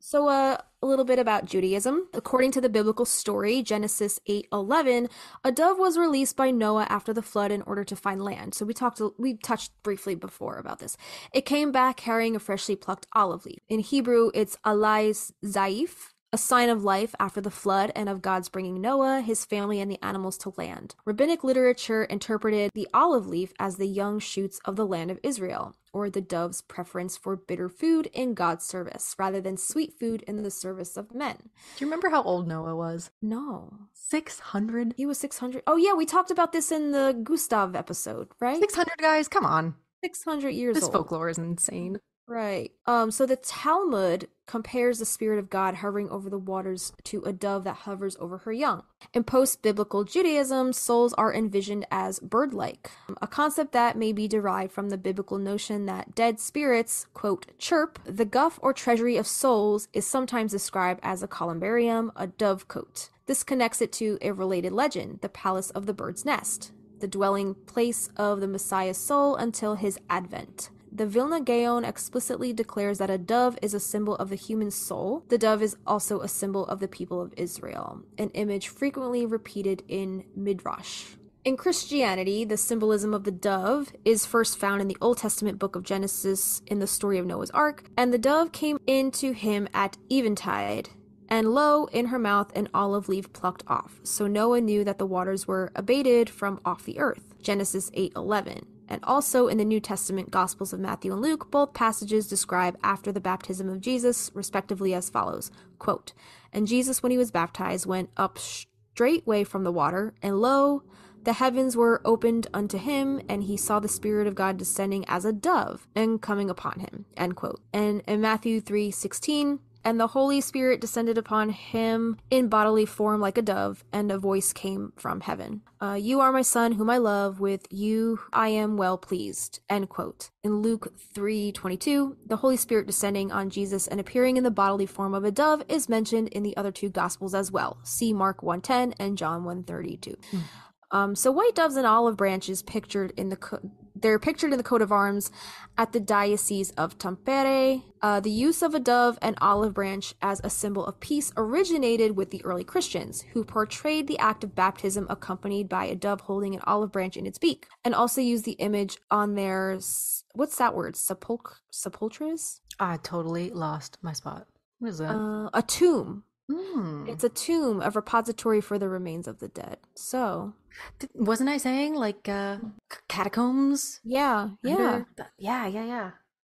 So a little bit about Judaism. According to the biblical story, Genesis 8:11, a dove was released by Noah after the flood in order to find land. So we touched briefly before about this. It came back carrying a freshly plucked olive leaf. In Hebrew, it's alai zaif, a sign of life after the flood and of God's bringing Noah, his family, and the animals to land. Rabbinic literature interpreted the olive leaf as the young shoots of the land of Israel, or the dove's preference for bitter food in God's service, rather than sweet food in the service of men. Do you remember how old Noah was? No. 600? He was 600. Oh, yeah, we talked about this in the Gustav episode, right? 600, guys, come on. 600 years old. This folklore is insane. Right. So the Talmud compares the spirit of God hovering over the waters to a dove that hovers over her young. In post-biblical Judaism, souls are envisioned as bird-like, a concept that may be derived from the biblical notion that dead spirits, quote, chirp. The guff or treasury of souls is sometimes described as a columbarium, a dovecote. This connects it to a related legend, the palace of the bird's nest, the dwelling place of the Messiah's soul until his advent. The Vilna Gaon explicitly declares that a dove is a symbol of the human soul. The dove is also a symbol of the people of Israel, an image frequently repeated in Midrash. In Christianity, the symbolism of the dove is first found in the Old Testament book of Genesis in the story of Noah's Ark, and the dove came into him at eventide And lo, in her mouth an olive leaf plucked off. So Noah knew that the waters were abated from off the earth. Genesis 8:11. And also in the New Testament Gospels of Matthew and Luke, both passages describe after the baptism of Jesus, respectively, as follows, quote, "And Jesus, when he was baptized, went up straightway from the water, and lo, the heavens were opened unto him, and he saw the Spirit of God descending as a dove and coming upon him," end quote. And in Matthew 3:16, "And the Holy Spirit descended upon him in bodily form like a dove, and a voice came from heaven. You are my son, whom I love. With you I am well pleased," end quote. In Luke 3:22, the Holy Spirit descending on Jesus and appearing in the bodily form of a dove is mentioned in the other two Gospels as well. See Mark 1:10 and John 1:32. So white doves and olive branches they're pictured in the coat of arms at the Diocese of Tampere. The use of a dove and olive branch as a symbol of peace originated with the early Christians, who portrayed the act of baptism accompanied by a dove holding an olive branch in its beak, and also used the image on their, what's that word, sepulchres? I totally lost my spot. What is that? A tomb. It's a tomb, a repository for the remains of the dead. So... Wasn't I saying like catacombs? Yeah.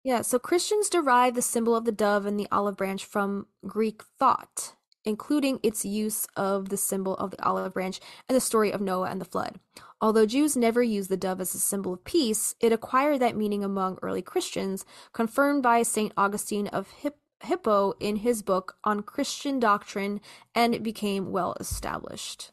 Yeah, so Christians derive the symbol of the dove and the olive branch from Greek thought, including its use of the symbol of the olive branch and the story of Noah and the flood. Although Jews never used the dove as a symbol of peace, it acquired that meaning among early Christians, confirmed by St. Augustine of Hippo in his book on Christian doctrine, and it became well established.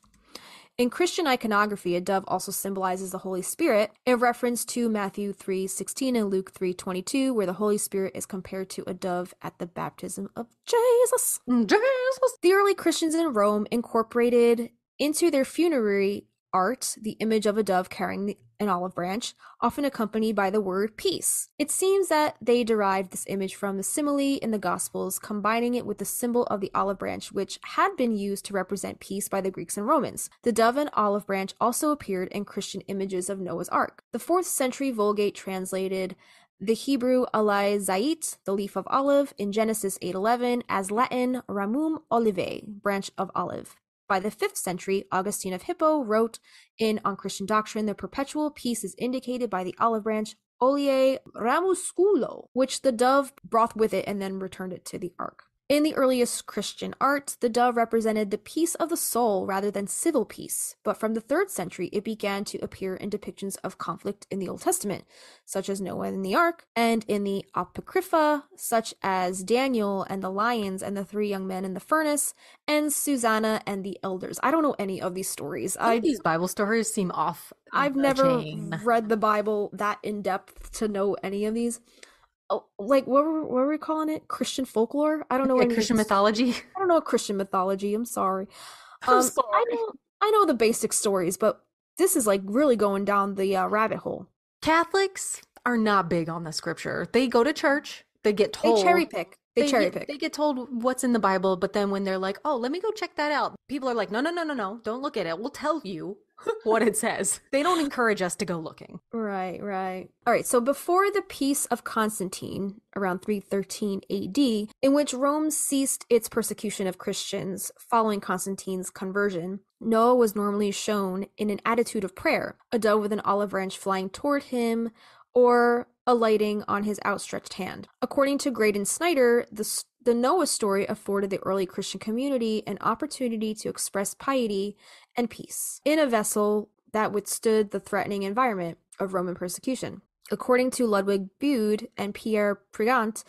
In Christian iconography, a dove also symbolizes the Holy Spirit, in reference to Matthew 3:16 and Luke 3:22, where the Holy Spirit is compared to a dove at the baptism of Jesus. The early Christians in Rome incorporated into their funerary art the image of a dove carrying an olive branch, often accompanied by the word peace. It seems that they derived this image from the simile in the Gospels, combining it with the symbol of the olive branch, which had been used to represent peace by the Greeks and Romans. The dove and olive branch also appeared in Christian images of Noah's Ark. The 4th century Vulgate translated the Hebrew alai zait, the leaf of olive, in Genesis 8:11 as Latin ramum olivae, branch of olive. By the 5th century, Augustine of Hippo wrote in On Christian Doctrine, the perpetual peace is indicated by the olive branch, oleae ramusculo, which the dove brought with it and then returned it to the ark. In the earliest Christian art, the dove represented the peace of the soul rather than civil peace, but from the 3rd century it began to appear in depictions of conflict in the Old Testament, such as Noah and the Ark, and in the Apocrypha, such as Daniel and the lions and the 3 young men in the furnace, and Susanna and the elders. I don't know any of these stories. These Bible stories seem off. I've never read the Bible that in depth to know any of these. Oh, like what were we calling it? Christian folklore? I don't know. Christian mythology. I don't know Christian mythology. I'm sorry. I'm sorry. I know the basic stories, but this is like really going down the rabbit hole. Catholics are not big on the scripture. They go to church. They get told. They cherry pick. They get told what's in the Bible, but then when they're like, "Oh, let me go check that out," people are like, "No, don't look at it. We'll tell you what it says." They don't encourage us to go looking. Right. All right, so before the Peace of Constantine, around 313 AD, in which Rome ceased its persecution of Christians following Constantine's conversion, Noah was normally shown in an attitude of prayer, a dove with an olive branch flying toward him, or alighting on his outstretched hand. According to Graydon Snyder, the Noah story afforded the early Christian community an opportunity to express piety and peace in a vessel that withstood the threatening environment of Roman persecution. According to Ludwig Bude and Pierre Prigant,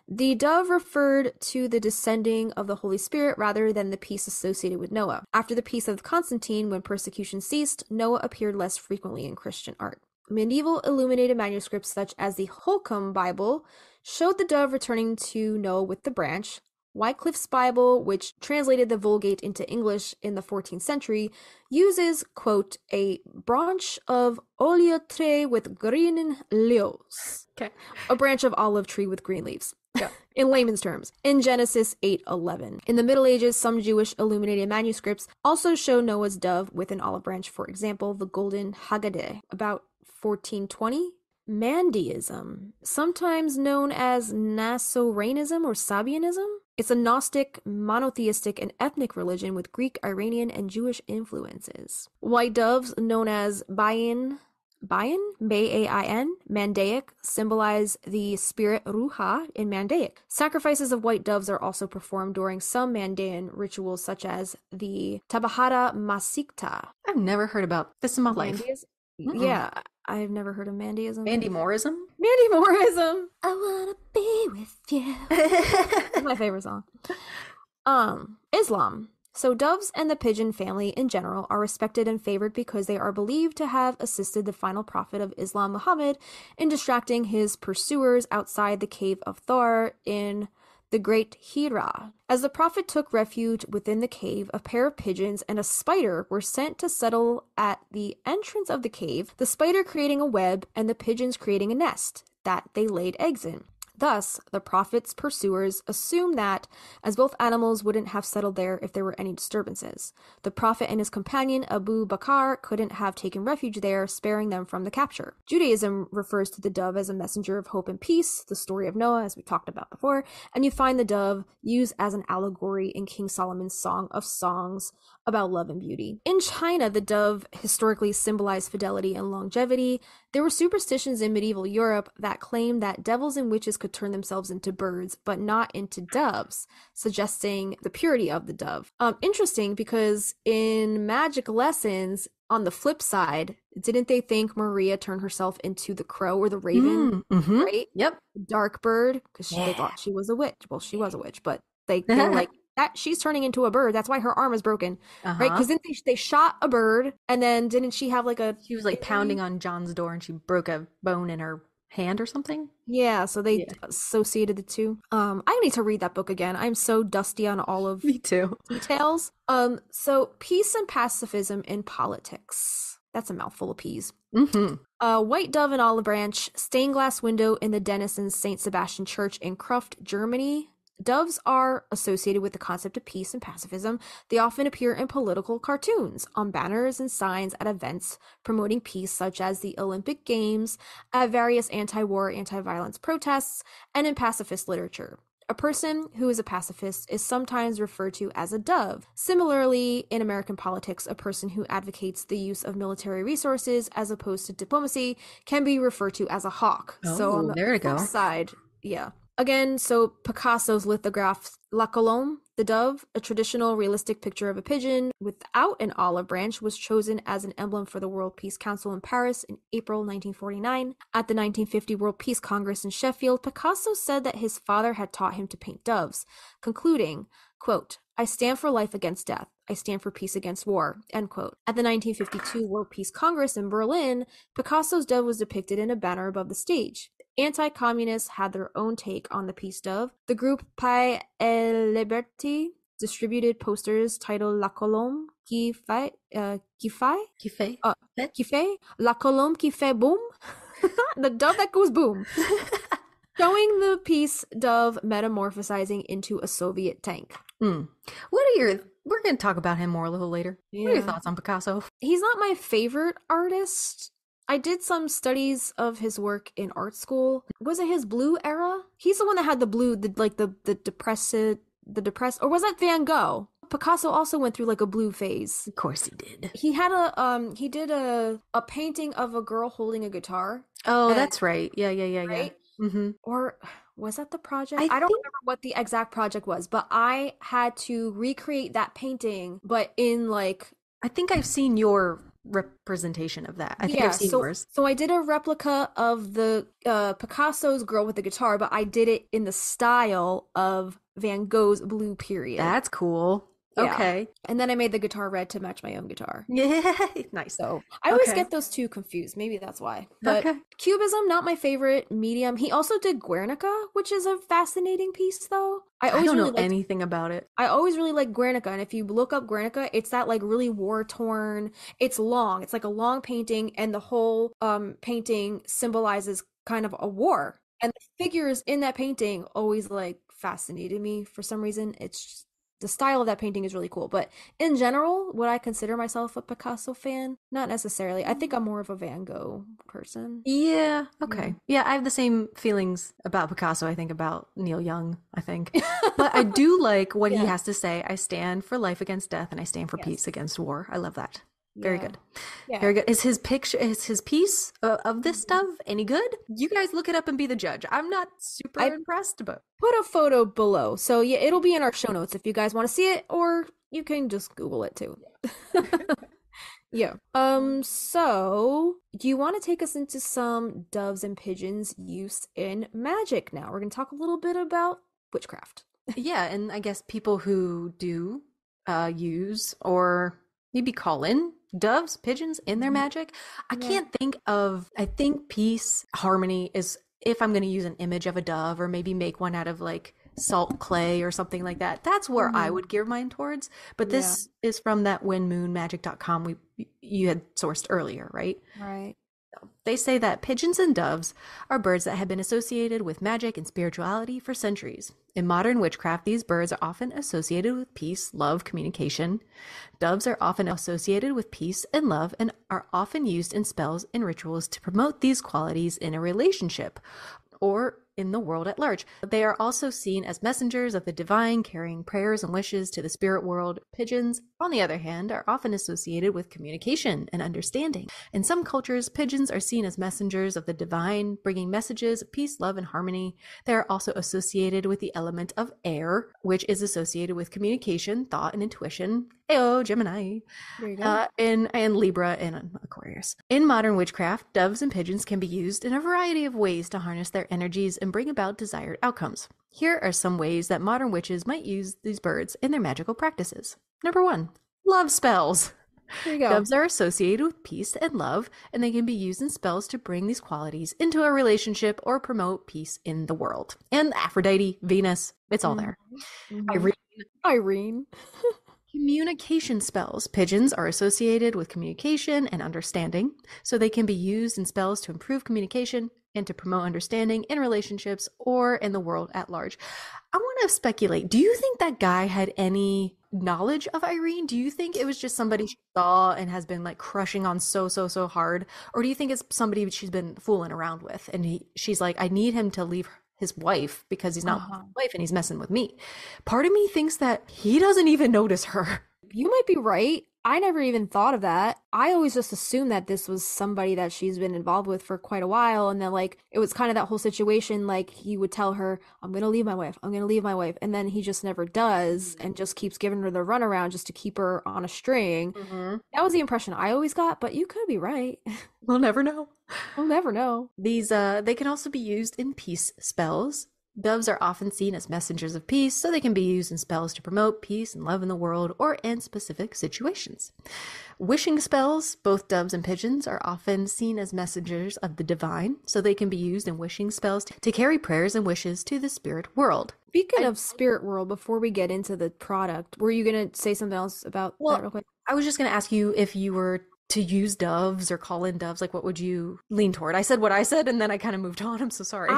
the dove referred to the descending of the Holy Spirit rather than the peace associated with Noah. After the Peace of Constantine, when persecution ceased, Noah appeared less frequently in Christian art. Medieval illuminated manuscripts such as the Holcomb Bible showed the dove returning to Noah with the branch. Wycliffe's Bible, which translated the Vulgate into English in the 14th century, uses, quote, a branch of olive tree with green leaves. Okay. A branch of olive tree with green leaves. Yeah. In layman's terms, in Genesis 8:11. In the Middle Ages, some Jewish illuminated manuscripts also show Noah's dove with an olive branch, for example, the Golden Haggadah, about 1420. Mandeism, sometimes known as Nassoranism or Sabianism, It's a Gnostic, monotheistic, and ethnic religion with Greek, Iranian, and Jewish influences. White doves, known as Bain, Bain, Mandaic, symbolize the spirit Ruha in Mandaic. Sacrifices of white doves are also performed during some Mandaean rituals, such as the Tabahara Masikta. I've never heard about this in my life. Yeah, I've never heard of Mandeism. Mandy Moorism? Mandy Moorism. I wanna be with you. That's my favorite song. Islam. So doves and the pigeon family in general are respected and favored because they are believed to have assisted the final prophet of Islam, Muhammad, in distracting his pursuers outside the cave of Thor in the Great Hira. As the prophet took refuge within the cave, a pair of pigeons and a spider were sent to settle at the entrance of the cave, the spider creating a web and the pigeons creating a nest that they laid eggs in. Thus, the prophet's pursuers assumed that, as both animals wouldn't have settled there if there were any disturbances, the prophet and his companion Abu Bakr couldn't have taken refuge there, sparing them from the capture. Judaism refers to the dove as a messenger of hope and peace, the story of Noah, as we talked about before, and you find the dove used as an allegory in King Solomon's Song of Songs about love and beauty. In China, the dove historically symbolized fidelity and longevity. There were superstitions in medieval Europe that claimed that devils and witches could turn themselves into birds, but not into doves, suggesting the purity of the dove. Interesting, because in magic lessons, on the flip side, didn't they think Maria turned herself into the crow or the raven? Right? Yep. Dark bird, because they thought she was a witch. Well, she was a witch, but they were like, that she's turning into a bird. That's why her arm is broken, right? Because then they shot a bird, and then didn't she have like a? She was like pounding on John's door, and she broke a bone in her hand or something. Yeah, so they associated the two. I need to read that book again. I'm so dusty on all of Me too. details. So peace and pacifism in politics. That's a mouthful of peas. White dove and olive branch, stained glass window in the Denison St. Sebastian Church in Kruft, Germany. Doves are associated with the concept of peace and pacifism. They often appear in political cartoons, on banners and signs at events promoting peace, such as the Olympic Games, at various anti-war, anti-violence protests, and in pacifist literature. A person who is a pacifist is sometimes referred to as a dove. Similarly, in American politics, a person who advocates the use of military resources as opposed to diplomacy can be referred to as a hawk. So on the there we go. side, yeah. Again, so Picasso's lithograph La Colombe, the dove, a traditional realistic picture of a pigeon without an olive branch, was chosen as an emblem for the World Peace Council in Paris in April 1949. At the 1950 World Peace Congress in Sheffield, Picasso said that his father had taught him to paint doves, concluding, quote, "I stand for life against death. I stand for peace against war," end quote. At the 1952 World Peace Congress in Berlin, Picasso's dove was depicted in a banner above the stage. Anti-communists had their own take on the peace dove. The group Paix et Liberté distributed posters titled La Colombe qui fait La Colombe qui fait boom, the dove that goes boom, showing the peace dove metamorphosizing into a Soviet tank. We're going to talk about him more a little later. What are your thoughts on Picasso? He's not my favorite artist. I did some studies of his work in art school. Was it his blue era? He's the one that had the blue, the depressed, or was that Van Gogh? Picasso also went through like a blue phase. Of course he did. He had he did a painting of a girl holding a guitar. Oh, that's right. Yeah. Right? Or was that the project? I don't think... remember what the exact project was, but I had to recreate that painting, but in like... I think I've seen your representation of that. I think I've seen yours. So I did a replica of the Picasso's girl with the guitar, but I did it in the style of Van Gogh's blue period. That's cool. Yeah. Okay. And then I made the guitar red to match my own guitar. Yeah. Nice. So I always get those two confused. Maybe that's why. But Cubism, not my favorite medium. He also did Guernica, which is a fascinating piece, though. I don't know anything about it. I always really like Guernica. And if you look up Guernica, it's that like really war-torn. It's long. It's like a long painting. And the whole painting symbolizes kind of a war. And the figures in that painting always like fascinated me for some reason. It's just, the style of that painting is really cool. But in general, would I consider myself a Picasso fan? Not necessarily. I think I'm more of a Van Gogh person. Yeah, okay. Yeah, I have the same feelings about Picasso, I think, about Neil Young, I think. But I do like what he has to say. I stand for life against death and I stand for peace against war. I love that. Very good. Yeah. Very good. Is his piece of this stuff any good? You guys look it up and be the judge. I'm not super impressed, but put a photo below. So yeah, it'll be in our show notes if you guys want to see it, or you can just Google it too. Yeah. So do you want to take us into some doves and pigeons use in magic now? We're gonna talk a little bit about witchcraft. Yeah, and I guess people who do use or maybe call in doves, pigeons in their magic. I can't think of, I think peace, harmony is, if I'm going to use an image of a dove or maybe make one out of like salt clay or something like that, that's where I would gear mine towards. But this is from that whenmoonmagic.com you had sourced earlier, right? Right. They say that pigeons and doves are birds that have been associated with magic and spirituality for centuries. In modern witchcraft, these birds are often associated with peace, love, communication. Doves are often associated with peace and love and are often used in spells and rituals to promote these qualities in a relationship or in the world at large. They are also seen as messengers of the divine, carrying prayers and wishes to the spirit world. Pigeons, on the other hand, are often associated with communication and understanding. In some cultures, pigeons are seen as messengers of the divine, bringing messages of peace, love, and harmony. They are also associated with the element of air, which is associated with communication, thought, and intuition. Ayo, Gemini. There you go. And Libra and Aquarius. In modern witchcraft, doves and pigeons can be used in a variety of ways to harness their energies and bring about desired outcomes. Here are some ways that modern witches might use these birds in their magical practices. Number 1, love spells. There you go. Doves are associated with peace and love, and they can be used in spells to bring these qualities into a relationship or promote peace in the world. And Aphrodite, Venus, it's all there. Irene. Communication spells. Pigeons are associated with communication and understanding, so they can be used in spells to improve communication and to promote understanding in relationships or in the world at large. I want to speculate. Do you think that guy had any knowledge of Irene? Do you think it was just somebody she saw and has been like crushing on so hard? Or do you think it's somebody she's been fooling around with and she's like, I need him to leave his wife because he's not with his wife and he's messing with me? Part of me thinks that he doesn't even notice her. You might be right. I never even thought of that. I always just assumed that this was somebody that she's been involved with for quite a while, and then like it was kind of that whole situation, like he would tell her, I'm gonna leave my wife, and then he just never does and just keeps giving her the runaround just to keep her on a string. That was the impression I always got, but you could be right. We'll never know. We'll never know. These they can also be used in peace spells. Doves are often seen as messengers of peace, so they can be used in spells to promote peace and love in the world or in specific situations. Wishing spells, both doves and pigeons, are often seen as messengers of the divine, so they can be used in wishing spells to carry prayers and wishes to the spirit world. Speaking of spirit world, before we get into the product, were you going to say something else about that real quick? I was just going to ask you if you were to use doves or call in doves, like what would you lean toward? I said what I said and then I kind of moved on. I'm so sorry.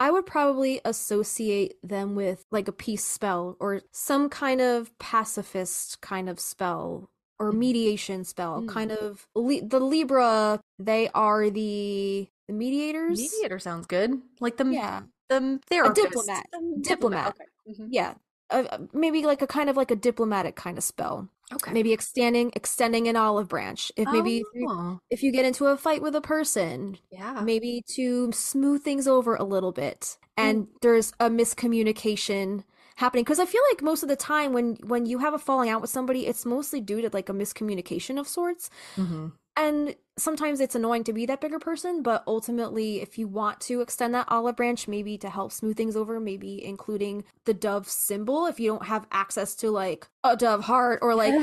I would probably associate them with like a peace spell or some kind of pacifist kind of spell or mediation spell, kind of the Libra. They are the mediators. Mediator sounds good. Like the therapist. A diplomat. Okay. Yeah. Maybe like a kind of like a diplomatic kind of spell. Okay. Maybe extending an olive branch. If you get into a fight with a person, maybe to smooth things over a little bit. And there's a miscommunication happening, because I feel like most of the time when you have a falling out with somebody, it's mostly due to like a miscommunication of sorts. And sometimes it's annoying to be that bigger person, but ultimately, if you want to extend that olive branch, maybe to help smooth things over, maybe including the dove symbol, if you don't have access to like a dove heart, or like,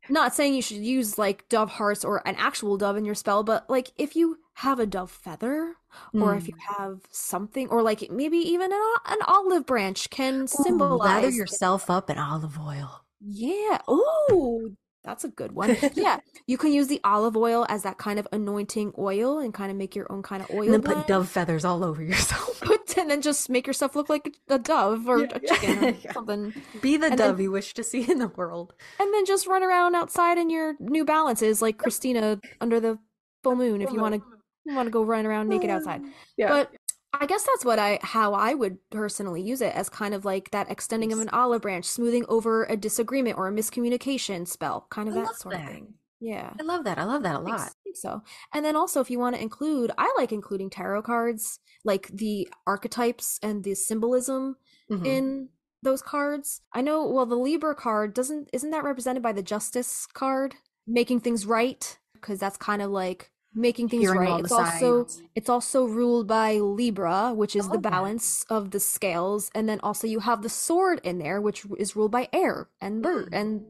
not saying you should use like dove hearts or an actual dove in your spell, but like if you have a dove feather, or if you have something, or like maybe even an olive branch can symbolize. Lather yourself up in olive oil. Yeah. Ooh. That's a good one. Yeah, you can use the olive oil as that kind of anointing oil and kind of make your own kind of oil And then blend. put dove feathers all over yourself. And then just make yourself look like a dove or a chicken or something. Be the And dove then, you wish to see in the world. and then just run around outside in your New Balances like Christina under the full moon if you want to go run around naked outside. Yeah. But I guess that's how I would personally use it, as kind of like that extending of an olive branch, smoothing over a disagreement or a miscommunication spell, kind of that sort of thing. Yeah. I love that. I love that a lot. I think so. And then also, if you want to include, I like including tarot cards, like the archetypes and the symbolism in those cards. I know, well, the Libra card isn't that represented by the Justice card, making things right? Because that's kind of like making things right. It's also ruled by Libra, which is the balance of the scales, and then also you have the sword in there, which is ruled by air and bird, and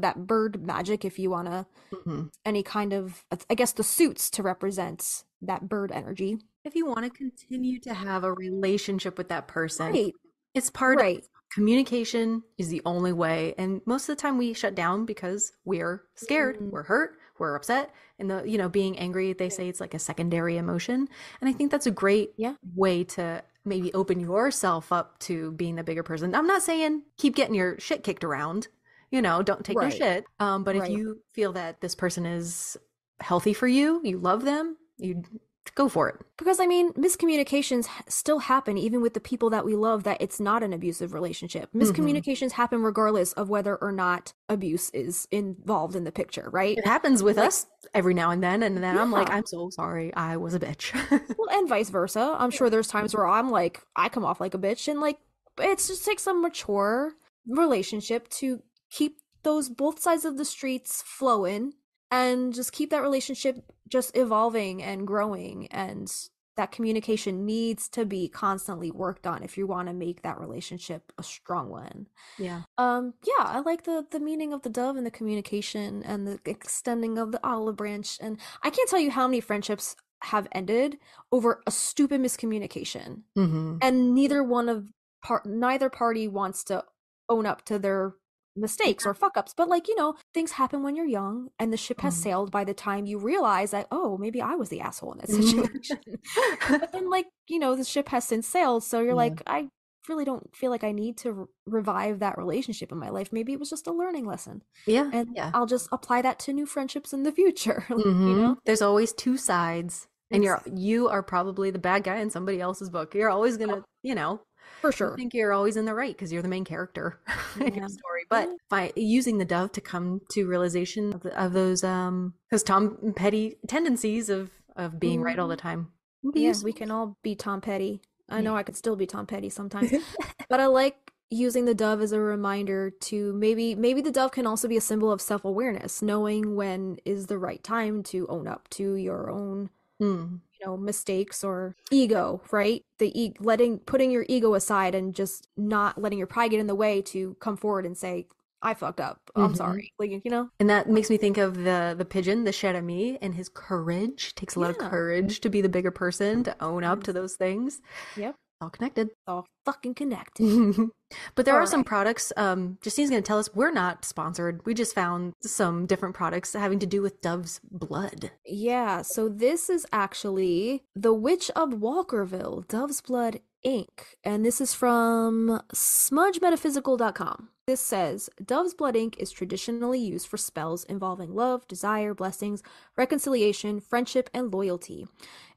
that bird magic, if you want to any kind of, I guess, the suits to represent that bird energy. If you want to continue to have a relationship with that person, Right. It's part of communication is the only way, and most of the time we shut down because we're scared, we're hurt, we're upset, and being angry, they say it's like a secondary emotion, and I think that's a great way to maybe open yourself up to being the bigger person. I'm not saying keep getting your shit kicked around, don't take no shit, but if you feel that this person is healthy for you, you love them, you go for it. Because miscommunications still happen even with the people that we love, that it's not an abusive relationship. Miscommunications happen regardless of whether or not abuse is involved in the picture, right? It happens with us every now and then I'm like, I'm so sorry, I was a bitch. Well, and vice versa. I'm sure there's times where I'm like, I come off like a bitch, and like, it just takes a mature relationship to keep those both sides of the streets flowing and just keep that relationship just evolving and growing, and that communication needs to be constantly worked on if you want to make that relationship a strong one. I like the meaning of the dove and the communication and the extending of the olive branch, and I can't tell you how many friendships have ended over a stupid miscommunication, and neither party wants to own up to their mistakes or fuck ups, but things happen when you're young, and the ship has sailed by the time you realize that, oh, maybe I was the asshole in that situation. But then the ship has since sailed, so you're like, I really don't feel like I need to revive that relationship in my life. Maybe it was just a learning lesson, and I'll just apply that to new friendships in the future. There's always two sides, and you are probably the bad guy in somebody else's book. You're always gonna for sure, I think you're always in the right because you're the main character in your story. But by using the dove to come to realization of those Tom Petty tendencies of being right all the time. We can all be Tom Petty. I know I could still be Tom Petty sometimes, but I like using the dove as a reminder to maybe the dove can also be a symbol of self-awareness, knowing when is the right time to own up to your own mistakes or ego, right? Putting your ego aside and just not letting your pride get in the way to come forward and say, I fucked up, I'm sorry, and that makes me think of the pigeon, the cherami, and his courage. It takes a lot of courage to be the bigger person, to own up to those things. All connected. All fucking connected. But there are some products, Justine's going to tell us, we're not sponsored. We just found some different products having to do with dove's blood. Yeah, so this is actually The Witch of Walkerville, Dove's Blood Ink. And this is from smudgemetaphysical.com. This says, Dove's Blood Ink is traditionally used for spells involving love, desire, blessings, reconciliation, friendship, and loyalty.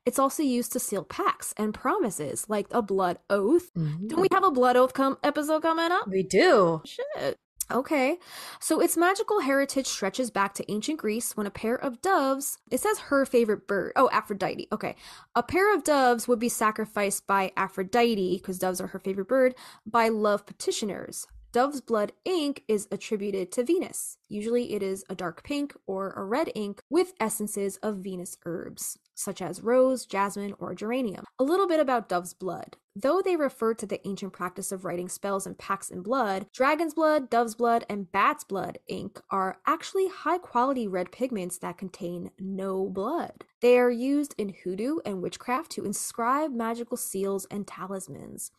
It's also used to seal pacts and promises, like a blood oath. Don't we have a blood oath episode coming up? We do. Shit. Okay. So its magical heritage stretches back to ancient Greece when a pair of doves, it says her favorite bird. Oh, Aphrodite. Okay. A pair of doves would be sacrificed by Aphrodite, because doves are her favorite bird, by love petitioners. Dove's blood ink is attributed to Venus. Usually it is a dark pink or a red ink with essences of Venus herbs, such as rose, jasmine, or geranium. A little bit about dove's blood. Though they refer to the ancient practice of writing spells and pacts in blood, dragon's blood, dove's blood, and bat's blood ink are actually high-quality red pigments that contain no blood. They are used in hoodoo and witchcraft to inscribe magical seals and talismans.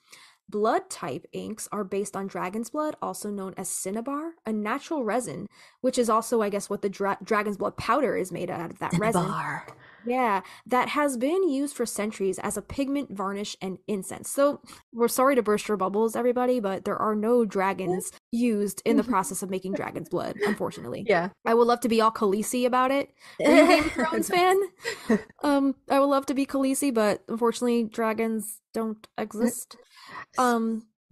blood type inks are based on dragon's blood, also known as cinnabar, a natural resin, which is also, I guess, what the dragon's blood powder is made out of, that resin. Cinnabar. Yeah, that has been used for centuries as a pigment, varnish, and incense. So we're sorry to burst your bubbles, everybody, but there are no dragons used in the process of making dragon's blood, unfortunately. Yeah. I would love to be all Khaleesi about it. Are you a Game of Thrones fan? I would love to be Khaleesi, but unfortunately, dragons don't exist.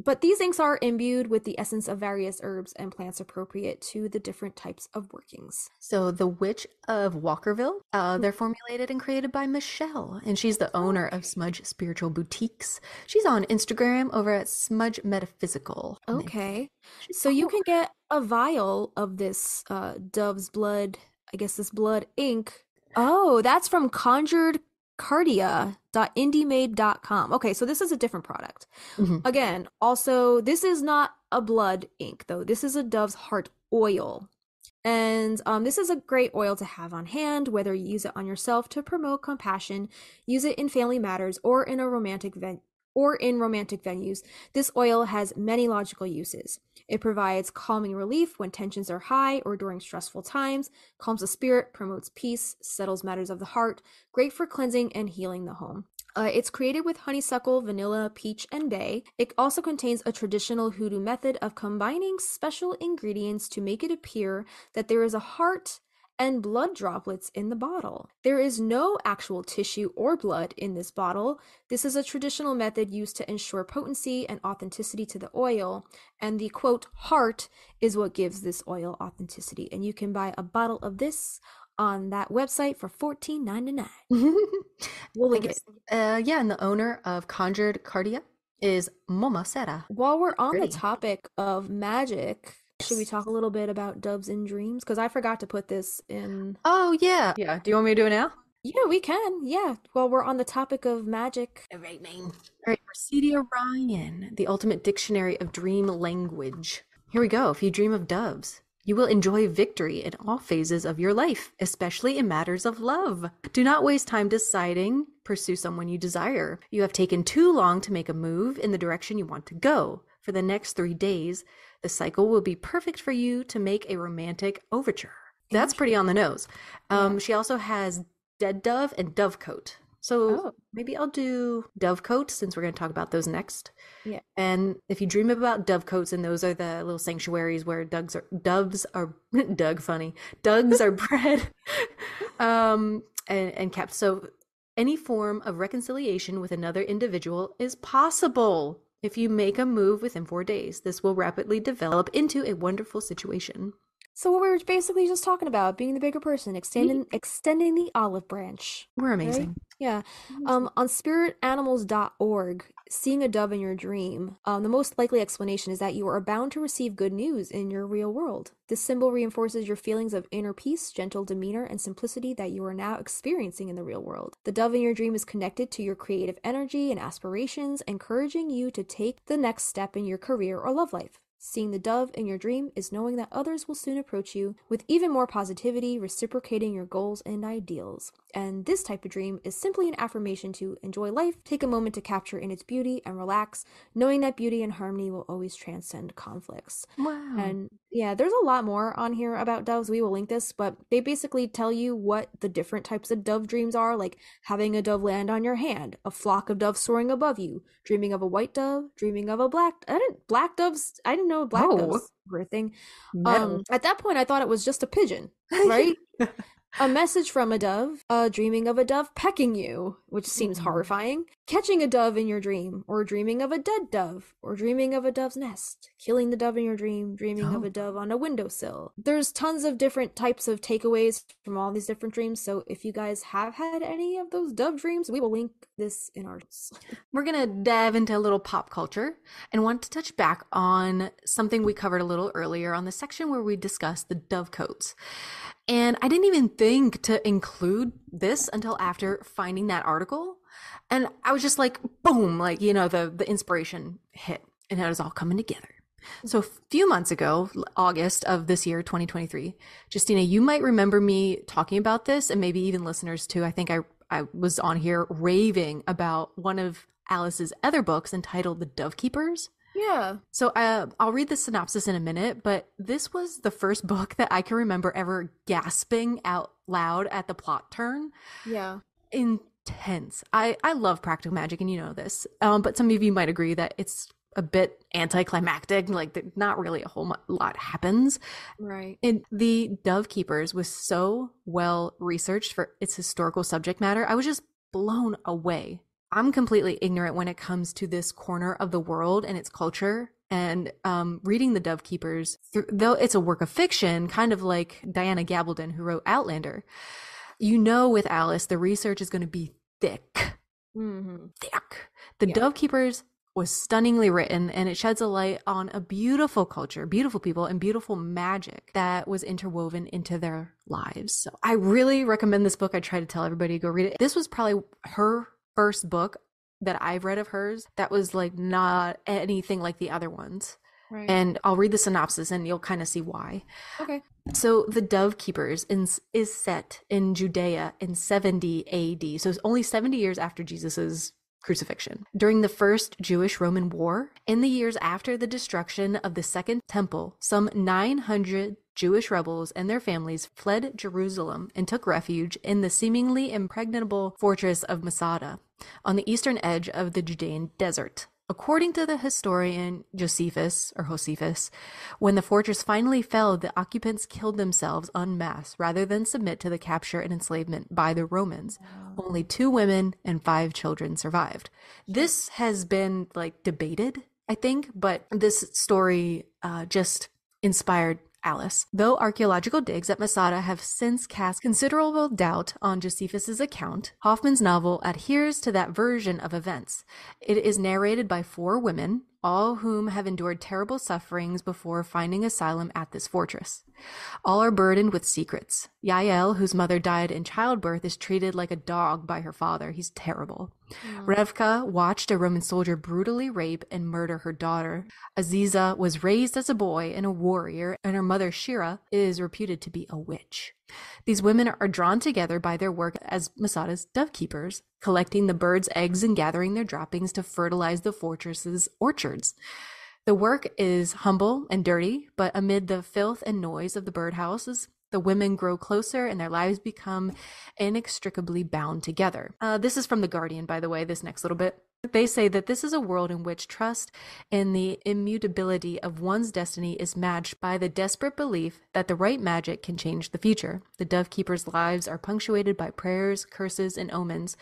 But these inks are imbued with the essence of various herbs and plants appropriate to the different types of workings. So the Witch of Walkerville, they're formulated and created by Michelle, and she's the owner of Smudge Spiritual Boutiques. She's on Instagram over at Smudge Metaphysical. Okay. So you can get a vial of this dove's blood, I guess this blood ink. Oh, that's from conjuredcardia.indiemade.com. Okay, so this is a different product. Again, also, this is not a blood ink, though. This is a dove's heart oil. And this is a great oil to have on hand, whether you use it on yourself to promote compassion, use it in family matters, or in romantic venues. This oil has many logical uses. It provides calming relief when tensions are high or during stressful times, calms the spirit, promotes peace, settles matters of the heart, great for cleansing and healing the home. It's created with honeysuckle, vanilla, peach, and bay. It also contains a traditional hoodoo method of combining special ingredients to make it appear that there is a heart and blood droplets in the bottle. There is no actual tissue or blood in this bottle. This is a traditional method used to ensure potency and authenticity to the oil, and the quote heart is what gives this oil authenticity. And you can buy a bottle of this on that website for $14.99. We'll link it. Yeah, and the owner of Conjured Cardia is Moma Sera. While we're on the topic of magic, should we talk a little bit about doves in dreams? Because I forgot to put this in. Oh, yeah. Yeah. Do you want me to do it now? Yeah, we can. Yeah. While we're on the topic of magic. All right, Mercedes Ryan, the Ultimate Dictionary of Dream Language. Here we go. If you dream of doves, you will enjoy victory in all phases of your life, especially in matters of love. Do not waste time deciding. Pursue someone you desire. You have taken too long to make a move in the direction you want to go. For the next 3 days, the cycle will be perfect for you to make a romantic overture. That's pretty on the nose. She also has Dead Dove and Dovecote. So maybe I'll do Dovecote since we're going to talk about those next. Yeah. And if you dream about dovecotes, and those are the little sanctuaries where doves are bred and kept. So any form of reconciliation with another individual is possible. If you make a move within 4 days, this will rapidly develop into a wonderful situation. So what we were basically just talking about, being the bigger person, extending the olive branch. We're amazing. Right? Yeah. On spiritanimals.org, seeing a dove in your dream, the most likely explanation is that you are bound to receive good news in your real world. This symbol reinforces your feelings of inner peace, gentle demeanor, and simplicity that you are now experiencing in the real world. The dove in your dream is connected to your creative energy and aspirations, encouraging you to take the next step in your career or love life. Seeing the dove in your dream is knowing that others will soon approach you with even more positivity, reciprocating your goals and ideals. And this type of dream is simply an affirmation to enjoy life, take a moment to capture in its beauty, and relax, knowing that beauty and harmony will always transcend conflicts. Wow. And yeah, there's a lot more on here about doves. We will link this, but they basically tell you what the different types of dove dreams are, like having a dove land on your hand, a flock of doves soaring above you, dreaming of a white dove, dreaming of a black doves. I didn't know black doves were a thing. No. At that point, I thought it was just a pigeon, right? A message from a dove, dreaming of a dove pecking you, which seems horrifying, catching a dove in your dream, or dreaming of a dead dove, or dreaming of a dove's nest, killing the dove in your dream, dreaming of a dove on a windowsill. There's tons of different types of takeaways from all these different dreams, so if you guys have had any of those dove dreams, we will link this in our... We're going to dive into a little pop culture and want to touch back on something we covered a little earlier on the section where we discussed the dovecotes. And I didn't even think to include this until after finding that article. And I was just like, boom, like, you know, the inspiration hit and it was all coming together. So a few months ago, August of this year, 2023, Justina, you might remember me talking about this, and maybe even listeners too. I think I was on here raving about one of Alice's other books entitled The Dove Keepers. Yeah. So I'll read the synopsis in a minute, but this was the first book that I can remember ever gasping out loud at the plot turn. Yeah. Intense. I love practical magic, and you know this, but some of you might agree that it's a bit anticlimactic, like not really a whole lot happens. Right. And The Dove Keepers was so well researched for its historical subject matter. I was just blown away. I'm completely ignorant when it comes to this corner of the world and its culture. And reading The Dove Keepers, though it's a work of fiction, kind of like Diana Gabaldon, who wrote Outlander, you know, with Alice, the research is going to be thick. Mm-hmm. Thick. The Dove Keepers was stunningly written, and it sheds a light on a beautiful culture, beautiful people, and beautiful magic that was interwoven into their lives. So I really recommend this book. I try to tell everybody to go read it. This was probably her first book that I've read of hers that was like not anything like the other ones. Right. And I'll read the synopsis and you'll kind of see why. Okay. So The Dove Keepers is set in Judea in 70 AD. So it's only 70 years after Jesus's crucifixion. During the First Jewish-Roman War, in the years after the destruction of the Second Temple, some 900 Jewish rebels and their families fled Jerusalem and took refuge in the seemingly impregnable fortress of Masada on the eastern edge of the Judean desert. According to the historian Josephus, when the fortress finally fell, the occupants killed themselves en masse rather than submit to the capture and enslavement by the Romans. Wow. Only 2 women and 5 children survived. This has been like debated, I think, but this story just inspired Alice. Though archaeological digs at Masada have since cast considerable doubt on Josephus's account, Hoffman's novel adheres to that version of events. It is narrated by 4 women, all whom have endured terrible sufferings before finding asylum at this fortress. All are burdened with secrets. Yael, whose mother died in childbirth, is treated like a dog by her father. He's terrible. Revka watched a Roman soldier brutally rape and murder her daughter. Aziza was raised as a boy and a warrior, and her mother Shira is reputed to be a witch. These women are drawn together by their work as Masada's dove keepers, collecting the birds' eggs and gathering their droppings to fertilize the fortress's orchards. The work is humble and dirty, but amid the filth and noise of the birdhouses, the women grow closer and their lives become inextricably bound together. This is from The Guardian, by the way, this next little bit. They say that this is a world in which trust in the immutability of one's destiny is matched by the desperate belief that the right magic can change the future. The dove keepers' lives are punctuated by prayers, curses, and omens.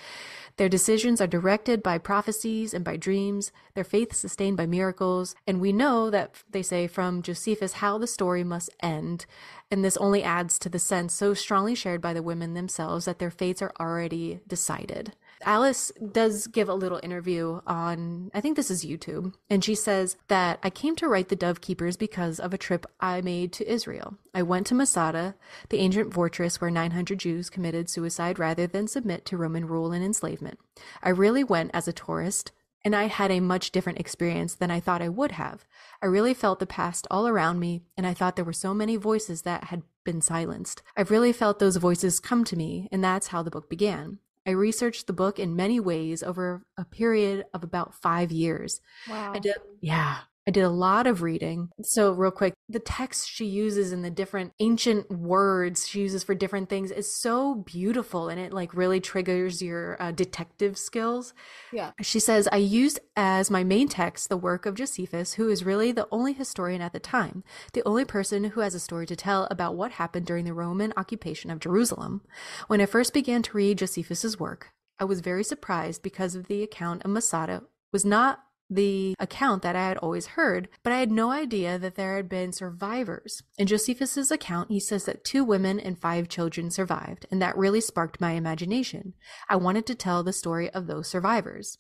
Their decisions are directed by prophecies and by dreams, their faith sustained by miracles. And we know that, they say from Josephus, how the story must end. And this only adds to the sense so strongly shared by the women themselves that their fates are already decided. Alice does give a little interview on, I think this is YouTube, and she says that I came to write The Dove Keepers because of a trip I made to Israel. I went to Masada, the ancient fortress where 900 Jews committed suicide rather than submit to Roman rule and enslavement. I really went as a tourist, and I had a much different experience than I thought I would have. I really felt the past all around me, and I thought there were so many voices that had been silenced. I've really felt those voices come to me, and that's how the book began. I researched the book in many ways over a period of about 5 years. Wow. I did a lot of reading. So real quick, the text she uses and the different ancient words she uses for different things is so beautiful, and it like really triggers your detective skills. Yeah. She says, I used as my main text the work of Josephus, who is really the only historian at the time, the only person who has a story to tell about what happened during the Roman occupation of Jerusalem. When I first began to read Josephus's work, I was very surprised because of the account of Masada was not the account that I had always heard, but I had no idea that there had been survivors. In Josephus's account, he says that 2 women and 5 children survived, and that really sparked my imagination. I wanted to tell the story of those survivors.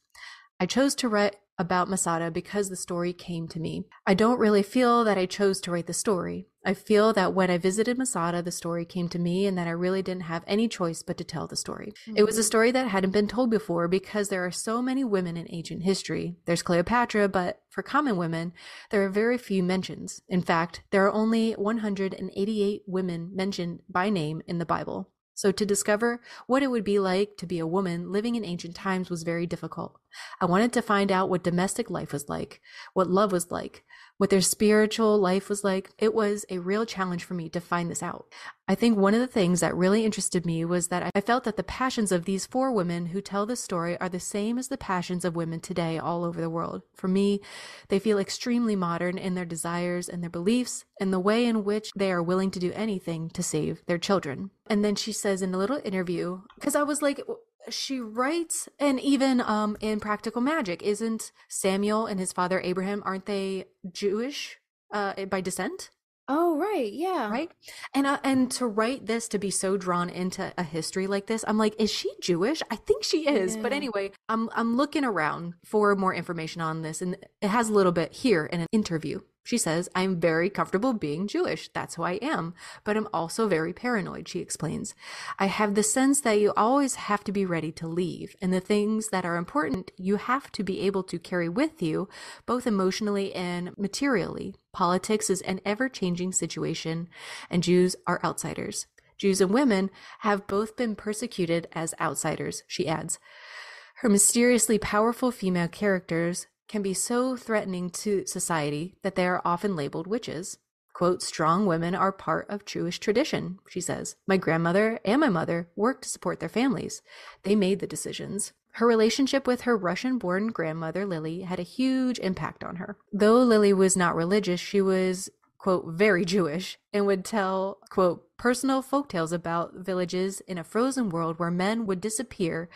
I chose to write about Masada because the story came to me. I don't really feel that I chose to write the story. I feel that when I visited Masada, the story came to me and that I really didn't have any choice but to tell the story. It was a story that hadn't been told before because there are so many women in ancient history. There's Cleopatra, but for common women, there are very few mentions. In fact, there are only 188 women mentioned by name in the Bible. So to discover what it would be like to be a woman living in ancient times was very difficult. I wanted to find out what domestic life was like, what love was like, what their spiritual life was like. It was a real challenge for me to find this out. I think one of the things that really interested me was that I felt that the passions of these 4 women who tell this story are the same as the passions of women today all over the world. For me, they feel extremely modern in their desires and their beliefs and the way in which they are willing to do anything to save their children. And then she says in a little interview, because I was like, she writes, and even in Practical Magic, isn't Samuel and his father Abraham, aren't they Jewish by descent? Oh, right. Yeah. Right. And to write this, to be so drawn into a history like this, I'm like, is she Jewish? I think she is. Yeah. But anyway, I'm looking around for more information on this, and it has a little bit here in an interview. She says, I'm very comfortable being Jewish. That's who I am. But I'm also very paranoid, she explains. I have the sense that you always have to be ready to leave. And the things that are important, you have to be able to carry with you, both emotionally and materially. Politics is an ever-changing situation, and Jews are outsiders. Jews and women have both been persecuted as outsiders, she adds. Her mysteriously powerful female characters can be so threatening to society that they are often labeled witches. Quote, strong women are part of Jewish tradition, she says. My grandmother and my mother worked to support their families. They made the decisions. Her relationship with her Russian-born grandmother, Lily, had a huge impact on her. Though Lily was not religious, she was, quote, very Jewish, and would tell, quote, personal folktales about villages in a frozen world where men would disappear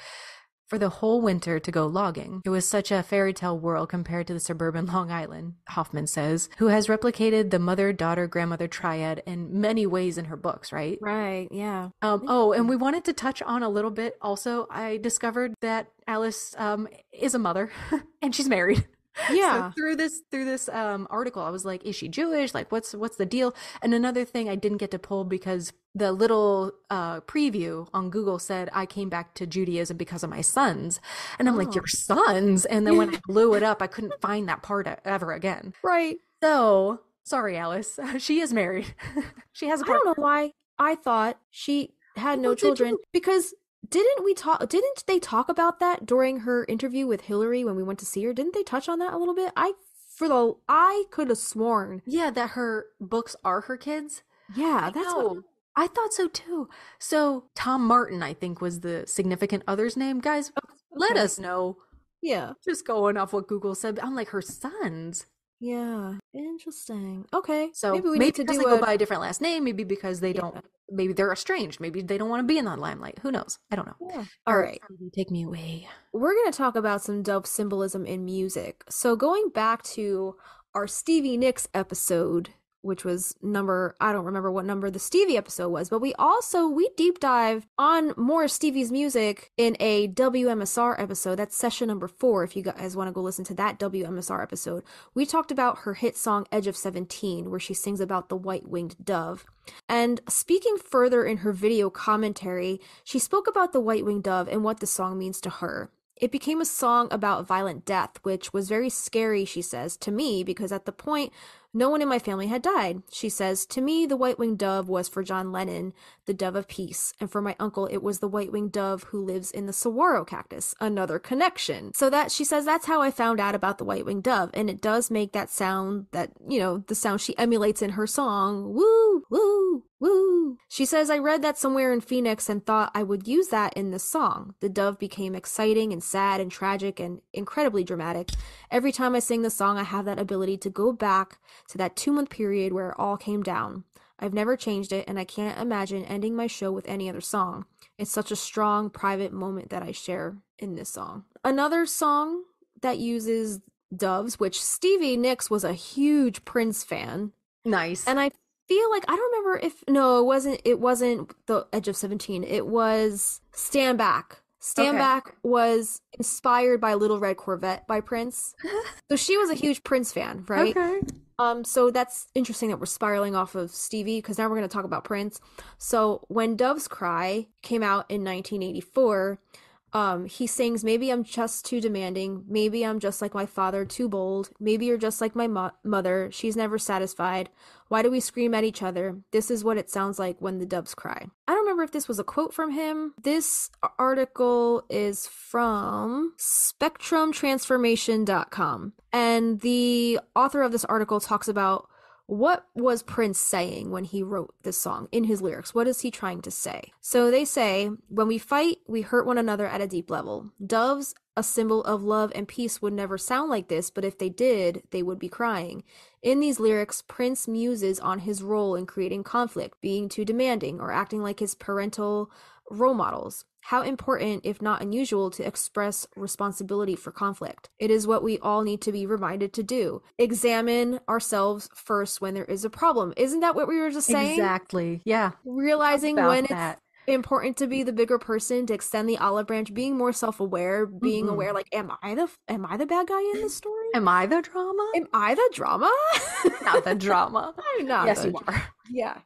for the whole winter to go logging. It was such a fairy tale world compared to the suburban Long Island, Hoffman says, who has replicated the mother-daughter-grandmother triad in many ways in her books, right? Right, yeah. And we wanted to touch on a little bit also, I discovered that Alice is a mother and she's married. Yeah. So through this article, I was like, is she Jewish? Like, what's the deal? And another thing I didn't get to pull because the little preview on Google said I came back to Judaism because of my sons. And I'm like, your sons? And then when I blew it up, I couldn't find that part ever again. Right. So, sorry, Alice. She is married. She has a partner. I don't know why I thought she had no children because didn't they talk about that during her interview with Hillary when we went to see her? Didn't they touch on that a little bit? I could have sworn. Yeah, that her books are her kids. Yeah, that's what I thought so too. So Tom Martin, I think, was the significant other's name. Guys, let us know. Yeah. Just going off what Google said. I'm like, her sons. Yeah. Interesting. Okay. So maybe need to go by a different last name. Maybe because they don't. Maybe they're estranged. Maybe they don't want to be in that limelight. Who knows? I don't know. Yeah. All right. Take me away. We're going to talk about some Dove symbolism in music. So going back to our Stevie Nicks episode, which was I don't remember what number the Stevie episode was, but we deep dived on more Stevie's music in a WMSR episode. That's session number 4. If you guys want to go listen to that WMSR episode, we talked about her hit song Edge of 17, where she sings about the white-winged dove. And speaking further in her video commentary, she spoke about the white-winged dove and what the song means to her. It became a song about violent death, which was very scary, she says, to me, because at the point, no one in my family had died. She says, to me, the white-winged dove was for John Lennon, the dove of peace. And for my uncle, it was the white-winged dove who lives in the saguaro cactus, another connection. So that, she says, that's how I found out about the white-winged dove. And it does make that sound that, the sound she emulates in her song, woo, woo, woo. She says, I read that somewhere in Phoenix and thought I would use that in this song. The dove became exciting and sad and tragic and incredibly dramatic. Every time I sing the song, I have that ability to go back to that 2-month period where it all came down. I've never changed it, and I can't imagine ending my show with any other song. It's such a strong, private moment that I share in this song. Another song that uses doves, which Stevie Nicks was a huge Prince fan. Nice. And I feel like, I don't remember it wasn't the Edge of 17. It was Stand Back. Stand Back was inspired by Little Red Corvette by Prince. So she was a huge Prince fan, right? Okay. So that's interesting that we're spiraling off of Stevie, because now we're going to talk about Prince. So when Doves Cry came out in 1984, He sings, maybe I'm just too demanding, maybe I'm just like my father, too bold, maybe you're just like my mother, she's never satisfied, why do we scream at each other, this is what it sounds like when the doves cry. I don't remember if this was a quote from him. This article is from spectrumtransformation.com, and the author of this article talks about what was Prince saying when he wrote this song in his lyrics? What is he trying to say? So they say, when we fight, we hurt one another at a deep level. Doves, a symbol of love and peace, would never sound like this, but if they did, they would be crying. In these lyrics, Prince muses on his role in creating conflict, being too demanding, or acting like his parental role models. How important, if not unusual, to express responsibility for conflict. It is what we all need to be reminded to do. Examine ourselves first when there is a problem. Isn't that what we were just saying? Exactly. Yeah. Realizing when it's important to be the bigger person, to extend the olive branch, being more self-aware, being aware, like, am I the bad guy in this story? Am I the drama? Am I the drama? Not the drama. I'm not. Yes, you are.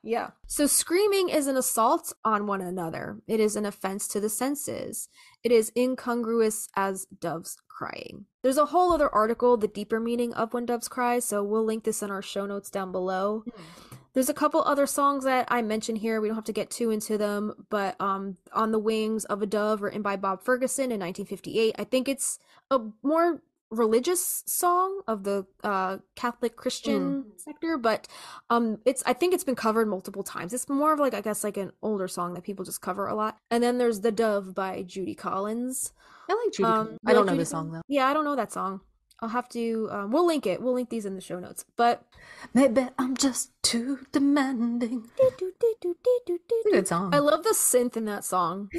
Yeah. So screaming is an assault on one another. It is an offense to the senses. It is incongruous as doves crying. There's a whole other article, the deeper meaning of when doves cry, so we'll link this in our show notes down below. There's a couple other songs that I mentioned here. We don't have to get too into them, but On the Wings of a Dove, written by Bob Ferguson in 1958. I think it's a more religious song of the Catholic Christian sector, but I think it's been covered multiple times. It's more of like, I guess, like an older song that people just cover a lot. And then there's The Dove by Judy Collins. I like Judy Collins. I don't know the song though. Yeah, I don't know that song. I'll have to we'll link it. We'll link these in the show notes. But maybe I'm just too demanding. Good song. I love the synth in that song.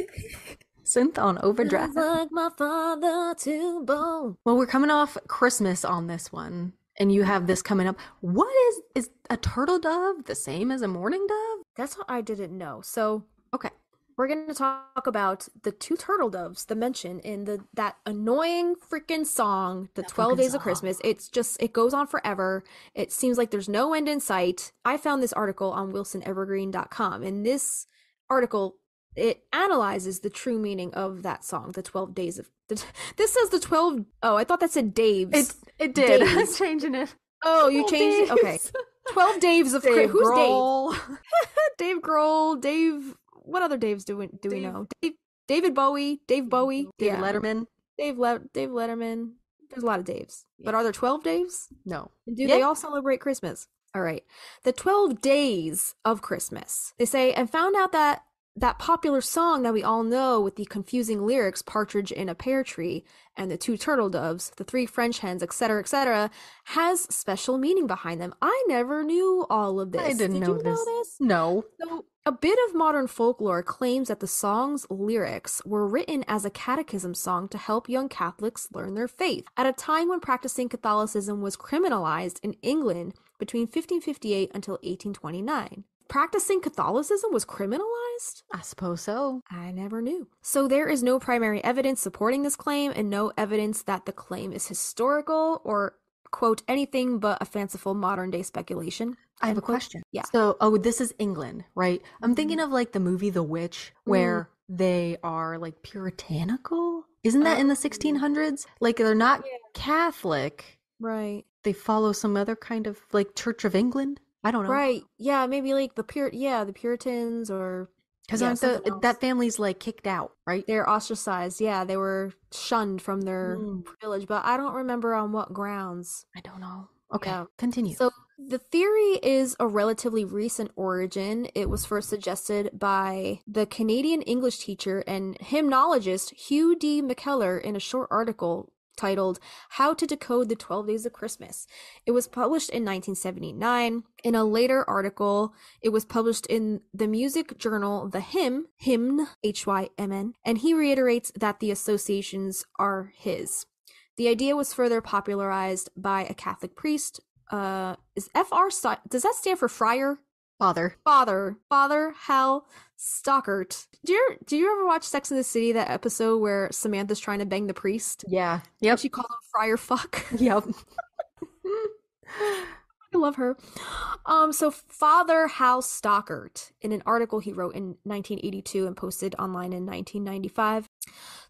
Synth on overdrive. Like my father to bone. Well, we're coming off Christmas on this one, and you have this coming up. What is a turtle dove the same as a mourning dove? That's what I didn't know. So, okay. We're going to talk about the two turtle doves, the mention in that annoying freaking song, the 12 Days of Christmas. It's just, it goes on forever. It seems like there's no end in sight. I found this article on wilsonevergreen.com, and this article, it analyzes the true meaning of that song, the 12 days of... This says the 12... Oh, I thought that said Dave's. It did. Daves. I'm changing it. Oh, you changed it? Okay. 12 Daves of Christmas. Who's Dave? Dave Grohl, Dave... What other Daves do we know? David Bowie, Dave Bowie, David Letterman, Dave Letterman. There's a lot of Daves, but are there 12 Daves? No. Do they all celebrate Christmas? All right, the 12 Days of Christmas. They say, and found out that popular song that we all know with the confusing lyrics, Partridge in a Pear Tree, and the two turtle doves, the three French hens, etc., has special meaning behind them. I never knew all of this. I didn't know this. No. So, a bit of modern folklore claims that the song's lyrics were written as a catechism song to help young Catholics learn their faith, at a time when practicing Catholicism was criminalized in England between 1558 until 1829. Practicing Catholicism was criminalized? I suppose so. I never knew. So there is no primary evidence supporting this claim, and no evidence that the claim is historical or, quote, anything but a fanciful modern-day speculation. I have a question. Yeah. So, this is England, right? I'm thinking of like the movie The Witch, where they are like puritanical. Isn't that in the 1600s? Like they're not Catholic. Right. They follow some other kind of like Church of England. I don't know. Right. Yeah, maybe like the Puritans, or because that family's like kicked out, right? They're ostracized. Yeah, they were shunned from their village, but I don't remember on what grounds. I don't know. Okay, continue. So the theory is a relatively recent origin. It was first suggested by the Canadian English teacher and hymnologist Hugh D. McKellar in a short article titled How to Decode the 12 Days of Christmas. It was published in 1979. In a later article, it was published in the music journal The Hymn, Hymn, and he reiterates that the associations are his. The idea was further popularized by a Catholic priest. Does that stand for friar? Father Hal Stockert. Do you ever watch Sex and the City, that episode where Samantha's trying to bang the priest? Yeah. Yep. And she called him Friar Fuck. Yep. I love her. So Father Hal Stockert, in an article he wrote in 1982 and posted online in 1995.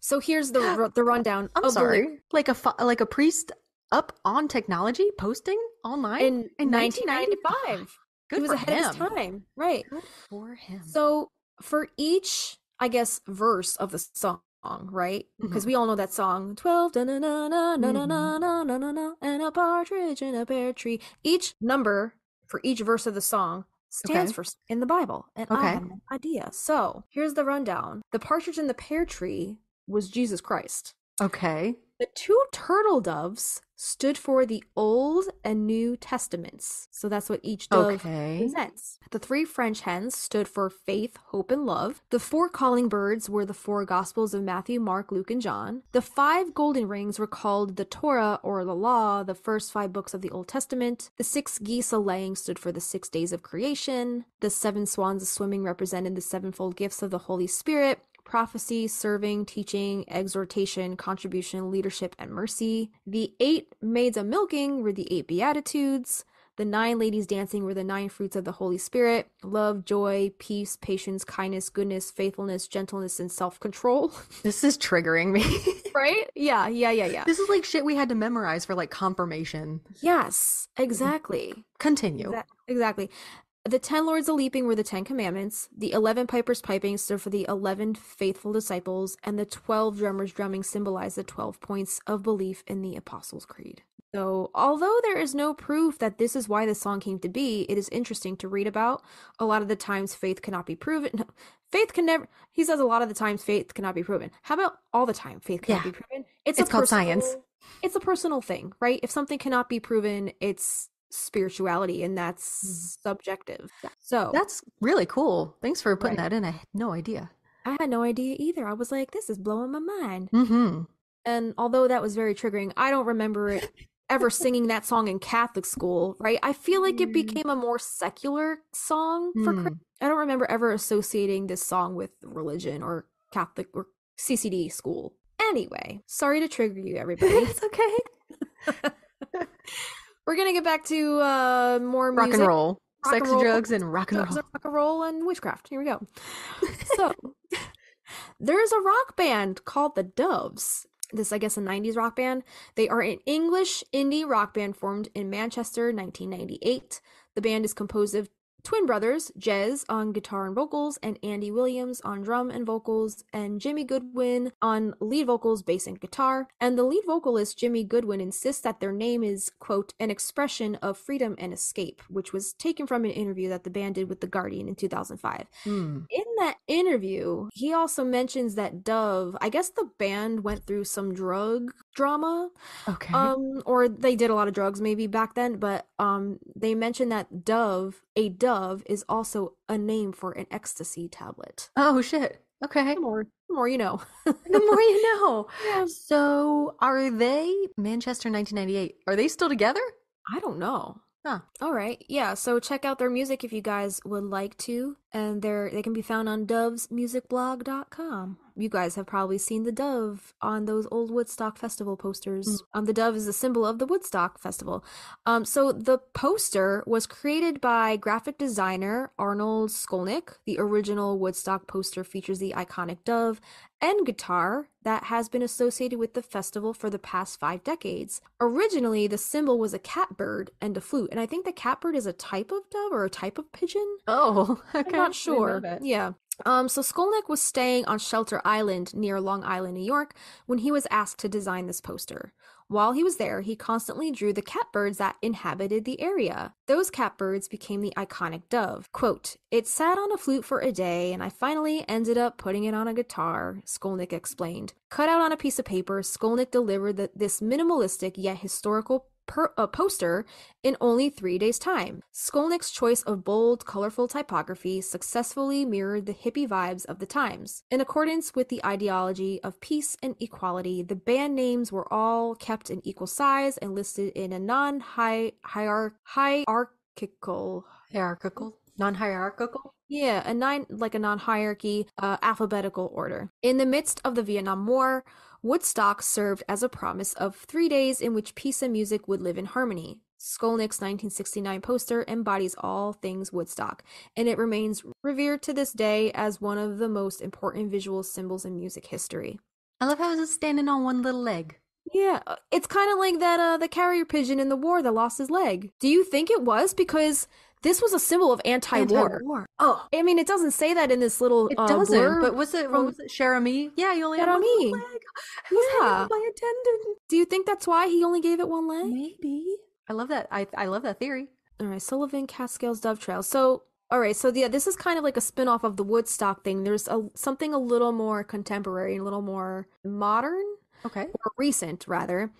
So here's the rundown I'm of sorry. Like a priest up on technology posting online in 1995. 1995. Good He was for ahead him. of his time, right? Good for him. So for each, I guess, verse of the song, right? Because we all know that song, 12 da na na na na na na na na na na, and a partridge in a pear tree. Each number for each verse of the song stands for in the Bible, and I had no idea. So here's the rundown: the partridge in the pear tree was Jesus Christ. Okay. The two turtle doves stood for the Old and New Testaments. So that's what each dove represents. The three French hens stood for faith, hope, and love. The four calling birds were the four Gospels of Matthew, Mark, Luke, and John. The five golden rings were called the Torah, or the Law, the first 5 books of the Old Testament. The 6 geese a-laying stood for the 6 days of creation. The 7 swans swimming represented the 7-fold gifts of the Holy Spirit: prophecy, serving, teaching, exhortation, contribution, leadership, and mercy. The 8 maids a-milking were the 8 Beatitudes. The 9 ladies dancing were the 9 fruits of the Holy Spirit: love, joy, peace, patience, kindness, goodness, faithfulness, gentleness, and self-control. This is triggering me. Right? Yeah. This is like shit we had to memorize for like confirmation. Yes, exactly. Continue. Exactly. The 10 lords a-leaping were the 10 commandments. The 11 pipers piping stood for the 11 faithful disciples, and the 12 drummers drumming symbolized the 12 points of belief in the Apostles' Creed. So, although there is no proof that this is why the song came to be, it is interesting to read about. A lot of the times faith cannot be proven. No, faith can never, he says a lot of the times faith cannot be proven. How about all the time faith cannot be proven? It's called science. It's a personal thing, right? If something cannot be proven, it's spirituality, and that's subjective. So that's really cool. Thanks for putting that in. I had no idea. I had no idea either. I was like, this is blowing my mind. And although that was very triggering, I don't remember it ever singing that song in Catholic school, right? I feel like it became a more secular song for Christians. I don't remember ever associating this song with religion or Catholic or CCD school. Anyway, sorry to trigger you, everybody. It's okay. We're gonna get back to more music. Rock and roll. Sex, drugs, and rock and roll. Rock and roll and witchcraft. Here we go. So, there's a rock band called the Doves. This, I guess, a 90s rock band. They are an English indie rock band formed in Manchester, 1998. The band is composed of twin brothers, Jez on guitar and vocals, and Andy Williams on drum and vocals, and Jimmy Goodwin on lead vocals, bass, and guitar. And the lead vocalist, Jimmy Goodwin, insists that their name is, quote, an expression of freedom and escape, which was taken from an interview that the band did with The Guardian in 2005. In that interview, he also mentions that Dove, I guess the band went through some drug drama. Okay. Or they did a lot of drugs maybe back then, but they mentioned that a dove is also a name for an ecstasy tablet. Oh shit. Okay. The more you know. The more you know. Yeah. So are they Manchester 1998? Are they still together? I don't know. Huh. All right. Yeah, so check out their music if you guys would like to. And they can be found on dovesmusicblog.com. You guys have probably seen the dove on those old Woodstock Festival posters. The dove is a symbol of the Woodstock Festival. So the poster was created by graphic designer Arnold Skolnick. The original Woodstock poster features the iconic dove and guitar that has been associated with the festival for the past 5 decades. Originally, the symbol was a catbird and a flute, and I think the catbird is a type of dove or a type of pigeon. Oh, okay. I'm not sure. Yeah. So Skolnick was staying on Shelter Island near Long Island, New York, when he was asked to design this poster. While he was there, he constantly drew the catbirds that inhabited the area. Those catbirds became the iconic dove. Quote, "It sat on a flute for a day, and I finally ended up putting it on a guitar," Skolnick explained. Cut out on a piece of paper, Skolnick delivered this minimalistic yet historical poster in only 3 days' time. Skolnick's choice of bold, colorful typography successfully mirrored the hippie vibes of the times. In accordance with the ideology of peace and equality, the band names were all kept in equal size and listed in a non-hierarchical. Yeah, a non-hierarchy, alphabetical order. In the midst of the Vietnam War, Woodstock served as a promise of 3 days in which peace and music would live in harmony. Skolnick's 1969 poster embodies all things Woodstock, and it remains revered to this day as one of the most important visual symbols in music history. I love how it's standing on one little leg. Yeah, it's kind of like that the carrier pigeon in the war that lost his leg. Do you think it was because this was a symbol of anti-war? Anti-war. Oh, I mean, it doesn't say that in this little it doesn't. blurb But was it? What was it? Cher-ami? Yeah, you only had one Cher-ami. little leg. Who's hanging Yeah. on by a tendon? Do you think that's why he only gave it one leg? Maybe. I love that. I love that theory. All right, Sullivan Catskills Dove Trail. So, all right, so yeah, this is kind of like a spin-off of the Woodstock thing. There's something a little more contemporary and a little more modern. Okay. Or recent, rather.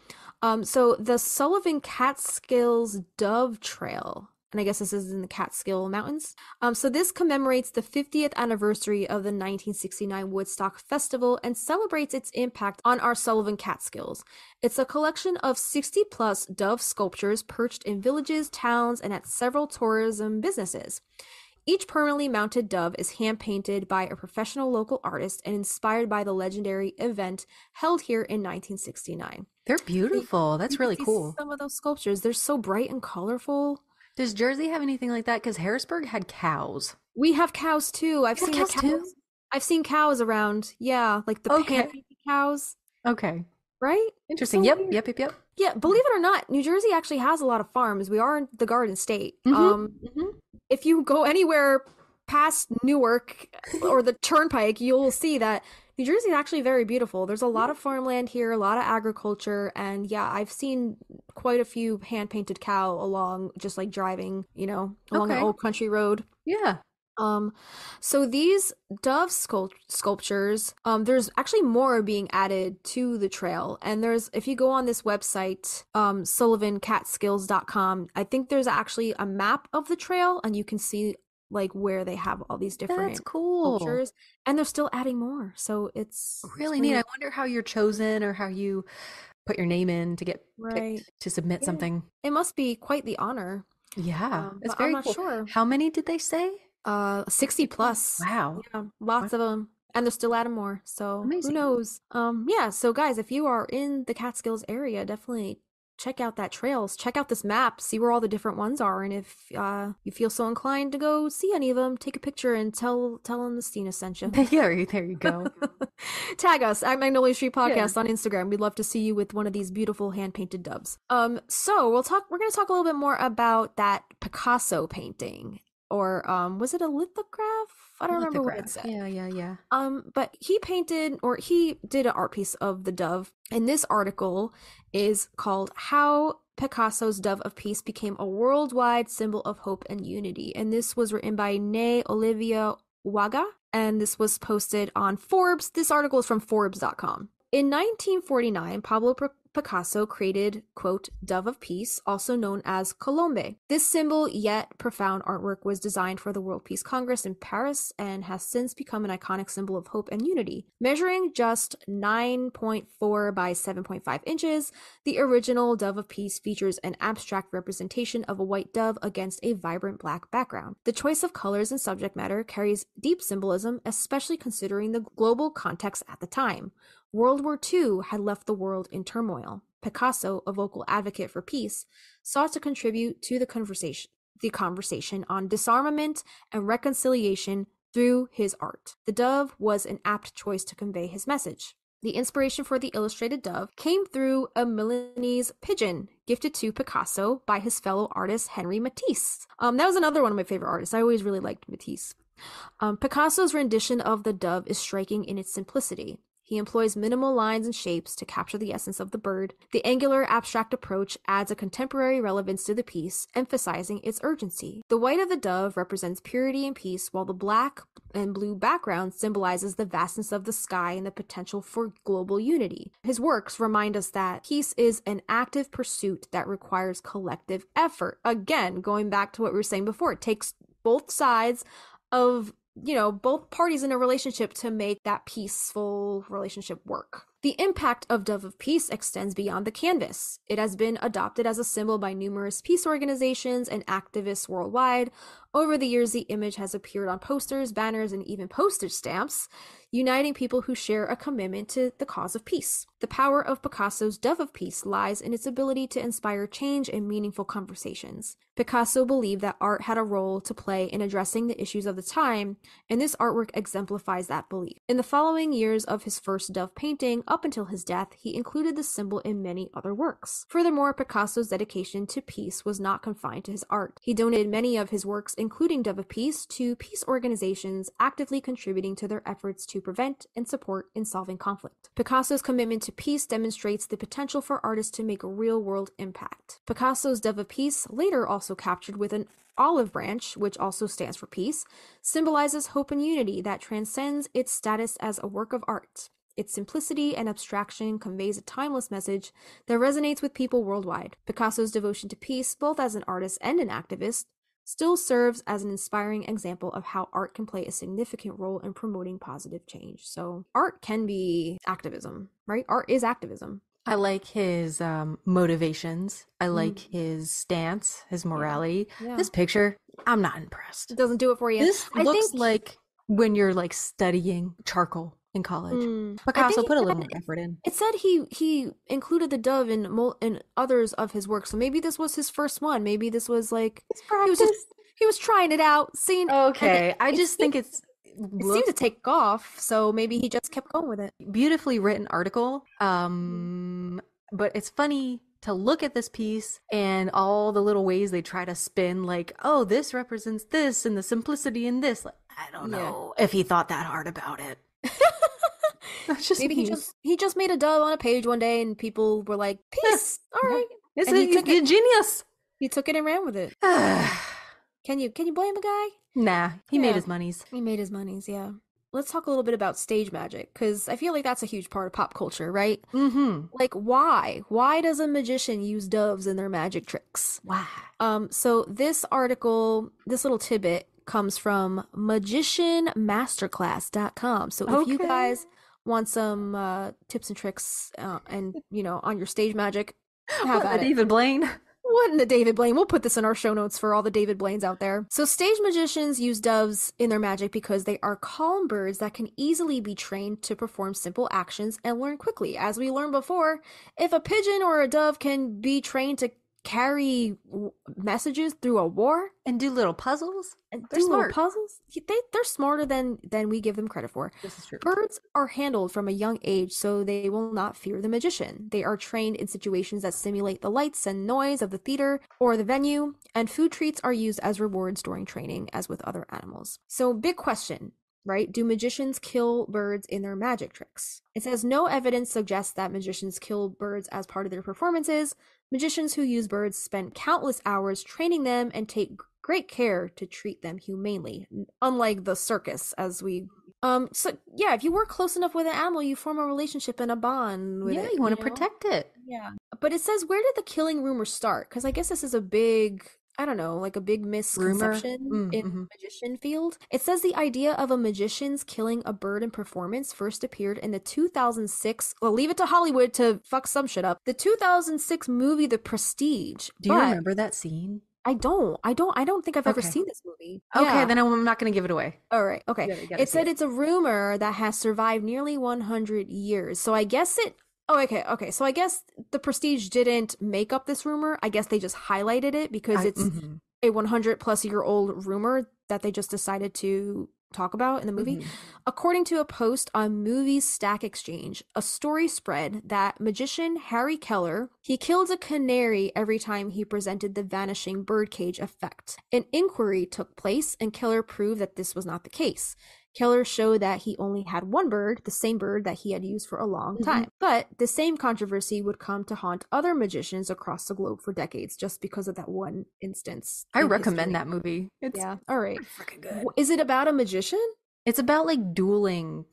So the Sullivan Catskills Dove Trail, and I guess this is in the Catskill Mountains. So this commemorates the 50th anniversary of the 1969 Woodstock Festival and celebrates its impact on our Sullivan Catskills. It's a collection of 60 plus dove sculptures perched in villages, towns, and at several tourism businesses. Each permanently mounted dove is hand-painted by a professional local artist and inspired by the legendary event held here in 1969. They're beautiful. That's really cool. Some of those sculptures, they're so bright and colorful. Does Jersey have anything like that? Because Harrisburg had cows. We have cows too. I've seen cows too? I've seen cows around. Yeah, like the pan cows. Okay. Right? Interesting. Yep. Yeah, believe it or not, New Jersey actually has a lot of farms. We are in the Garden State. If you go anywhere past Newark or the Turnpike, you'll see that New Jersey is actually very beautiful. There's a lot of farmland here, a lot of agriculture, and yeah, I've seen quite a few hand-painted cow along, just like driving, along an old country road. Yeah. So these dove sculptures, there's actually more being added to the trail. And if you go on this website, sullivancatskills.com, I think there's actually a map of the trail and you can see like where they have all these different sculptures, and they're still adding more. So it's really neat. I wonder how you're chosen or how you put your name in to get picked to submit something. It must be quite the honor. Yeah, it's very I'm not sure. How many did they say? 60 plus. Wow. Yeah, lots of them. And they're still adding more. So amazing. Who knows? Yeah, so guys, if you are in the Catskills area, definitely check out that trails. Check out this map, see where all the different ones are. And if you feel so inclined to go see any of them, take a picture and tell them the Stinas sent you. Yeah, there you go. Tag us at Magnolia Street Podcast on Instagram. We'd love to see you with one of these beautiful hand-painted doves. So we're going to talk a little bit more about that Picasso painting. Or was it a lithograph? I don't remember what it said. Yeah. But he did an art piece of the dove. And this article is called How Picasso's Dove of Peace Became a Worldwide Symbol of Hope and Unity. And this was written by Nay Olivia Waga. And this was posted on Forbes. This article is from Forbes.com. In 1949, Pablo Picasso created, quote, Dove of Peace, also known as Colombe. This simple yet profound artwork was designed for the World Peace Congress in Paris and has since become an iconic symbol of hope and unity. Measuring just 9.4 by 7.5 inches, the original Dove of Peace features an abstract representation of a white dove against a vibrant black background. The choice of colors and subject matter carries deep symbolism, especially considering the global context at the time. World War II had left the world in turmoil. Picasso, a vocal advocate for peace, sought to contribute to the conversation on disarmament and reconciliation through his art. The dove was an apt choice to convey his message. The inspiration for the illustrated dove came through a Milanese pigeon gifted to Picasso by his fellow artist Henri Matisse. That was another one of my favorite artists. I always really liked Matisse. Picasso's rendition of the dove is striking in its simplicity. He employs minimal lines and shapes to capture the essence of the bird. The angular, abstract approach adds a contemporary relevance to the piece, emphasizing its urgency. The white of the dove represents purity and peace, while the black and blue background symbolizes the vastness of the sky and the potential for global unity. His works remind us that peace is an active pursuit that requires collective effort. Again, going back to what we were saying before, it takes both sides of both parties in a relationship to make that peaceful relationship work. The impact of Dove of Peace extends beyond the canvas. It has been adopted as a symbol by numerous peace organizations and activists worldwide. Over the years, the image has appeared on posters, banners, and even postage stamps, uniting people who share a commitment to the cause of peace. The power of Picasso's Dove of Peace lies in its ability to inspire change and meaningful conversations. Picasso believed that art had a role to play in addressing the issues of the time, and this artwork exemplifies that belief. In the following years of his first dove painting, up until his death, he included the symbol in many other works. Furthermore, Picasso's dedication to peace was not confined to his art. He donated many of his works, including Dove of Peace, to peace organizations actively contributing to their efforts to prevent and support in solving conflict. Picasso's commitment to peace demonstrates the potential for artists to make a real-world impact. Picasso's Dove of Peace, later also captured with an olive branch, which also stands for peace, symbolizes hope and unity that transcends its status as a work of art. Its simplicity and abstraction conveys a timeless message that resonates with people worldwide. Picasso's devotion to peace, both as an artist and an activist, still serves as an inspiring example of how art can play a significant role in promoting positive change. So art can be activism, right? Art is activism. I like his motivations. I like his stance, his morality. Yeah. This picture, I'm not impressed. It doesn't do it for you. This looks like when you're like studying charcoal in college. Picasso put a little effort in. It said he included the dove in others of his work, so maybe this was his first one. Maybe this was like he was trying it out, seeing. Okay, I just think it seemed to take off, so maybe he just kept going with it. Beautifully written article. But it's funny to look at this piece and all the little ways they try to spin, like, oh, this represents this and the simplicity in this. Like, I don't know if he thought that hard about it. Maybe he just made a dove on a page one day and people were like, peace, all right. He's a genius. He took it and ran with it. Can you blame the guy? Nah, he made his monies. He made his monies, yeah. Let's talk a little bit about stage magic, because I feel like that's a huge part of pop culture, right? Mm-hmm. Like, why? Why does a magician use doves in their magic tricks? Why? So this article, this little tidbit, comes from magicianmasterclass.com. So if you guys want some tips and tricks and, on your stage magic, have at it. David Blaine. What in the David Blaine? We'll put this in our show notes for all the David Blaines out there. So stage magicians use doves in their magic because they are calm birds that can easily be trained to perform simple actions and learn quickly. As we learned before, if a pigeon or a dove can be trained to carry messages through a war and do little puzzles, they're smart. They're smarter than we give them credit for. This is true. Birds are handled from a young age, so they will not fear the magician. They are trained in situations that simulate the lights and noise of the theater or the venue, and food treats are used as rewards during training, as with other animals. So, big question, right? Do magicians kill birds in their magic tricks? It says no evidence suggests that magicians kill birds as part of their performances. Magicians who use birds spend countless hours training them and take great care to treat them humanely, unlike the circus, as we if you work close enough with an animal, you form a relationship and a bond with it. You want to protect it. Yeah. But it says, where did the killing rumor start? Because I guess this is a big, a big misconception in the magician field. It says the idea of a magician's killing a bird in performance first appeared in the 2006, well, leave it to Hollywood to fuck some shit up, the 2006 movie The Prestige. Do you remember that scene? I don't think I've ever seen this movie. Okay, then I'm not going to give it away. All right, okay. It said it's a rumor that has survived nearly 100 years. So I guess so I guess The Prestige didn't make up this rumor. I guess they just highlighted it because it's a 100-plus-year-old rumor that they just decided to talk about in the movie. According to a post on Movies Stack Exchange, a story spread that magician Harry Keller, he killed a canary every time he presented the vanishing birdcage effect. An inquiry took place and Keller proved that this was not the case. Keller showed that he only had one bird, the same bird that he had used for a long time. But the same controversy would come to haunt other magicians across the globe for decades just because of that one instance. I recommend that movie. It's all right. Freaking good. Is it about a magician? It's about like dueling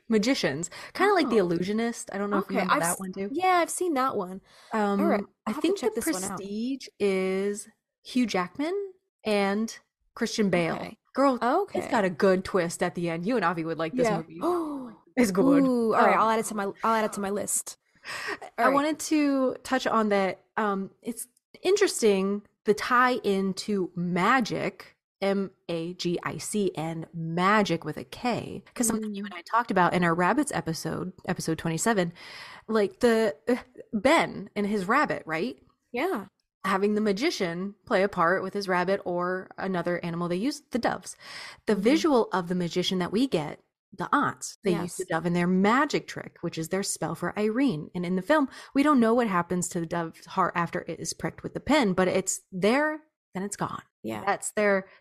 magicians, kind of like The Illusionist. I don't know if you remember that one too. Yeah, I've seen that one. All right. I think The Prestige is Hugh Jackman and Christian Bale. Okay. Girl, it's got a good twist at the end. You and Avi would like this movie. It's good. Ooh, all right, I'll add it to my list. I wanted to touch on that. It's interesting the tie into Magic, Magic, and Magic with a K, because something you and I talked about in our rabbits episode 27, like the Ben and his rabbit, right? Yeah. Having the magician play a part with his rabbit or another animal they use, the doves. The visual of the magician that we get, the aunts, they use the dove in their magic trick, which is their spell for Irene. And in the film, we don't know what happens to the dove's heart after it is pricked with the pin, but it's there, then it's gone. Yeah.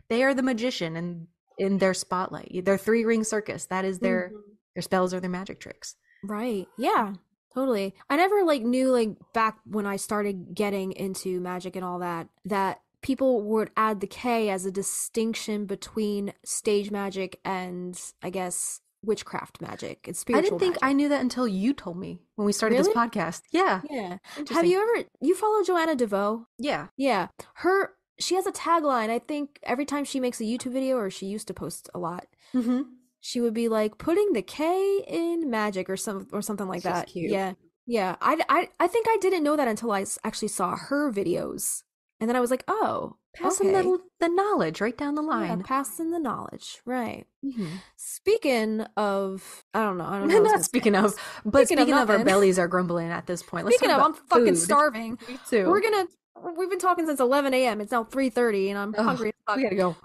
They are the magician and in their spotlight. Their 3-ring circus. That is their spells or their magic tricks. Right. Yeah. Totally. I never knew back when I started getting into magic and all that people would add the K as a distinction between stage magic and, I guess, witchcraft magic. It's spiritual. I didn't think I knew that until you told me when we started this podcast. Yeah. Yeah. Have you follow Joanna DeVoe? Yeah. Yeah. She has a tagline. I think every time she makes a YouTube video, or she used to post a lot, she would be like, putting the K in magic or something like that. Cute. Yeah. Yeah. I think I didn't know that until I actually saw her videos. And then I was like, oh, passing the knowledge right down the line. Yeah, passing the knowledge. Right. Mm-hmm. Speaking of, I don't know. Not speaking of, but speaking of our bellies are grumbling at this point. Speaking of, I'm fucking starving. Me too. We've been talking since 11 a.m. It's now 3:30 and I'm hungry as fuck. We gotta go.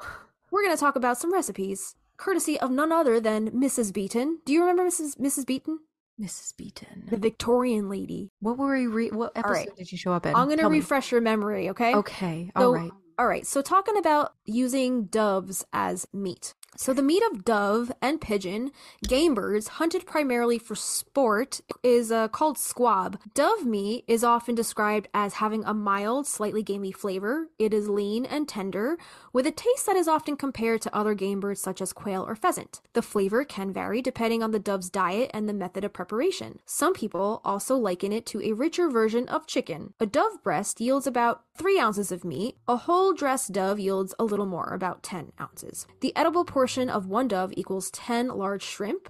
We're going to talk about some recipes, courtesy of none other than Mrs. Beaton. Do you remember Mrs. Beaton? Mrs. Beaton. The Victorian lady. What episode did you show up in? I'm going to refresh your memory, okay? Okay. All right. So talking about using doves as meat. So the meat of dove and pigeon, game birds hunted primarily for sport, is called squab. Dove meat is often described as having a mild, slightly gamey flavor. It is lean and tender, with a taste that is often compared to other game birds such as quail or pheasant. The flavor can vary depending on the dove's diet and the method of preparation. Some people also liken it to a richer version of chicken. A dove breast yields about 3 ounces of meat. A whole dressed dove yields a little more, about 10 ounces. The edible portion of one dove equals 10 large shrimp,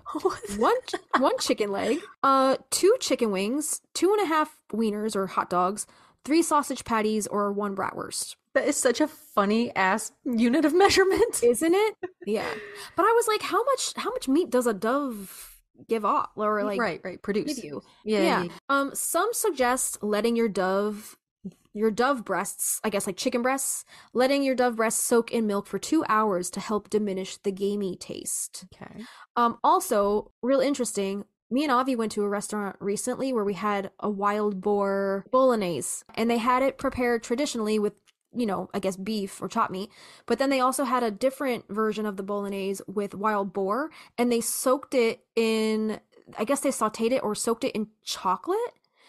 one chicken leg, 2 chicken wings, 2.5 wieners or hot dogs, 3 sausage patties, or 1 bratwurst. That is such a funny ass unit of measurement, isn't it? Yeah. But I was like, how much meat does a dove give off, or produce? Give you? Yeah. Some suggest letting your dove breasts, I guess like chicken breasts, letting your dove breasts soak in milk for 2 hours to help diminish the gamey taste. Okay. Also, real interesting, me and Avi went to a restaurant recently where we had a wild boar bolognese, and they had it prepared traditionally with, I guess beef or chopped meat, but then they also had a different version of the bolognese with wild boar, and they soaked it in, I guess they sauteed it or soaked it in chocolate.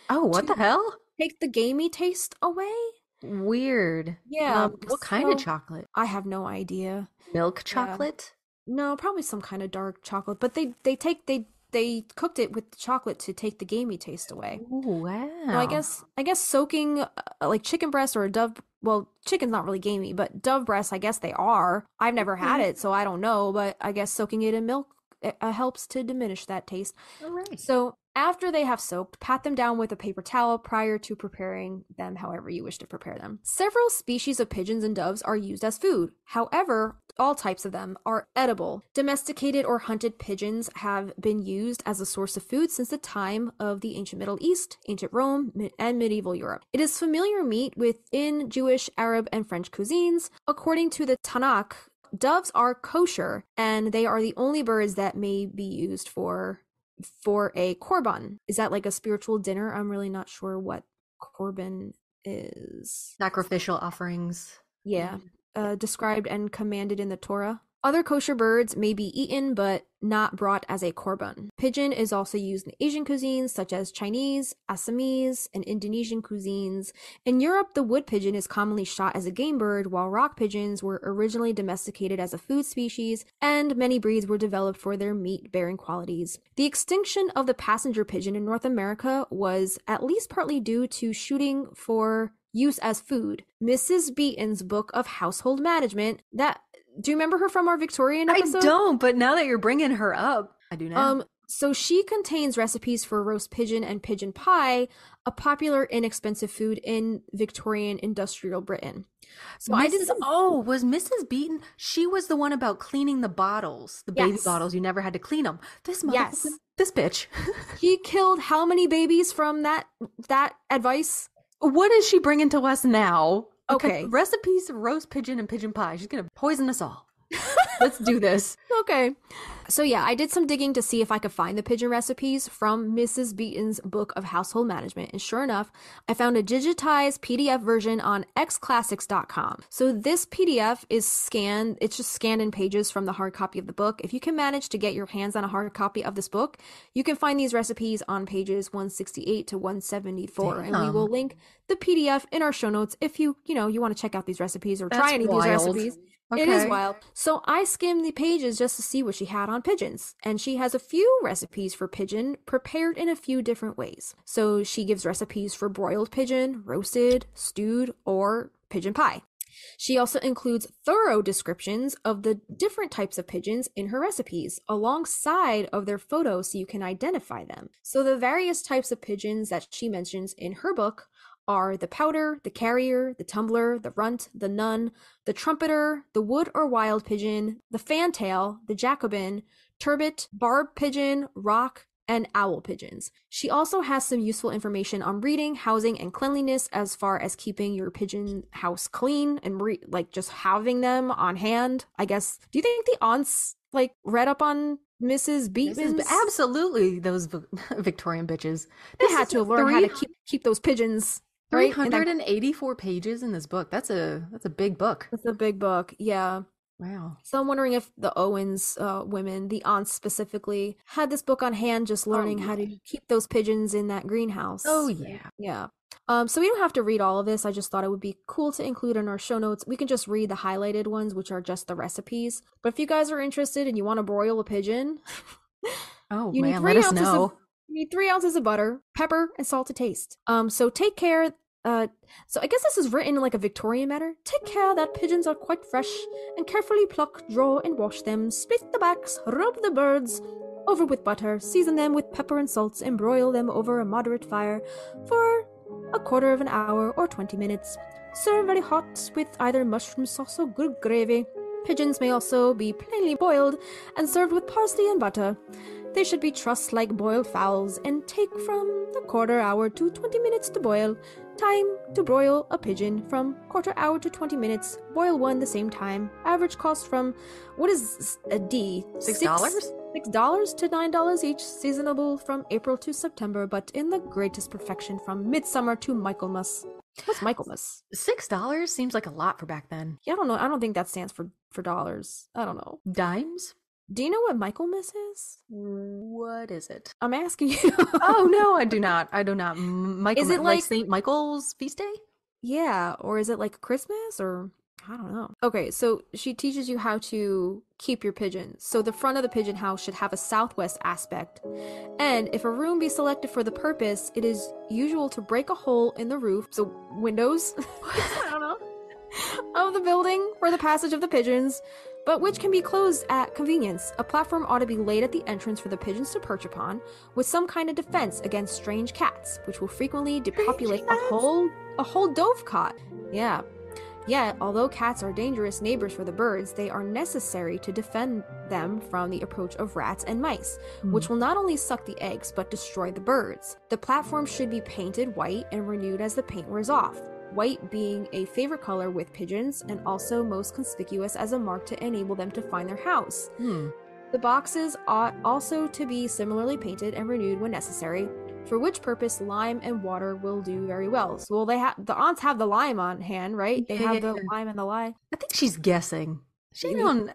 Oh, what the hell? Take the gamey taste away. Weird. Yeah. What kind of chocolate? I have no idea. Milk chocolate? Yeah. No, probably some kind of dark chocolate. But they cooked it with the chocolate to take the gamey taste away. Oh, wow. So I guess soaking like chicken breast or a dove. Well, chicken's not really gamey, but dove breasts, I guess they are. I've never had it, so I don't know. But I guess soaking it in milk helps to diminish that taste. All right. So after they have soaked, pat them down with a paper towel prior to preparing them however you wish to prepare them. Several species of pigeons and doves are used as food. However, all types of them are edible. Domesticated or hunted pigeons have been used as a source of food since the time of the ancient Middle East, ancient Rome, and medieval Europe. It is familiar meat within Jewish, Arab, and French cuisines. According to the Tanakh, doves are kosher, and they are the only birds that may be used for a korban. Is that like a spiritual dinner? I'm really not sure what korban is. Sacrificial offerings. Yeah. Described and commanded in the Torah. Other kosher birds may be eaten but not brought as a korban. Pigeon is also used in Asian cuisines such as Chinese, Assamese, and Indonesian cuisines. In Europe, the wood pigeon is commonly shot as a game bird, while rock pigeons were originally domesticated as a food species, and many breeds were developed for their meat-bearing qualities. The extinction of the passenger pigeon in North America was at least partly due to shooting for use as food. Mrs. Beaton's book of household management, do you remember her from our Victorian episode? I don't, but now that you're bringing her up, I do now. So she contains recipes for roast pigeon and pigeon pie, a popular inexpensive food in Victorian industrial Britain. So was Mrs. Beaton? She was the one about cleaning the bottles, the baby bottles. You never had to clean them. This bitch. She killed how many babies from that advice? What is she bringing to us now? Okay. Recipes of roast pigeon and pigeon pie. She's going to poison us all. Let's do this. Okay. So yeah, I did some digging to see if I could find the pigeon recipes from Mrs. Beaton's Book of Household Management. And sure enough, I found a digitized PDF version on xclassics.com. So this PDF is scanned. It's just scanned in pages from the hard copy of the book. If you can manage to get your hands on a hard copy of this book, you can find these recipes on pages 168 to 174. Damn. And we will link the PDF in our show notes if you want to check out these recipes or try any of these recipes. Okay. It is wild. So I skimmed the pages just to see what she had on pigeons. And she has a few recipes for pigeon prepared in a few different ways. So she gives recipes for broiled pigeon, roasted, stewed, or pigeon pie. She also includes thorough descriptions of the different types of pigeons in her recipes, alongside of their photos so you can identify them. So the various types of pigeons that she mentions in her book are the pouter, the carrier, the tumbler, the runt, the nun, the trumpeter, the wood or wild pigeon, the fantail, the Jacobin, turbot, barb pigeon, rock, and owl pigeons. She also has some useful information on breeding, housing, and cleanliness as far as keeping your pigeon house clean and just having them on hand, I guess. Do you think the aunts read up on Mrs. Beaton's? Absolutely, those Victorian bitches. They had to learn how to keep those pigeons. 384 pages in this book. That's a big book. It's a big book. Yeah. Wow. So I'm wondering if the Owens women, the aunts specifically, had this book on hand, just learning how to keep those pigeons in that greenhouse. Oh yeah. Yeah. So we don't have to read all of this. I just thought it would be cool to include in our show notes. We can just read the highlighted ones, which are just the recipes. But if you guys are interested and you want to broil a pigeon, let us know. You need 3 ounces of butter, pepper, and salt to taste. So take care. So I guess this is written in a Victorian manner. Take care that pigeons are quite fresh, and carefully pluck, draw, and wash them. Split the backs, rub the birds over with butter, season them with pepper and salt, and broil them over a moderate fire for a quarter of an hour or 20 minutes. Serve very hot with either mushroom sauce or good gravy. Pigeons may also be plainly boiled and served with parsley and butter. They should be trussed like boiled fowls and take from a quarter hour to 20 minutes to boil. Time to broil a pigeon from quarter hour to 20 minutes. Boil one the same time. Average cost from, what is a D? $6? $6 to $9 each. Seasonable from April to September, but in the greatest perfection from midsummer to Michaelmas. What's Michaelmas? $6 seems like a lot for back then. Yeah, I don't know. I don't think that stands for dollars. I don't know. Dimes? Do you know what Michaelmas is? What is it? I'm asking you. Oh, no, I do not. Is it like St. Michael's feast day? Yeah, or is it like Christmas or I don't know. Okay, so she teaches you how to keep your pigeons. So the front of the pigeon house should have a southwest aspect. And if a room be selected for the purpose, it is usual to break a hole in the roof, so windows, I don't know, of the building for the passage of the pigeons, but which can be closed at convenience. A platform ought to be laid at the entrance for the pigeons to perch upon, with some kind of defense against strange cats, which will frequently depopulate a whole dovecot. Yeah, although cats are dangerous neighbors for the birds, they are necessary to defend them from the approach of rats and mice, which will not only suck the eggs, but destroy the birds. The platform should be painted white and renewed as the paint wears off. White being a favorite color with pigeons, and also most conspicuous as a mark to enable them to find their house. The boxes ought also to be similarly painted and renewed when necessary, for which purpose lime and water will do very well. So, the aunts have the lime on hand, right? They have the lime and the lye. I think she's guessing. She's on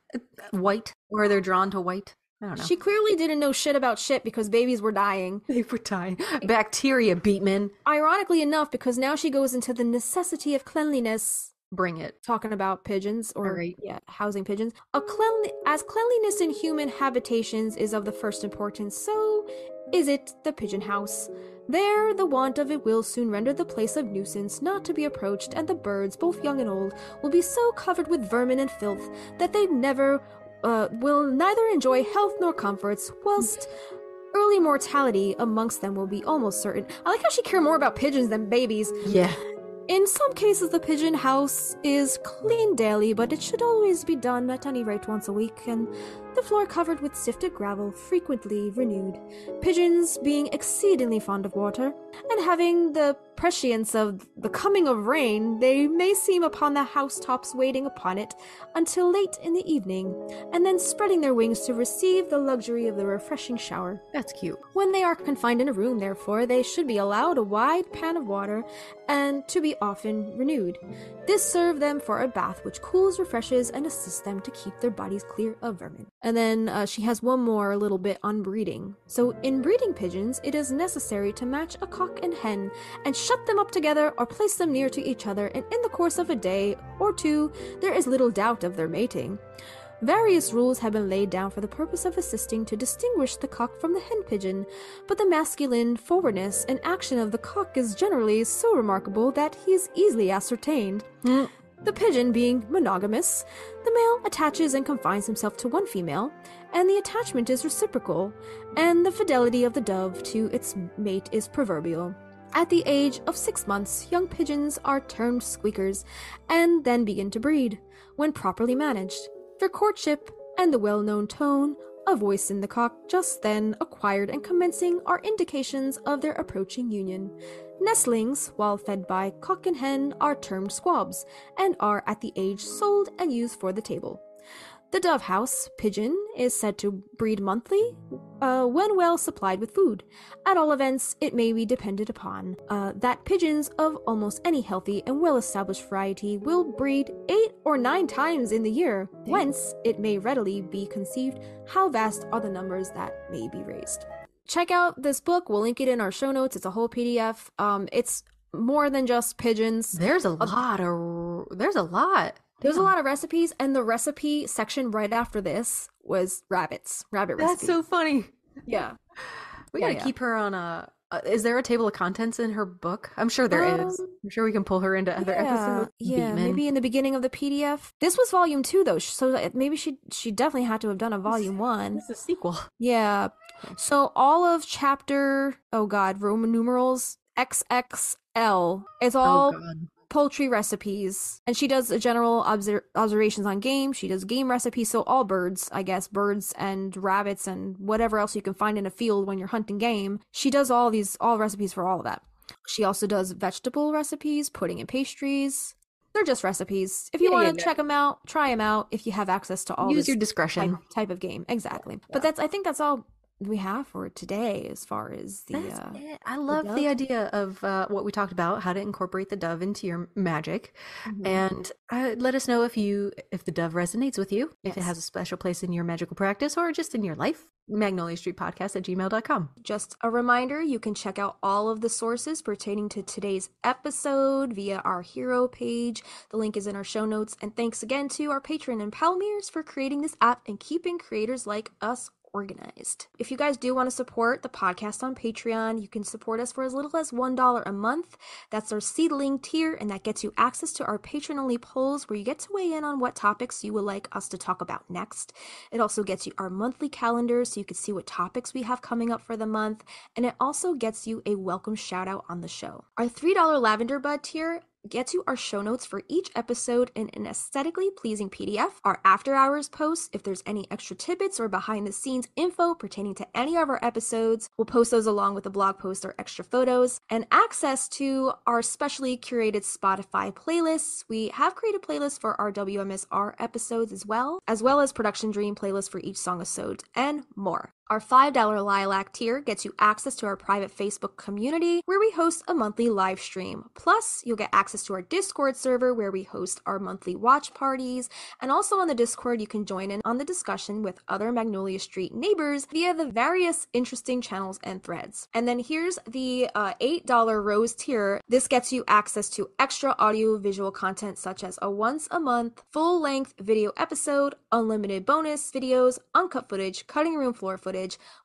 white, or they're drawn to white. I don't know. She clearly didn't know shit about shit because babies were dying. They were dying. Bacteria, Beatman. Ironically enough, because now she goes into the necessity of cleanliness. Bring it. Talking about pigeons, or housing pigeons. As cleanliness in human habitations is of the first importance, so is it the pigeon house. There, the want of it will soon render the place of nuisance, not to be approached, and the birds, both young and old, will be so covered with vermin and filth that they will neither enjoy health nor comforts, whilst early mortality amongst them will be almost certain. I like how she cares more about pigeons than babies. Yeah. In some cases, the pigeon house is cleaned daily, but it should always be done at any rate once a week, and the floor covered with sifted gravel frequently renewed. Pigeons being exceedingly fond of water, and having the prescience of the coming of rain, they may seem upon the housetops waiting upon it until late in the evening, and then spreading their wings to receive the luxury of the refreshing shower. That's cute. When they are confined in a room, therefore, they should be allowed a wide pan of water and to be often renewed. This serves them for a bath which cools, refreshes, and assists them to keep their bodies clear of vermin. And then she has one more little bit on breeding. So in breeding pigeons, it is necessary to match a cock and hen and shut them up together or place them near to each other, and in the course of a day or two, there is little doubt of their mating. Various rules have been laid down for the purpose of assisting to distinguish the cock from the hen pigeon, but the masculine forwardness and action of the cock is generally so remarkable that he is easily ascertained. The pigeon being monogamous, the male attaches and confines himself to one female, and the attachment is reciprocal, and the fidelity of the dove to its mate is proverbial. At the age of 6 months, young pigeons are termed squeakers, and then begin to breed, when properly managed. Their courtship and the well-known tone of voice in the cock just then acquired and commencing are indications of their approaching union. Nestlings, while fed by cock and hen, are termed squabs, and are at the age sold and used for the table. The dove house pigeon is said to breed monthly when well supplied with food. At all events, it may be depended upon that pigeons of almost any healthy and well-established variety will breed 8 or 9 times in the year, whence it may readily be conceived how vast are the numbers that may be raised. Check out this book. We'll link it in our show notes. It's a whole PDF. It's more than just pigeons. There's a lot. There's a lot of recipes, and the recipe section right after this was rabbit recipes. That's so funny. Yeah. We gotta keep her on a... is there a table of contents in her book? I'm sure there is. I'm sure we can pull her into other episodes. Yeah, maybe in the beginning of the PDF. This was volume 2, though, so maybe she definitely had to have done a volume 1. It's a sequel. Yeah. So all of chapter, Roman numerals, XXL, it's all poultry recipes. And she does general observations on game. She does game recipes, so all birds, I guess, birds and rabbits and whatever else you can find in a field when you're hunting game. She does all recipes for all of that. She also does vegetable recipes, pudding and pastries. They're just recipes. If you want to check them out, try them out if you have access to all Use your discretion. Type of game. Exactly. Yeah. But I think that's all we have for today as far as the I love the idea of what we talked about, how to incorporate the dove into your magic. And let us know if the dove resonates with you, if it has a special place in your magical practice or just in your life. magnoliastreetpodcast@gmail.com. Just a reminder, you can check out all of the sources pertaining to today's episode via our hero page. The link is in our show notes. And thanks again to our patron and Palmiers for creating this app and keeping creators like us organized. If you guys do want to support the podcast on Patreon, you can support us for as little as $1 a month. That's our seedling tier, and that gets you access to our patron-only polls where you get to weigh in on what topics you would like us to talk about next. It also gets you our monthly calendar so you can see what topics we have coming up for the month, and it also gets you a welcome shout out on the show. Our $3 Lavender Bud tier gets you our show notes for each episode in an aesthetically pleasing PDF, our after hours posts, if there's any extra tidbits or behind the scenes info pertaining to any of our episodes, we'll post those along with a blog post or extra photos, and access to our specially curated Spotify playlists. We have created playlists for our WMSR episodes as well as Production Dream playlists for each song episode, and more. Our $5 Lilac tier gets you access to our private Facebook community where we host a monthly live stream. Plus, you'll get access to our Discord server where we host our monthly watch parties. And also on the Discord, you can join in on the discussion with other Magnolia Street neighbors via the various interesting channels and threads. And then here's the $8 Rose tier. This gets you access to extra audio-visual content such as a once-a-month full-length video episode, unlimited bonus videos, uncut footage, cutting room floor footage,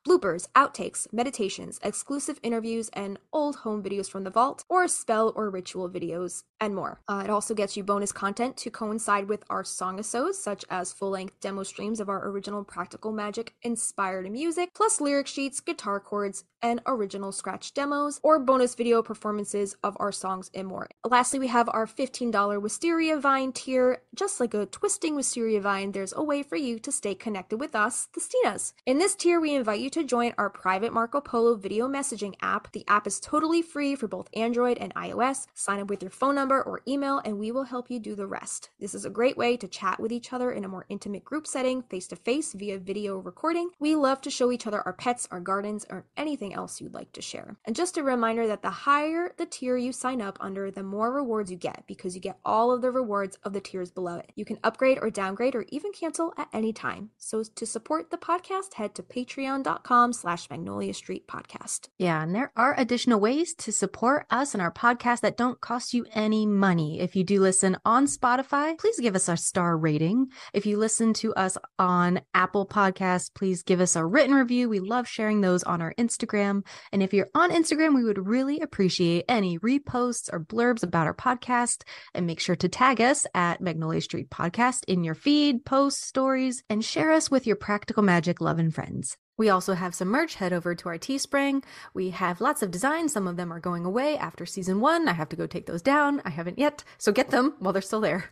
bloopers, outtakes, meditations, exclusive interviews, and old home videos from the vault, or spell or ritual videos, and more. It also gets you bonus content to coincide with our song-a-sodes, such as full-length demo streams of our original Practical Magic inspired music, plus lyric sheets, guitar chords, and original scratch demos, or bonus video performances of our songs and more. Lastly, we have our $15 Wisteria Vine tier. Just like a twisting Wisteria Vine, there's a way for you to stay connected with us, the Stinas. In this tier, we invite you to join our private Marco Polo video messaging app. The app is totally free for both Android and iOS. Sign up with your phone number or email, and we will help you do the rest. This is a great way to chat with each other in a more intimate group setting, face-to-face via video recording. We love to show each other our pets, our gardens, or anything else you'd like to share. And just a reminder that the higher the tier you sign up under, the more rewards you get, because you get all of the rewards of the tiers below it. You can upgrade or downgrade or even cancel at any time. So to support the podcast, head to patreon.com/Magnolia Street Podcast. Yeah, and there are additional ways to support us and our podcast that don't cost you any money. If you do listen on Spotify, please give us a star rating. If you listen to us on Apple Podcasts, please give us a written review. We love sharing those on our Instagram. And if you're on Instagram, we would really appreciate any reposts or blurbs about our podcast. And make sure to tag us at Magnolia Street Podcast in your feed, posts, stories, and share us with your Practical Magic loving friends. We also have some merch. Head over to our Teespring. We have lots of designs. Some of them are going away after season 1. I have to go take those down. I haven't yet. So get them while they're still there.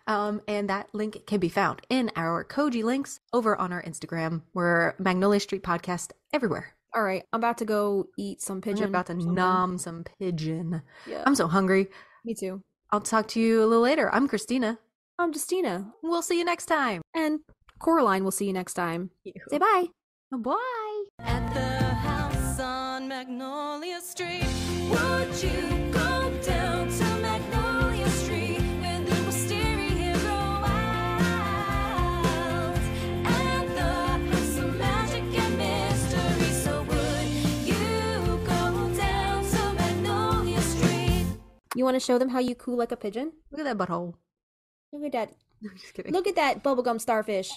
And that link can be found in our Koji links over on our Instagram. We're Magnolia Street Podcast everywhere. All right, I'm about to go eat some pigeon. I'm about to nom some pigeon. Yeah. I'm so hungry. Me too. I'll talk to you a little later. I'm Christina. I'm Justina. We'll see you next time. And Coraline, we'll see you next time. Say bye. Bye. At the house on Magnolia Street, would you go down to Magnolia Street where the wisteria grow wild? At the house of magic and mystery, so would you go down to Magnolia Street? You want to show them how you coo like a pigeon? Look at that butthole. Look at that. I'm just kidding. Look at that bubblegum starfish.